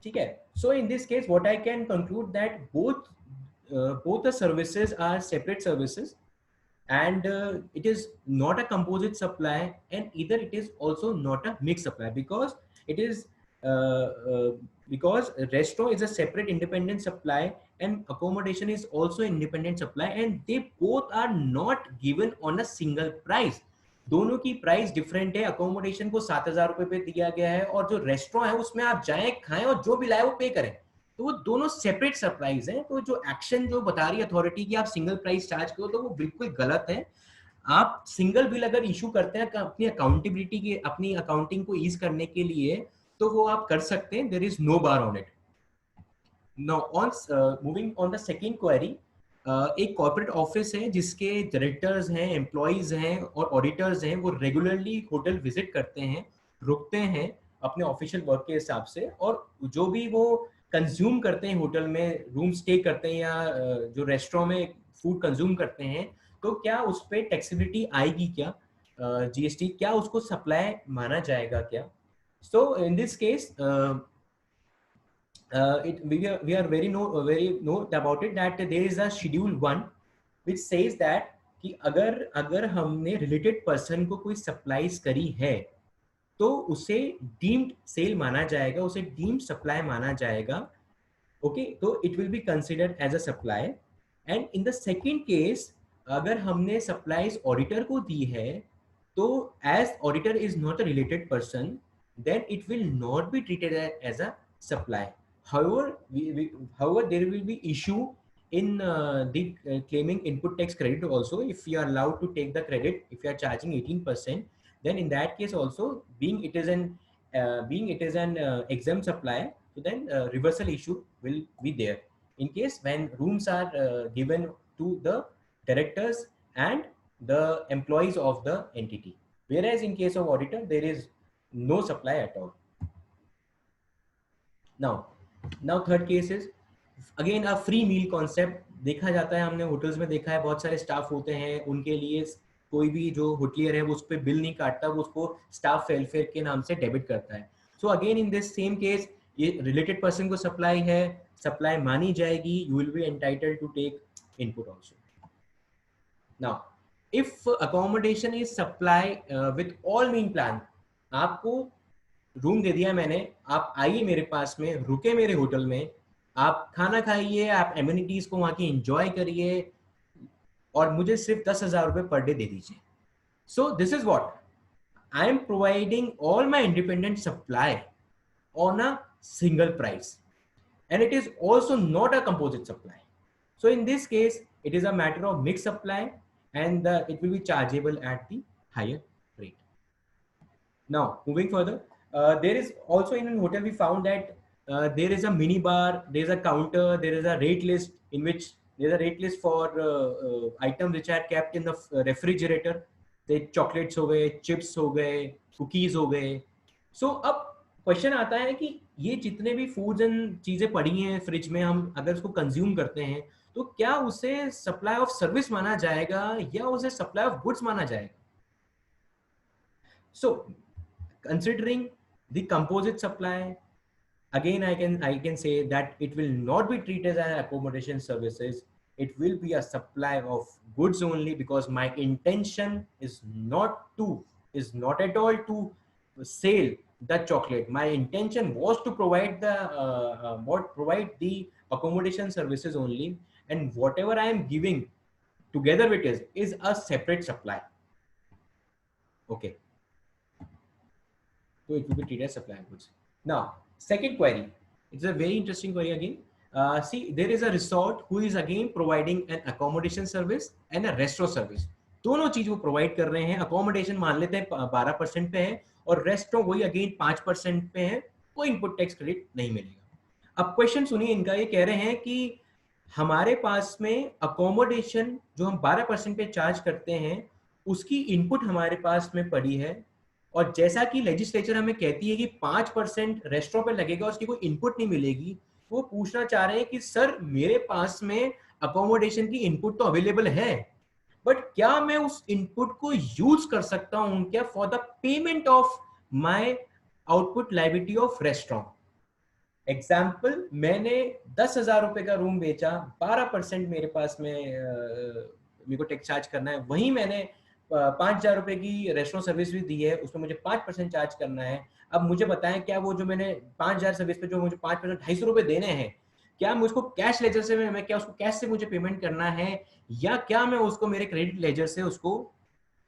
ठीक है. So in this case what I can conclude that both the services are separate services, and it is not a composite supply, and either it is also not a mixed supply, because it is because restaurant is a separate independent supply and accommodation is also independent supply, and they both are not given on a single price. दोनों की price different है. Accommodation को 7,000 रुपए पे दिया गया है और जो रेस्टोरेंट है उसमें आप जाएं खाएं और जो भी लाए वो पे करें. तो वो दोनों सेपरेट सप्लाईज हैं. तो जो एक्शन जो बता रही है अथॉरिटी की आप सिंगल प्राइस चार्ज करो तो वो बिल्कुल गलत है. आप सिंगल बिल अगर इशू करते हैं अपनी अकाउंटेबिलिटी की अपनी अकाउंटिंग को ईज करने के लिए तो वो आप कर सकते हैं. There is no bar on it. Now on moving on the second query. एक कॉर्पोरेट ऑफिस है जिसके डायरेक्टर्स हैं, एम्प्लॉइज हैं और ऑडिटर्स हैं. वो रेगुलरली होटल विजिट करते हैं, रुकते हैं अपने ऑफिशियल वर्क के हिसाब से, और जो भी वो कंज्यूम करते हैं होटल में, रूम स्टे करते हैं या जो रेस्टोरेंट में फूड कंज्यूम करते हैं, तो क्या उस पर टैक्सेबिलिटी आएगी क्या, जीएसटी, क्या उसको सप्लाई माना जाएगा क्या? So in this case we are very note about it that there is a schedule 1 which says that कि अगर हमने रिलेटेड पर्सन को कोई सप्लाईज करी है तो उसे डीम्ड सेल माना जाएगा, उसे डीम्ड सप्लाई माना जाएगा. ओके, तो it will be considered as a supply. And in the second case अगर हमने सप्लाईज ऑडिटर को दी है तो as auditor is not a related person then it will not be treated as a supply. However, there will be issue in the claiming input tax credit also. If you are allowed to take the credit, if you are charging 18%, then in that case also, being it is an exempt supply, so then reversal issue will be there in case when rooms are given to the directors and the employees of the entity. Whereas in case of auditor, there is no supply at all. Now third case is again a free meal concept. देखा जाता है, हमने hotels में देखा है, बहुत सारे staff होते हैं, उनके लिए कोई भी जो होटलियर है वो उस पर बिल नहीं काटता, वो उसको स्टाफ वेलफेयर के नाम से डेबिट करता है. So again in this same case ये रिलेटेड पर्सन को सप्लाई है, सप्लाई मानी जाएगी. You will be entitled to take input also. Now if accommodation is supply with all meal plan, आपको रूम दे दिया मैंने, आप आइए मेरे पास में, रुके मेरे होटल में, आप खाना खाइए, आप एम्यूनिटीज को वहां की एंजॉय करिए और मुझे सिर्फ 10,000 रुपए पर डे दे दीजिए. So this is what I am providing all my independent supply on a single price, and it is also not a composite supply. So in this case it is a matter of mix supply and it will be chargeable at the higher rate. Now moving further. There is also in a hotel we found that there is a mini bar, there is a counter, there is a rate list in which there is a rate list for items which are kept in the refrigerator. They chocolates हो गए, chips हो गए, cookies हो गए. So अब question आता है कि ये जितने भी फूड्स एंड चीजें पड़ी हैं फ्रिज में, हम अगर उसको कंज्यूम करते हैं तो क्या उसे सप्लाई ऑफ सर्विस माना जाएगा या उसे सप्लाई ऑफ गुड्स माना जाएगा? So considering the composite supply, again I can say that it will not be treated as accommodation services. It will be a supply of goods only, because my intention is not at all to sell the chocolate. My intention was to provide the accommodation services only, and whatever I am giving together with it is a separate supply. Okay. So it will be treated as supply goods. Now, second query. It's a very interesting query again. See, there is a resort who is again providing an accommodation service and a restaurant service. दोनों चीज वो provide कर रहे हैं. Accommodation मान लेते हैं 12% पे है और रेस्टोरेंट वही अगेन 5% पे है, कोई इनपुट टैक्स क्रेडिट नहीं मिलेगा. अब क्वेश्चन सुनिए इनका, ये कह रहे हैं कि हमारे पास में अकोमोडेशन जो हम 12% पे चार्ज करते हैं उसकी इनपुट हमारे पास में पड़ी है, और जैसा कि लेजिस्लेचर हमें कहती है कि 5% रेस्टोरेंट पे लगेगा, उसकी कोई इनपुट नहीं मिलेगी. वो पूछना चाह रहे हैं कि सर मेरे पास में अकोमोडेशन की इनपुट तो अवेलेबल है, बट क्या मैं उस इनपुट को यूज कर सकता हूं क्या for the payment of my output liability of restaurant. Example, मैंने 10,000 रुपए का रूम बेचा, 12% मेरे पास में मेरे को टैक्स चार्ज करना है. वहीं मैंने 5,000 रुपए की रेस्टोरेंट सर्विस भी दी है, उसमें मुझे 5% चार्ज करना है. अब मुझे बताएं क्या वो जो मैंने 5,000 सर्विस पे जो मुझे 5% 250 रुपए देने हैं, क्या मैं उसको कैश लेजर से मैं क्या उसको कैश से मुझे पेमेंट करना है, या क्या मैं उसको मेरे क्रेडिट लेजर से उसको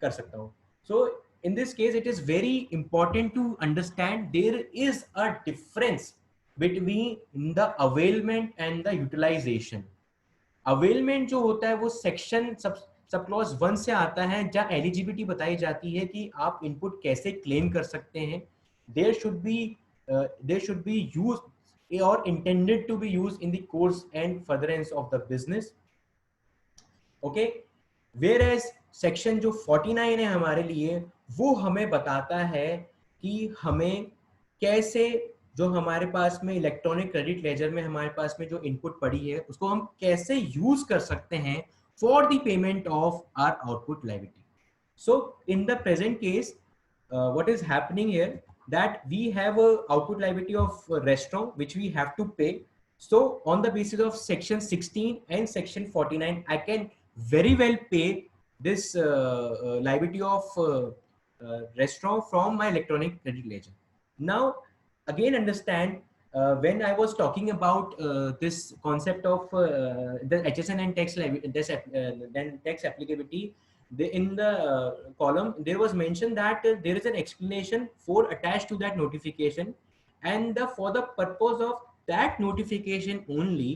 कर सकता हूँ. सो in this case it is very important to understand there is a difference between the availment and the utilization. availment जो होता है वो सेक्शन सब क्लॉज 1 से आता है, जहाँ एलिजिबिलिटी बताई जाती है कि आप इनपुट कैसे क्लेम कर सकते हैं. there should be used or intended to be used in the course and furtherance of the business. okay, whereas section जो 49 है हमारे लिए, वो हमें बताता है कि हमें कैसे जो हमारे पास में इलेक्ट्रॉनिक क्रेडिट लेजर में हमारे पास में जो इनपुट पड़ी है उसको हम कैसे यूज कर सकते हैं for the payment of our output liability. So in the present case what is happening here that we have a output liability of restaurant which we have to pay. So on the basis of section 16 and section 49 I can very well pay this liability of restaurant from my electronic credit ledger. Now again understand when I was talking about this concept of the HSN and tax applicability, in the column there was mentioned that there is an explanation for attached to that notification, and for the purpose of that notification only,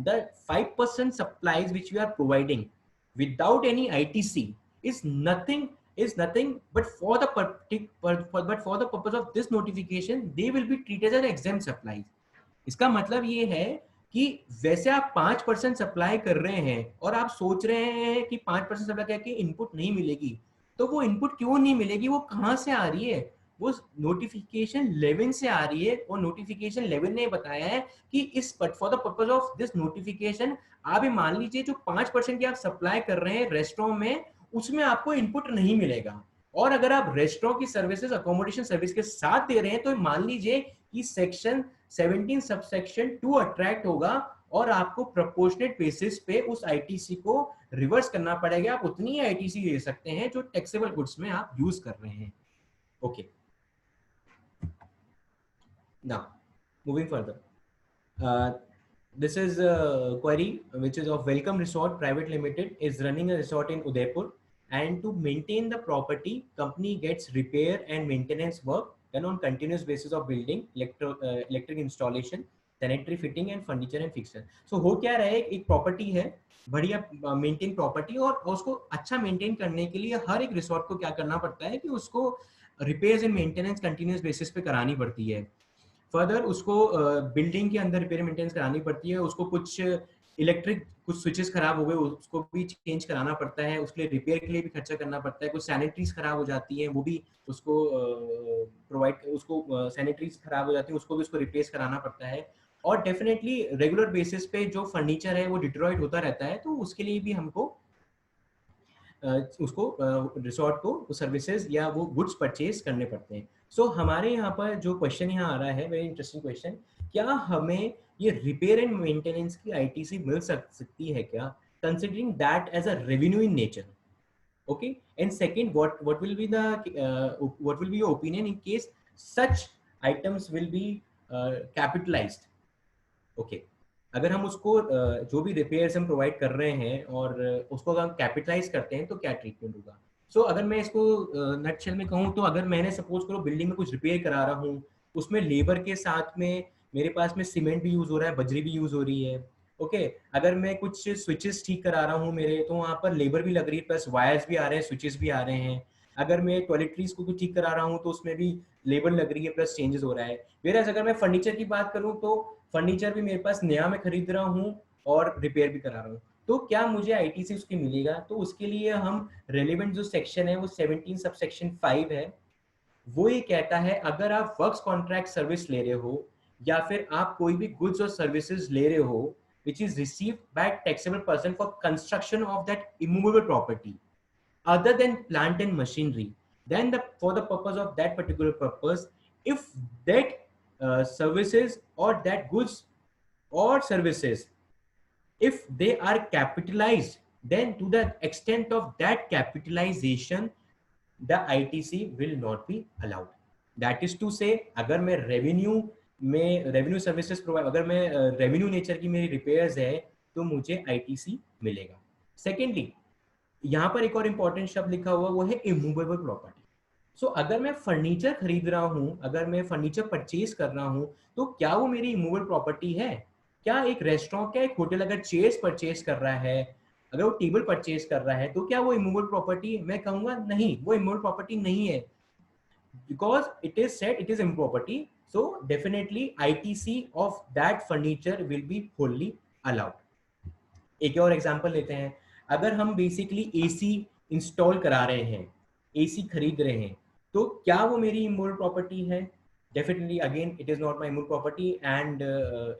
the 5% supplies which we are providing without any ITC is nothing but for the purpose of this notification they will be treated as exempt supplies. इसका मतलब ये है कि वैसे आप 5% supply कर रहे हैं और आप सोच रहे हैं कि 5% सप्लाई करके इनपुट नहीं मिलेगी, तो वो इनपुट क्यों नहीं मिलेगी, वो कहां से आ रही है, वो नोटिफिकेशन 11 से आ रही है. और नोटिफिकेशन 11 ने बताया है कि इस for the purpose of this notification आप ये मान लीजिए जो 5% की आप सप्लाई कर रहे हैं रेस्टोरेंट में, उसमें आपको इनपुट नहीं मिलेगा. और अगर आप रेस्टोरेंट की सर्विसेज अकोमोडेशन सर्विस के साथ दे रहे हैं तो मान लीजिए कि सेक्शन 17 सबसेक्शन 2 अट्रैक्ट होगा और आपको प्रोपोर्शनेट बेसिस पे उस आईटीसी को रिवर्स करना पड़ेगा. आप उतनी आईटीसी ले सकते हैं जो टैक्सेबल गुड्स में आप यूज कर रहे हैं. Okay, now moving further, this is a query which is of Welcome Resort Private Limited is running a resort in Udaipur, and to maintain the property company gets repair and maintenance work done on continuous basis of building, electric installation, sanitary fitting and furniture and fixture. So हो क्या रहा है, एक property है बढ़िया maintain property, और उसको अच्छा मेंटेन करने के लिए हर एक रिसोर्ट को क्या करना पड़ता है कि उसको repairs and maintenance continuous basis पे करानी पड़ती है. फर्दर उसको बिल्डिंग के अंदर रिपेयर मेंटेनेंस करानी पड़ती है. उसको कुछ इलेक्ट्रिक कुछ स्विचेस खराब हो गए उसको भी चेंज कराना पड़ता है, उसके लिए रिपेयर के लिए भी खर्चा करना पड़ता है. कुछ सैनिटरीज खराब हो जाती हैं वो भी उसको सैनिटरीज खराब हो जाती है उसको भी उसको रिप्लेस कराना पड़ता है. और डेफिनेटली रेगुलर बेसिस पे जो फर्नीचर है वो डिट्रॉइट होता रहता है, तो उसके लिए भी हमको उसको रिसोर्ट को सर्विसेज या वो गुड्स परचेज करने पड़ते हैं. सो हमारे यहाँ पर जो क्वेश्चन यहाँ आ रहा है, वेरी इंटरेस्टिंग क्वेश्चन, क्या हमें ये रिपेयर एंड मेंटेनेंस की आईटीसी मिल सकती है क्या, considering that as a revenue in nature. Okay, and second, what will be your opinion in case such items will be capitalized. Okay, अगर हम उसको जो भी रिपेयर्स हम प्रोवाइड कर रहे हैं और उसको अगर हम कैपिटलाइज करते हैं तो क्या ट्रीटमेंट होगा. सो अगर मैं इसको नटशेल में कहूँ तो अगर मैंने सपोज करो बिल्डिंग में कुछ रिपेयर करा रहा हूँ, उसमें लेबर के साथ में मेरे पास में सीमेंट भी यूज हो रहा है, बजरी भी यूज हो रही है। ओके अगर मैं कुछ स्विचेस ठीक करा रहा हूँ मेरे, तो वहाँ पर लेबर भी लग रही है, प्लस वायर्स भी आ रहे हैं, स्विचेस भी आ रहे हैं। अगर मैं टॉयलेटरीज को कुछ ठीक करा रहा हूँ तो उसमें भी लेबर लग रही है, प्लस चेंजेस हो रहा है। वेराज अगर मैं फर्नीचर की बात करूँ तो फर्नीचर भी मेरे पास नया मैं खरीद रहा हूँ और रिपेयर भी करा रहा हूँ, तो क्या मुझे आईटीसी उसकी मिलेगा? तो उसके लिए हम रेलेवेंट जो सेक्शन है वो 17 सब सेक्शन 5 है, वो ये कहता है अगर आप वर्क्स कॉन्ट्रैक्ट सर्विस ले रहे हो या फिर आप कोई भी गुड्स और सर्विसेज ले रहे हो which is received by taxable person for construction of that immovable property other than plant and machinery, then for the purpose of that particular purpose, if that services or that goods or services, if they are capitalized, then to the extent of that capitalization the ITC will not be allowed. That is to say अगर मैं revenue services provide, अगर मैं revenue nature की मेरी repairs है तो मुझे ITC मिलेगा। सेकेंडली यहाँ पर एक और इंपॉर्टेंट शब्द लिखा हुआ वो है इमूवेबल प्रॉपर्टी। सो अगर मैं फर्नीचर खरीद रहा हूँ, अगर मैं फर्नीचर परचेज कर रहा हूँ, तो क्या वो मेरी इमूवेबल प्रॉपर्टी है? क्या एक रेस्टोरेंट, क्या एक होटल अगर चेयर्स परचेज कर रहा है, अगर वो टेबल परचेज कर रहा है, तो क्या वो इमूवेबल प्रॉपर्टी? मैं कहूंगा नहीं, वो इमूवेबल प्रॉपर्टी नहीं है, because it is said it is immovable property, so definitely ITC of that furniture will be fully allowed. एक और एग्जांपल लेते हैं, अगर हम बेसिकली एसी इंस्टॉल करा रहे हैं, एसी खरीद रहे हैं, तो क्या वो मेरी इमूवेबल प्रॉपर्टी है? Definitely again it is not my immovable property and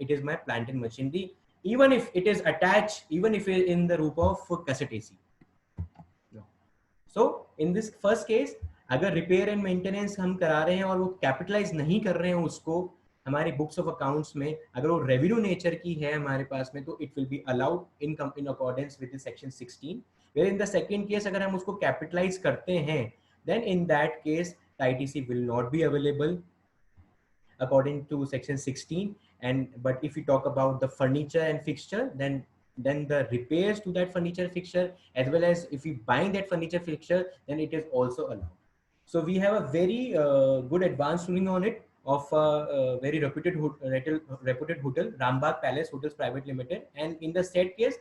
it is my plant and machinery, even if it is attached, even if it in the रूप of cassette AC. So in this first case अगर repair and maintenance हम करा रहे हैं और वो capitalise नहीं कर रहे हैं उसको हमारे बुक्स ऑफ अकाउंट्स में, अगर वो रेवेन्यू नेचर की है हमारे पास में, तो it will be allowed in accordance with section 16। Where in the second case अगर हम उसको कैपिटलाइज करते हैं, then in that case ITC will not be available according to section 16, and but if you talk about the furniture and fixture, then the repairs to that furniture fixture as well as if you buying that furniture fixture, then it is also allowed. So we have a very good advanced ruling on it of a very reputed hotel, Rambagh Palace Hotels Private Limited, and in the said case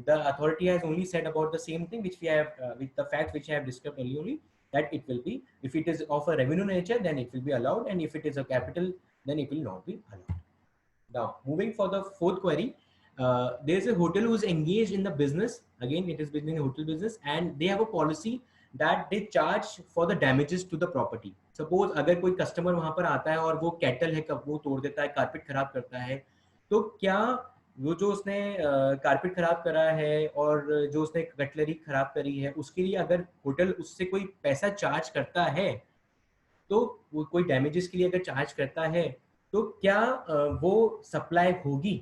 the authority has only said about the same thing which we have with the facts which I have described earlier only, that it will be, if it is of a revenue nature then it will be allowed, and if it is a capital then it will not be allowed. Now moving for the fourth query, there is a hotel who is engaged in the business, again it is within the hotel business, and they have a policy that they charge for the damages to the property. Suppose अगर कोई customer वहां पर आता है और वो cattle है कब वो तोड़ देता है, कारपेट खराब करता है, तो क्या वो जो उसने कारपेट खराब करा है और जो उसने कटलरी खराब करी है उसके लिए अगर होटल उससे कोई पैसा चार्ज करता है, तो वो कोई डैमेजेस के लिए अगर चार्ज करता है, तो क्या वो सप्लाई होगी?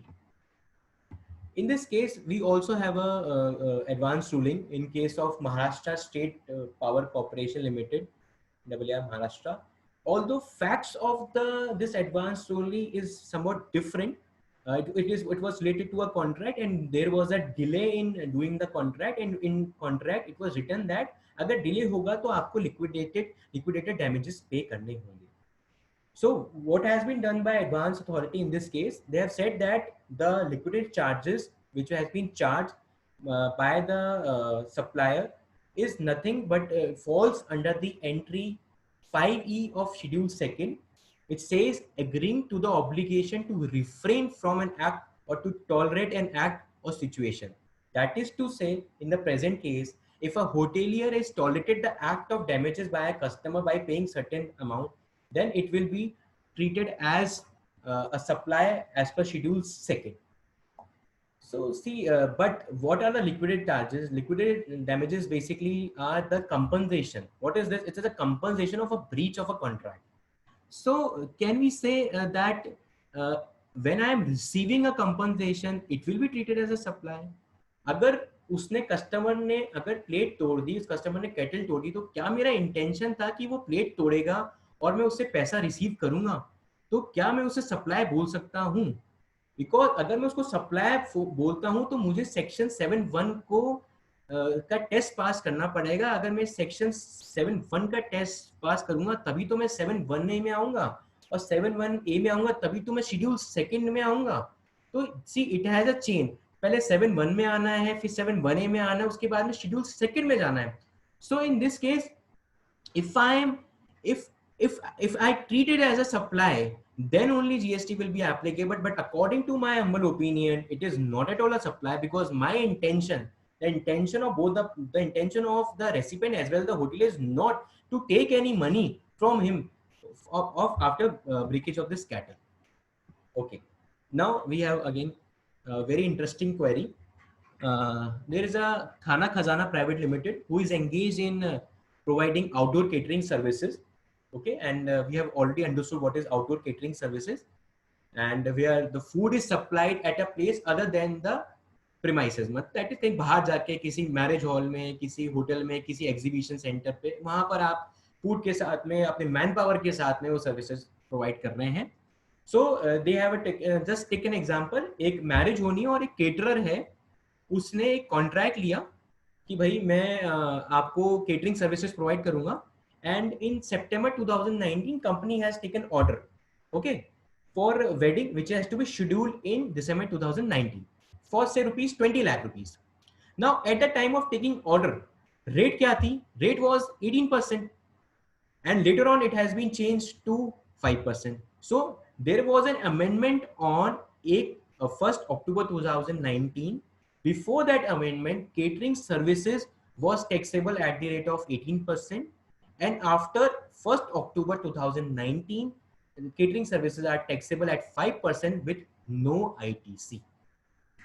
In this case, we also have a advanced ruling in case of Maharashtra State Power Corporation Limited, WR Maharashtra. Although facts of this advanced ruling is somewhat different, it was related to a contract and there was a delay in doing the contract, and in contract it was written that अगर delay होगा तो आपको liquidated damages pay करने होंगे. So what has been done by advanced authority in this case, they have said that the liquidated charges which has been charged by the supplier is nothing but falls under the entry 5E of schedule 2nd, which says agreeing to the obligation to refrain from an act or to tolerate an act or situation. That is to say, in the present case, if a hotelier has tolerated the act of damages by a customer by paying certain amount, then it will be treated as a supply as per schedule 2nd. So see, but what are the liquidated charges? Liquidated damages basically are the compensation. What is this? It is a compensation of a breach of a contract. So can we say that when I am receiving a compensation, it will be treated as a supply? अगर उसने customer ने अगर plate तोड़ दी, उस customer ने kettle तोड़ दी, तो क्या मेरा इंटेंशन था कि वो प्लेट तोड़ेगा और मैं उससे पैसा रिसीव करूंगा, तो क्या मैं उसे सप्लाई बोल सकता हूं? बिकॉज अगर मैं उसको सप्लाई बोलता हूं तो मुझे सेक्शन 7(1) को का टेस्ट पास करना पड़ेगा। अगर मैं सेक्शन 7(1) का टेस्ट पास करूंगा तभी तो मैं 7(1) में आऊंगा। और 7(1)(a) में आऊंगा तभी तो मैं शेड्यूल सेकंड में आऊंगा। तो see it has a chain, पहले 7(1) में आना है, फिर 7(1)(a) में आना है, उसके बाद में शेड्यूल सेकंड में जाना है। So in this case if I am if I treat it as a supply, then only GST will be applicable. But according to my humble opinion, it is not at all a supply, because my intention, the intention of both the intention of the recipient as well the hotel is not to take any money from him of after breakage of this cattle. Okay, now we have again a very interesting query. There is a Khana Khazana Private Limited who is engaged in providing outdoor catering services. Okay, and we have already understood what is outdoor catering services, and where the food is supplied at a place other than the premises. मतलब that is कहीं बाहर जाके किसी marriage hall में, किसी hotel में, किसी exhibition centre पे, वहां पर आप फूड के साथ में अपने मैन पावर के साथ में वो सर्विसेज प्रोवाइड कर रहे हैं. So they have just take an example. एक मैरिज होनी है और एक केटरर है, उसने एक कॉन्ट्रैक्ट लिया कि भाई मैं आपको केटरिंग सर्विसेज प्रोवाइड करूंगा, and in September 2019 company has taken order, okay, for wedding which has to be scheduled in December 2019 for say ₹20 lakh. Now at the time of taking order rate क्या थी? Rate was 18%, and later on it has been changed to 5%. So there was an amendment on 1st October 2019. Before that amendment, catering services was taxable at the rate of 18%, and after 1st October 2019, catering services are taxable at 5% with no ITC.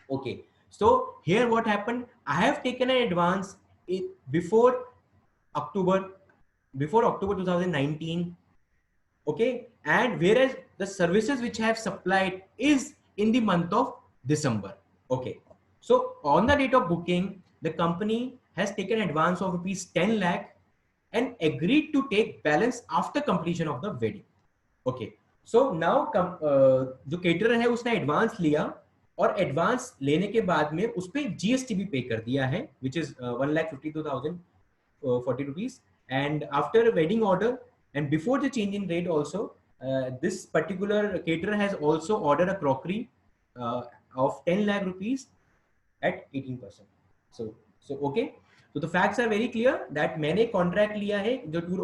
Okay, so here what happened? I have taken an advance before October 2019, okay, and whereas the services which I have supplied is in the month of December. Okay, so on the date of booking, the company has taken advance of ₹10 lakh and agreed to take balance after completion of the wedding. Okay, so now जो caterer है उसने advance लिया, और advance लेने के बाद में उस पे GST भी पे कर दिया है, which is 1,52,040 rupees. And after a wedding order and before the change in rate also, this particular caterer has also ordered a crockery of 10 lakh rupees at 18%. So okay, so the facts are very clear that मैंने contract लिया है, जो tour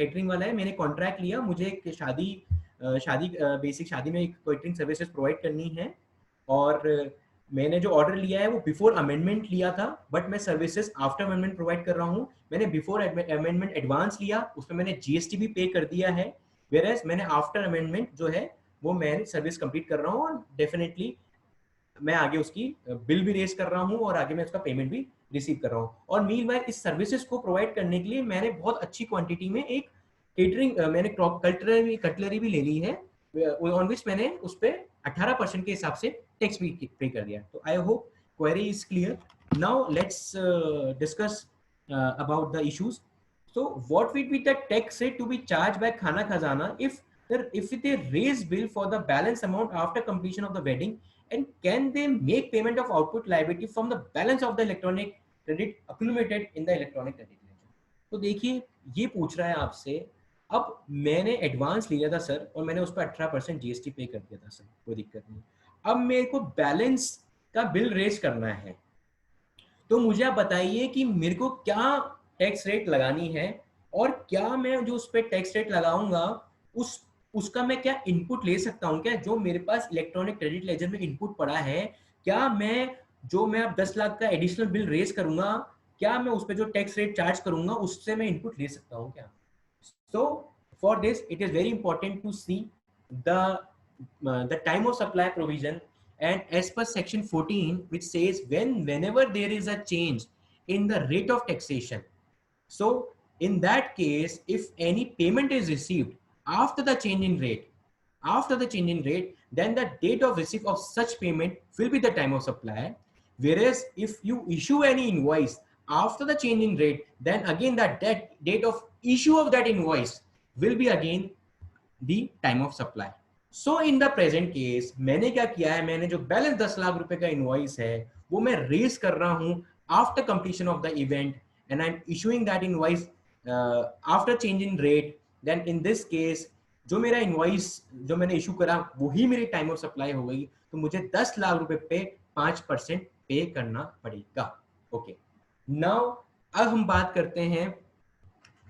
catering वाला है, मैंने contract लिया, मुझे basic शादी में catering services provide करनी है, और मैंने जो ऑर्डर लिया है वो बिफोर अमेंडमेंट लिया था, बट मैं सर्विसेज आफ्टर अमेंडमेंट प्रोवाइड कर रहा हूँ. मैंने बिफोर अमेंडमेंट एडवांस लिया, उसमें मैंने जीएसटी भी पे कर दिया है, वेयर एज मैंने आफ्टर अमेंडमेंट जो है वो मैं सर्विस कंप्लीट कर रहा हूँ, और डेफिनेटली मैं आगे उसकी बिल भी रेज कर रहा हूँ और आगे मैं उसका पेमेंट भी रिसीव कर रहा हूँ. और मीनवाइल इस सर्विसेज को प्रोवाइड करने के लिए मैंने बहुत अच्छी क्वांटिटी में एक केटरिंग मैंने कटलरी भी ले ली है, ऑन विच मैंने उस पर 18% के हिसाब से टैक्स भी पे कर दिया. तो I hope query is clear. Now let's discuss about the issues. So what will be the tax rate to be charged by Khana Khazana if they raise bill for the balance amount after completion of the wedding, and can they make payment of output liability from the balance of the electronic credit accumulated in the electronic credit ledger? तो देखिए ये पूछ रहा है आपसे. अब मैंने advance लिया था सर, और मैंने उस पर 18% जीएसटी पे कर दिया था सर, कोई दिक्कत नहीं. अब मेरे को बैलेंस का बिल रेज करना है, तो मुझे आप बताइए कि मेरे को क्या टैक्स रेट लगानी है, और क्या मैं जो उस पर टैक्स रेट लगाऊंगा उसका मैं क्या इनपुट ले सकता हूं क्या, जो मेरे पास इलेक्ट्रॉनिक क्रेडिट लेजर में इनपुट पड़ा है, क्या मैं अब 10 लाख का एडिशनल बिल रेज करूंगा, क्या मैं उस पर जो टैक्स रेट चार्ज करूंगा उससे मैं इनपुट ले सकता हूं क्या. So for this it is very important to see the time of supply provision, and as per section 14 which says whenever there is a change in the rate of taxation, so in that case if any payment is received after the change in rate, then the date of receipt of such payment will be the time of supply. Whereas if you issue any invoice after the change in rate, then again that date of issue of that invoice will be again the time of supply. So in the present case मैंने क्या किया है, मैंने जो balance 10 lakh रुपए का invoice है वो मैं रेज कर रहा हूं after completion of the event, and I am issuing that invoice after change in rate. Then in this case जो मेरा इनवॉइस जो मैंने इशू करा वही मेरी टाइम ऑफ सप्लाई हो गई, तो मुझे 10 लाख रुपए पे 5% पे करना पड़ेगा। ओके, नाउ अब हम बात करते हैं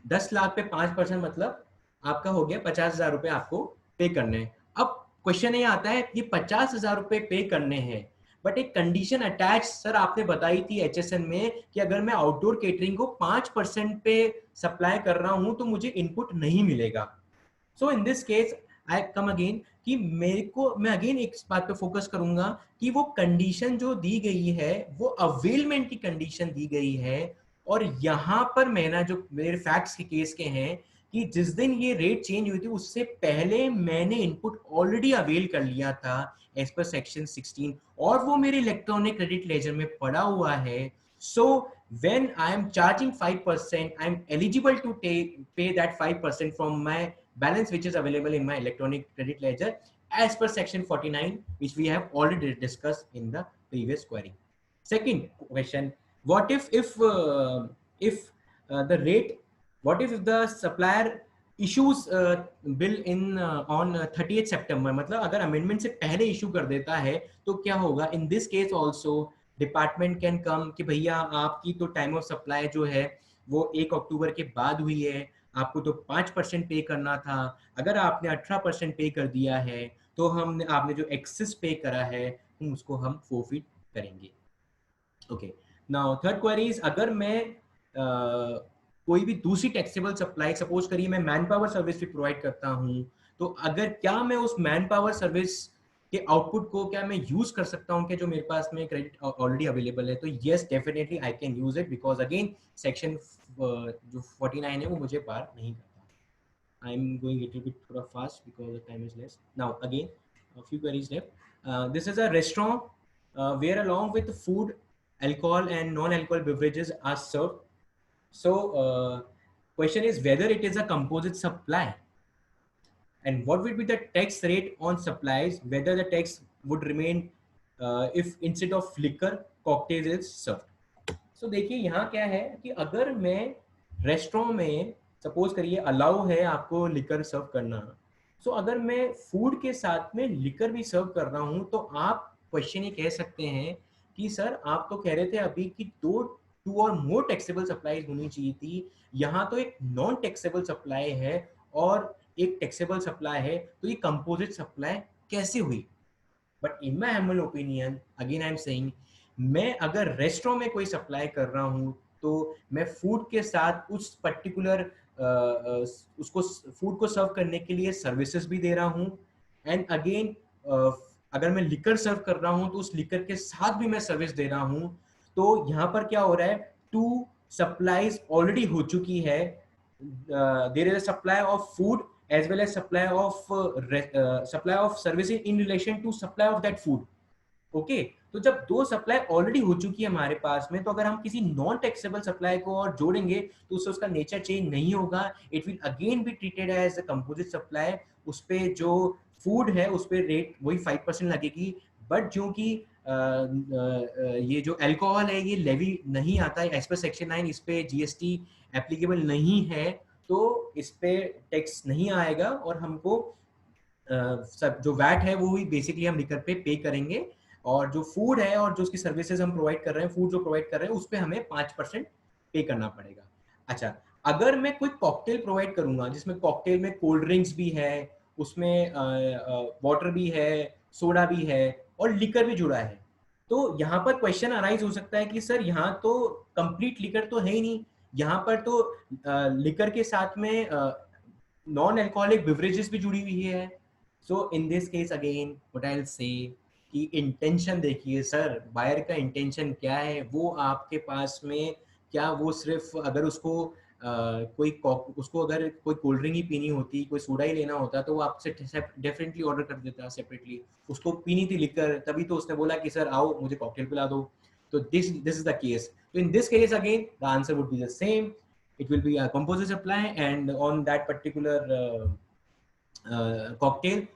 10 लाख पे 5% मतलब आपका हो गया 50,000 रुपए आपको पे करने हैं। अब क्वेश्चन ये आता है ये 50,000 रुपए पे करने हैं, बट एक कंडीशन अटैच सर आपने बताई थी एचएसएन में कि अगर मैं आउटडोर केटरिंग को 5% पे सप्लाई कर रहा हूं तो मुझे इनपुट नहीं मिलेगा। So in this case I come again कि मेरे को मैं अगेन एक बात पे फोकस करूंगा कि वो कंडीशन जो दी गई है वो अवेलमेंट की कंडीशन दी गई है, और यहां पर मैंने जो मेरे फैक्ट्स के केस के हैं कि जिस दिन ये रेट चेंज हुई थी उससे पहले मैंने इनपुट ऑलरेडी अवेल कर लिया था एज पर सेक्शन 16, और वो मेरे इलेक्ट्रॉनिक क्रेडिट लेजर में पड़ा हुआ है। सो when I am charging 5%, I am eligible to pay that 5% from my balance which is available in my electronic credit ledger as per section 49, which we have already discussed in the previous query. Second question, what if the rate, what if the supplier issues bill in on 30th September, मतलब अगर amendment से पहले issue कर देता है तो क्या होगा? In this case also department can come कि भैया आपकी तो टाइम ऑफ सप्लाई जो है वो 1 अक्टूबर के बाद हुई है, आपको तो 5% पे करना था, अगर आपने 18% पे कर दिया है तो हमने आपने जो एक्सेस पे करा है उसको हम फोरफिट करेंगे। Okay, now third query is अगर मैं कोई भी दूसरी टैक्सेबल सप्लाई, सपोज करिए मैं मैन पावर सर्विस भी प्रोवाइड करता हूं, तो अगर क्या मैं उस मैन पावर सर्विस के आउटपुट को क्या मैं यूज कर सकता हूं कि जो मेरे पास में क्रेडिट ऑलरेडी अवेलेबल है? तो yes definitely I can use it, because again section जो 49 है वो मुझे बार नहीं करता। I am going little bit थोड़ा fast because the time is less. Now again a few queries left. This is a restaurant where along with food, alcohol and non-alcohol beverages are served. So question is whether it is a composite supply, and what would be the tax rate on supplies, whether the tax would remain if instead of liquor cocktails is served. So देखिए यहाँ क्या है कि अगर मैं restaurant में suppose करिए allow है आपको लिकर सर्व करना, सो अगर मैं फूड के साथ में लिकर भी सर्व कर रहा हूँ तो आप क्वेश्चन ये कह सकते हैं कि सर आप तो कह रहे थे अभी कि टू और मोर टैक्सेबल सप्लाईज होनी चाहिए थी, यहाँ तो एक नॉन टैक्सेबल सप्लाई है और एक टैक्सेबल सप्लाई है, तो ये कंपोजिट सप्लाई कैसे हुई? But in my humble opinion again I am saying, मैं अगर रेस्टोरेंट में कोई सप्लाई कर रहा हूँ तो मैं फूड के साथ उस पर्टिकुलर उसको फूड को सर्व करने के लिए सर्विसेज भी दे रहा हूँ, एंड अगेन अगर मैं लिकर सर्व कर रहा हूँ तो उस लिकर के साथ भी मैं सर्विस दे रहा हूँ। तो यहाँ पर क्या हो रहा है, टू सप्लाईज ऑलरेडी हो चुकी है, there is a supply of food as well as supply of services in relation to supply of that food. Okay, तो जब दो सप्लाई ऑलरेडी हो चुकी है हमारे पास में, तो अगर हम किसी नॉन टैक्सेबल सप्लाई को और जोड़ेंगे तो उससे उसका नेचर चेंज नहीं होगा, it will again be treated as a composite supply. उस पे जो फूड है उस पे रेट वही 5% लगेगी, बट जो कि ये जो अल्कोहल है ये लेवी नहीं आता है एज पर सेक्शन 9, इस पे जीएसटी एप्लीकेबल नहीं है, तो इस पे टैक्स नहीं आएगा और हमको सब जो वैट है वो ही बेसिकली हम लिकर पे पे करेंगे, और जो फूड है और जो उसकी सर्विसेज हम प्रोवाइड कर रहे हैं, फूड जो प्रोवाइड कर रहे हैं उस पे हमें 5% पे करना पड़ेगा। अच्छा, अगर मैं कोई कॉकटेल प्रोवाइड करूंगा जिसमें कॉकटेल में कोल्ड ड्रिंक्स भी है, उसमें वाटर भी है, सोडा भी है और लिकर भी जुड़ा है, तो यहाँ पर क्वेश्चन अराइज हो सकता है कि सर यहाँ तो कंप्लीट लिकर तो है ही नहीं, यहाँ पर तो लिकर के साथ में नॉन अल्कोहलिक बिवरेजेस भी जुड़ी हुई है। So in this case again what I will say कि इंटेंशन देखिए सर, बायर का इंटेंशन क्या है, वो आपके पास में क्या वो सिर्फ अगर उसको उसको अगर कोई कोल्ड ड्रिंक ही पीनी होती, कोई सोडा ही लेना होता तो वो आपसे डेफिनेटली ऑर्डर कर देता सेपरेटली, उसको पीनी थी लिकर तभी तो उसने बोला कि सर आओ मुझे कॉकटेल पिला दो। तो दिस इज द केस, तो in this case again the answer would be the same, it will be a composite supply, and on that particular cocktail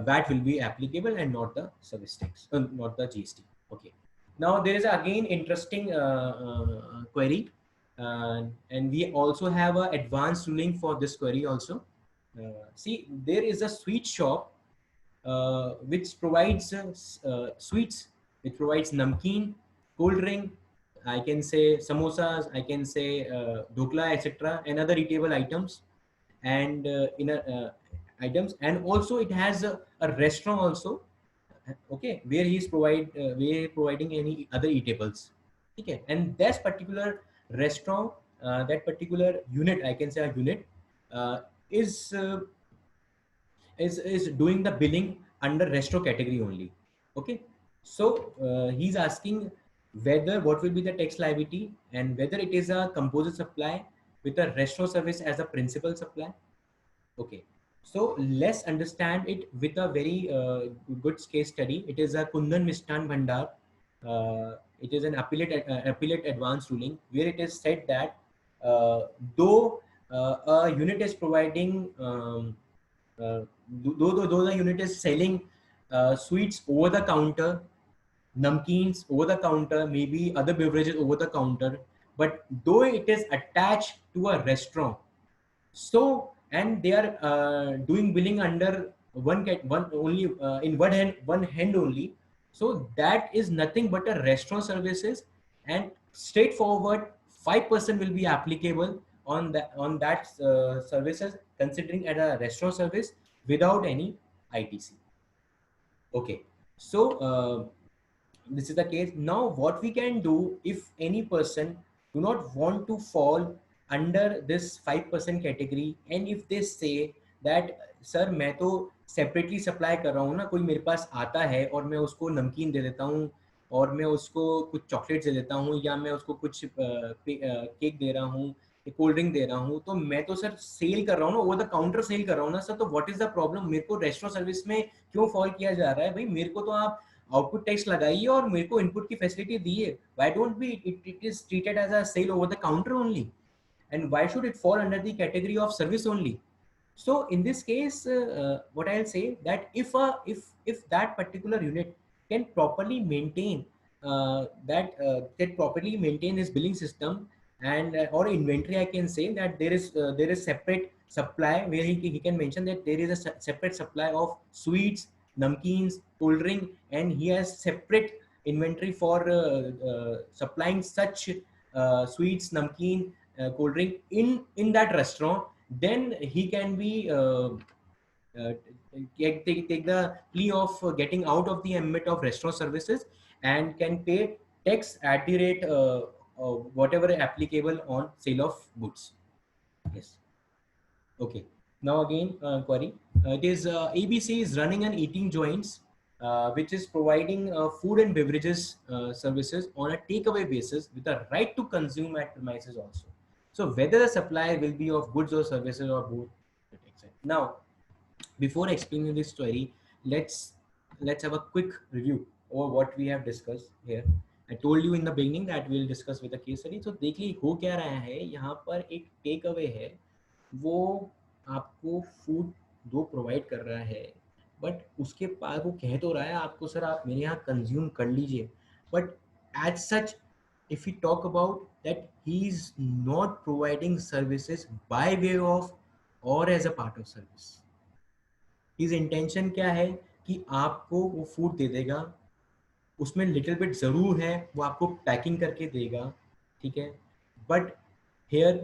VAT will be applicable and not the service tax, not the GST. Okay, now there is again interesting query, and we also have a advanced ruling for this query also. see, there is a sweet shop which provides sweets, which provides namkeen, cold drink, I can say samosas, I can say dokla, etc., and other eatable items, and in a items, and also it has a restaurant also, okay, where where providing any other eatables, okay, and that particular restaurant, that particular unit, I can say a unit, uh, is uh, is doing the billing under resto category only. Okay, so he's asking whether what will be the tax liability and whether it is a composite supply with a resto service as a principal supply. Okay, so let's understand it with a very good case study. It is a Kundan Mistan Bhandar. It is an appellate advanced ruling where it is said that though a unit is providing, though the unit is selling sweets over the counter, namkeens over the counter, maybe other beverages over the counter, but though it is attached to a restaurant, so, and they are doing billing under one only, in one hand only. So that is nothing but a restaurant services, and straightforward 5% will be applicable on that services, considering at a restaurant service without any ITC. Okay, so this is the case. Now what we can do if any person do not want to fall under this 5% category, and if they say that sir मैं तो separately supply कर रहा हूँ ना, कोई मेरे पास आता है और मैं उसको नमकीन दे देता हूँ और मैं उसको कुछ चॉकलेट दे देता हूँ या मैं उसको कुछ केक दे रहा हूँ, कोल्ड ड्रिंक दे रहा हूँ, तो मैं तो सर सेल कर रहा हूँ ना, ओवर द काउंटर सेल कर रहा हूँ ना सर, तो व्हाट इज द प्रॉब्लम? मेरे को रेस्टोरेंट सर्विस में क्यों फॉल किया जा रहा है? भाई मेरे को तो आप आउटपुट टैक्स लगाइए और मेरे को इनपुट की फैसिलिटी दिए. Why don't be it is treated as a sale over the counter only, and why should it fall under the category of service only? So in this case, what I'll say that if that particular unit can properly maintain that properly maintain his billing system and or inventory, I can say that there is separate supply where he can mention that there is a separate supply of sweets, namkeens, cold drink, and he has separate inventory for supplying such sweets, namkeen, cold drink in that restaurant, then he can be uh, take the plea of getting out of the ambit of restaurant services and can pay tax at the rate whatever applicable on sale of goods. Yes. Okay. Now again, query. It is ABC is running an eating joints, which is providing food and beverages services on a takeaway basis with a right to consume at premises also. So whether the supply will be of goods or services or both. Now, before explaining this story, let's have a quick review over what we have discussed here. I told you in the beginning that we'll discuss with a case study. So देखिए हो क्या रहा है यहाँ पर, एक take away है, वो आपको फूड दो प्रोवाइड कर रहा है, बट उसके पास वो कह तो रहा है आपको सर आप मेरे यहाँ कंज्यूम कर लीजिए, but as such if we talk about that, he is not providing services by way of or as a part of service. His intention क्या है कि आपको वो फूड दे देगा, उसमें लिटिल बिट जरूर है, वो आपको पैकिंग करके देगा, ठीक है, बट हेयर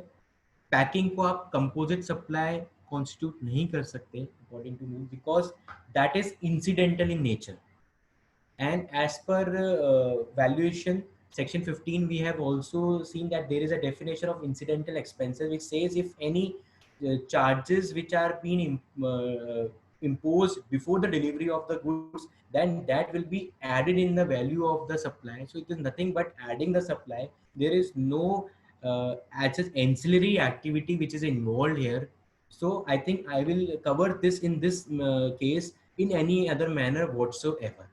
पैकिंग को आप कंपोजिट सप्लाई कॉन्स्टिट्यूट नहीं कर सकते according to me, because that is incidental in nature. And as per valuation section 15, we have also seen that there is a definition of incidental expenses which says if any charges which are being imposed before the delivery of the goods, then that will be added in the value of the supply. So it is nothing but adding the supply. There is no as an ancillary activity which is involved here. So I think I will cover this in this case in any other manner whatsoever.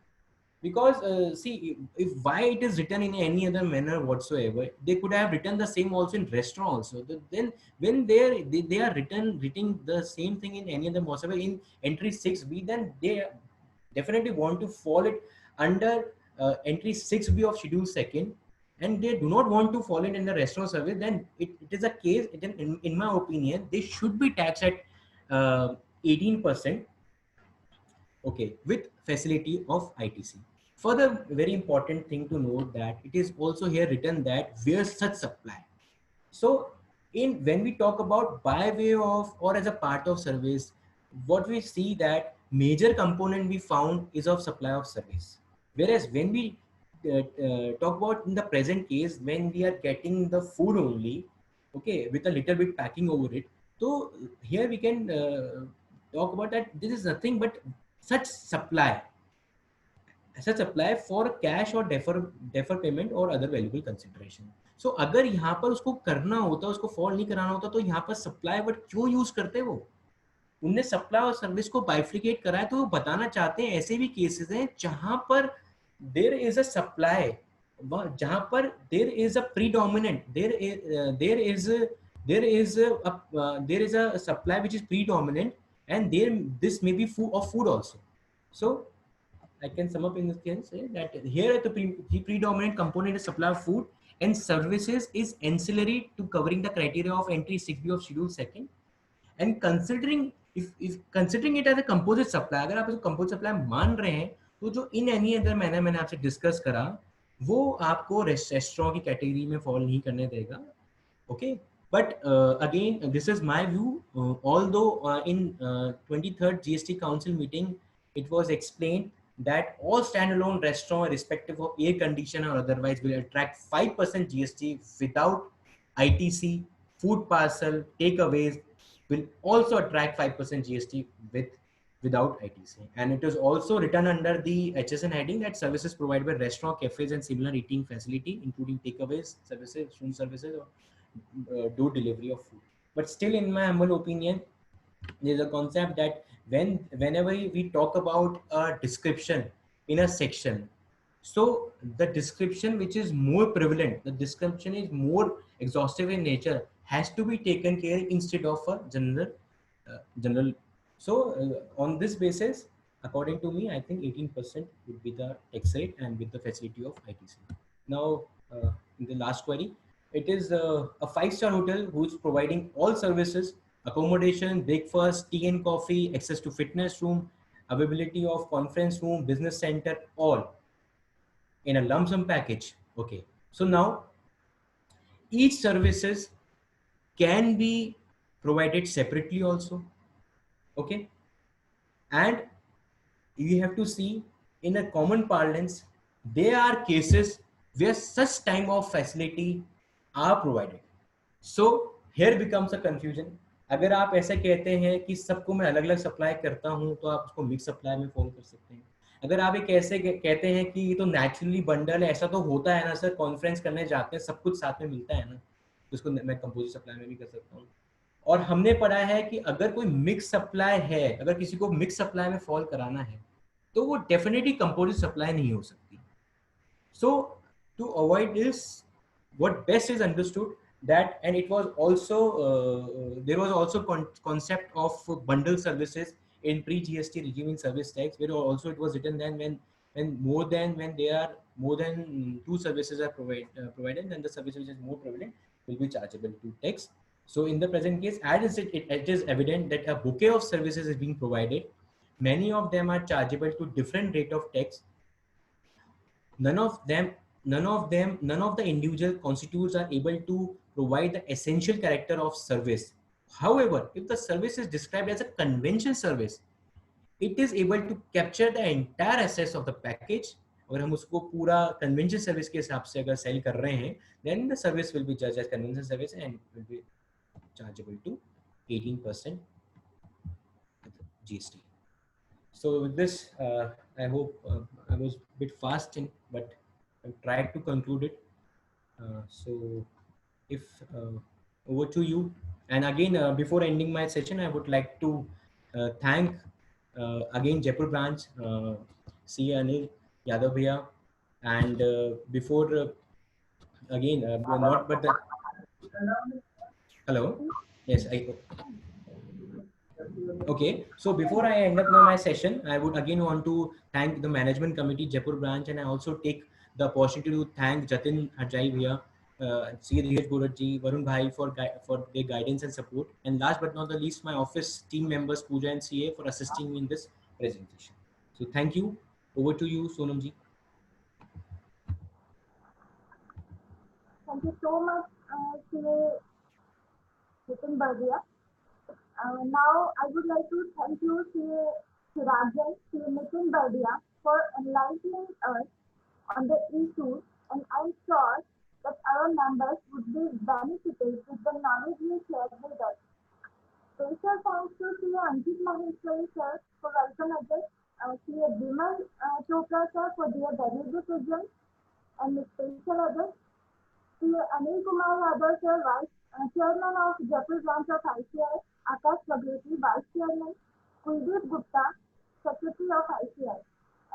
Because see, if why it is written in any other manner whatsoever, they could have written the same also in restaurant also. Then when they are written the same thing in any other whatsoever in entry 6B, then they definitely want to fall it under entry 6B of schedule 2nd, and they do not want to fall it in the restaurant service. Then it is a case, in my opinion, they should be taxed at 18%, okay, with facility of ITC. Further, very important thing to note that it is also here written that where such supply. So in when we talk about by way of or as a part of service, what we see that major component we found is of supply of service. Whereas when we talk about in the present case, when we are getting the food only, okay, with a little bit packing over it. So here we can talk about that this is nothing but such supply for cash or defer payment or other valuable consideration. So अगर यहाँ पर उसको करना होता, उसको fall नहीं कराना होता, तो यहाँ पर सप्लाई वर्ड क्यों यूज करते वो? उनने सप्लाई और सर्विस को बाइफ्रिकेट करा है, तो वो बताना चाहते हैं ऐसे भी केसेस हैं जहां पर देयर इज अ सप्लाई, जहां पर there is a predominant, there is a supply which is predominant, and there this may be food also. So I can sum up in this case, say that here the predominant component is supply of food, and services is ancillary to covering the criteria of entry 6B of schedule 2nd. And considering if considering it as a composite supply, अगर आप इसको composite supply मान रहे हैं, तो जो in any other manner मैंने आपसे discuss करा, वो आपको रेस्टोरेंट की कैटेगरी में फॉल नहीं करने देगा. Okay, but again this is my view, although in 23rd GST Council meeting it was explained that all standalone restaurants, irrespective of air condition or otherwise, will attract 5% GST without ITC. Food parcel takeaways will also attract 5% GST without ITC. And it is also written under the HSN heading that services provided by restaurant, cafes, and similar eating facility, including takeaways, services, food services, or do delivery of food. But still, in my humble opinion, there's a concept that whenever we talk about a description in a section, so the description which is more prevalent, the description is more exhaustive in nature, has to be taken care instead of a general. So on this basis, according to me, I think 18% would be the tax rate and with the facility of ITC. Now, in the last query, it is a 5-star hotel who's providing all services, accommodation, breakfast, tea and coffee, access to fitness room, availability of conference room, business center, all in a lump sum package. Okay. So now each services can be provided separately also. Okay. And you have to see in a common parlance, there are cases where such type of facility are provided. So here becomes a confusion. अगर आप ऐसे कहते हैं कि सबको मैं अलग अलग सप्लाई करता हूं, तो आप उसको मिक्स सप्लाई में फॉलो कर सकते हैं. अगर आप एक ऐसे कहते हैं कि ये तो नेचुरली बंडल है, ऐसा तो होता है ना सर, कॉन्फ्रेंस करने जाते हैं सब कुछ साथ में मिलता है ना, तो उसको मैं कंपोजिट सप्लाई में भी कर सकता हूँ. और हमने पढ़ा है कि अगर कोई मिक्स सप्लाई है, अगर किसी को मिक्स सप्लाई में फॉल कराना है, तो वो डेफिनेटली कंपोजिट सप्लाई नहीं हो सकती. So to avoid this, what best is understood that, and it was also there was also concept of bundle services in pre-GST regime in service tax, where also it was written then when there are more than 2 services are provided, then the service which is more prevalent will be chargeable to tax. So in the present case, as it is evident that a bouquet of services is being provided, many of them are chargeable to different rate of tax. None of the individual constitutes are able to provide the essential character of service. However, if the service is described as a convention service, it is able to capture the entire assets of the package. और हम उसको पूरा convention service के हिसाब से अगर sell कर रहे हैं, then the service will be judged as convention service and will be chargeable to 18% GST. So with this, I hope I was a bit fast, but I tried to conclude it. So if over to you. And again, before ending my session, I would like to thank again Jaipur branch, C. Anil Yadav bhaiya, and before again, not but the hello, yes, okay, so before I end up my session, I would again want to thank the management committee, Jaipur branch, and I also take the opportunity to thank Jatin Ajay bhaiya, CA Dheeraj Goraji, Varun Bhai for their guidance and support. And last but not the least, my office team members Pooja and CA for assisting me in this presentation. So thank you. Over to you, Sonam ji. Thank you so much, CA Nitin Baradia. Now, I would like to thank you, CA Chirag Jain, CA Nitin Baradia, for enlightening us on the issues, and I'm sure that our members would be benefited with the knowledge you shared with us. Special thanks to CA Ankit Maheshwari sir for welcome address, CA Bimal Chopra sir for their valuable presence, and special address CA Anil Kumar Yadav sir, Vice Chairman of Jaipur branch of ICI, Akash Bageti, Vice Chairman, Kuldeep Gupta, Secretary of ICI,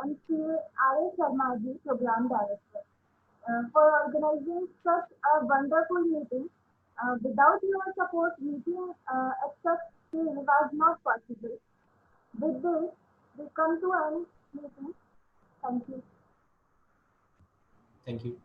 and CA R.A. Sharma ji, Program Director, for organizing such a wonderful meeting. Without your support, meeting at such scale was not possible. With this, we come to end meeting. Thank you. Thank you.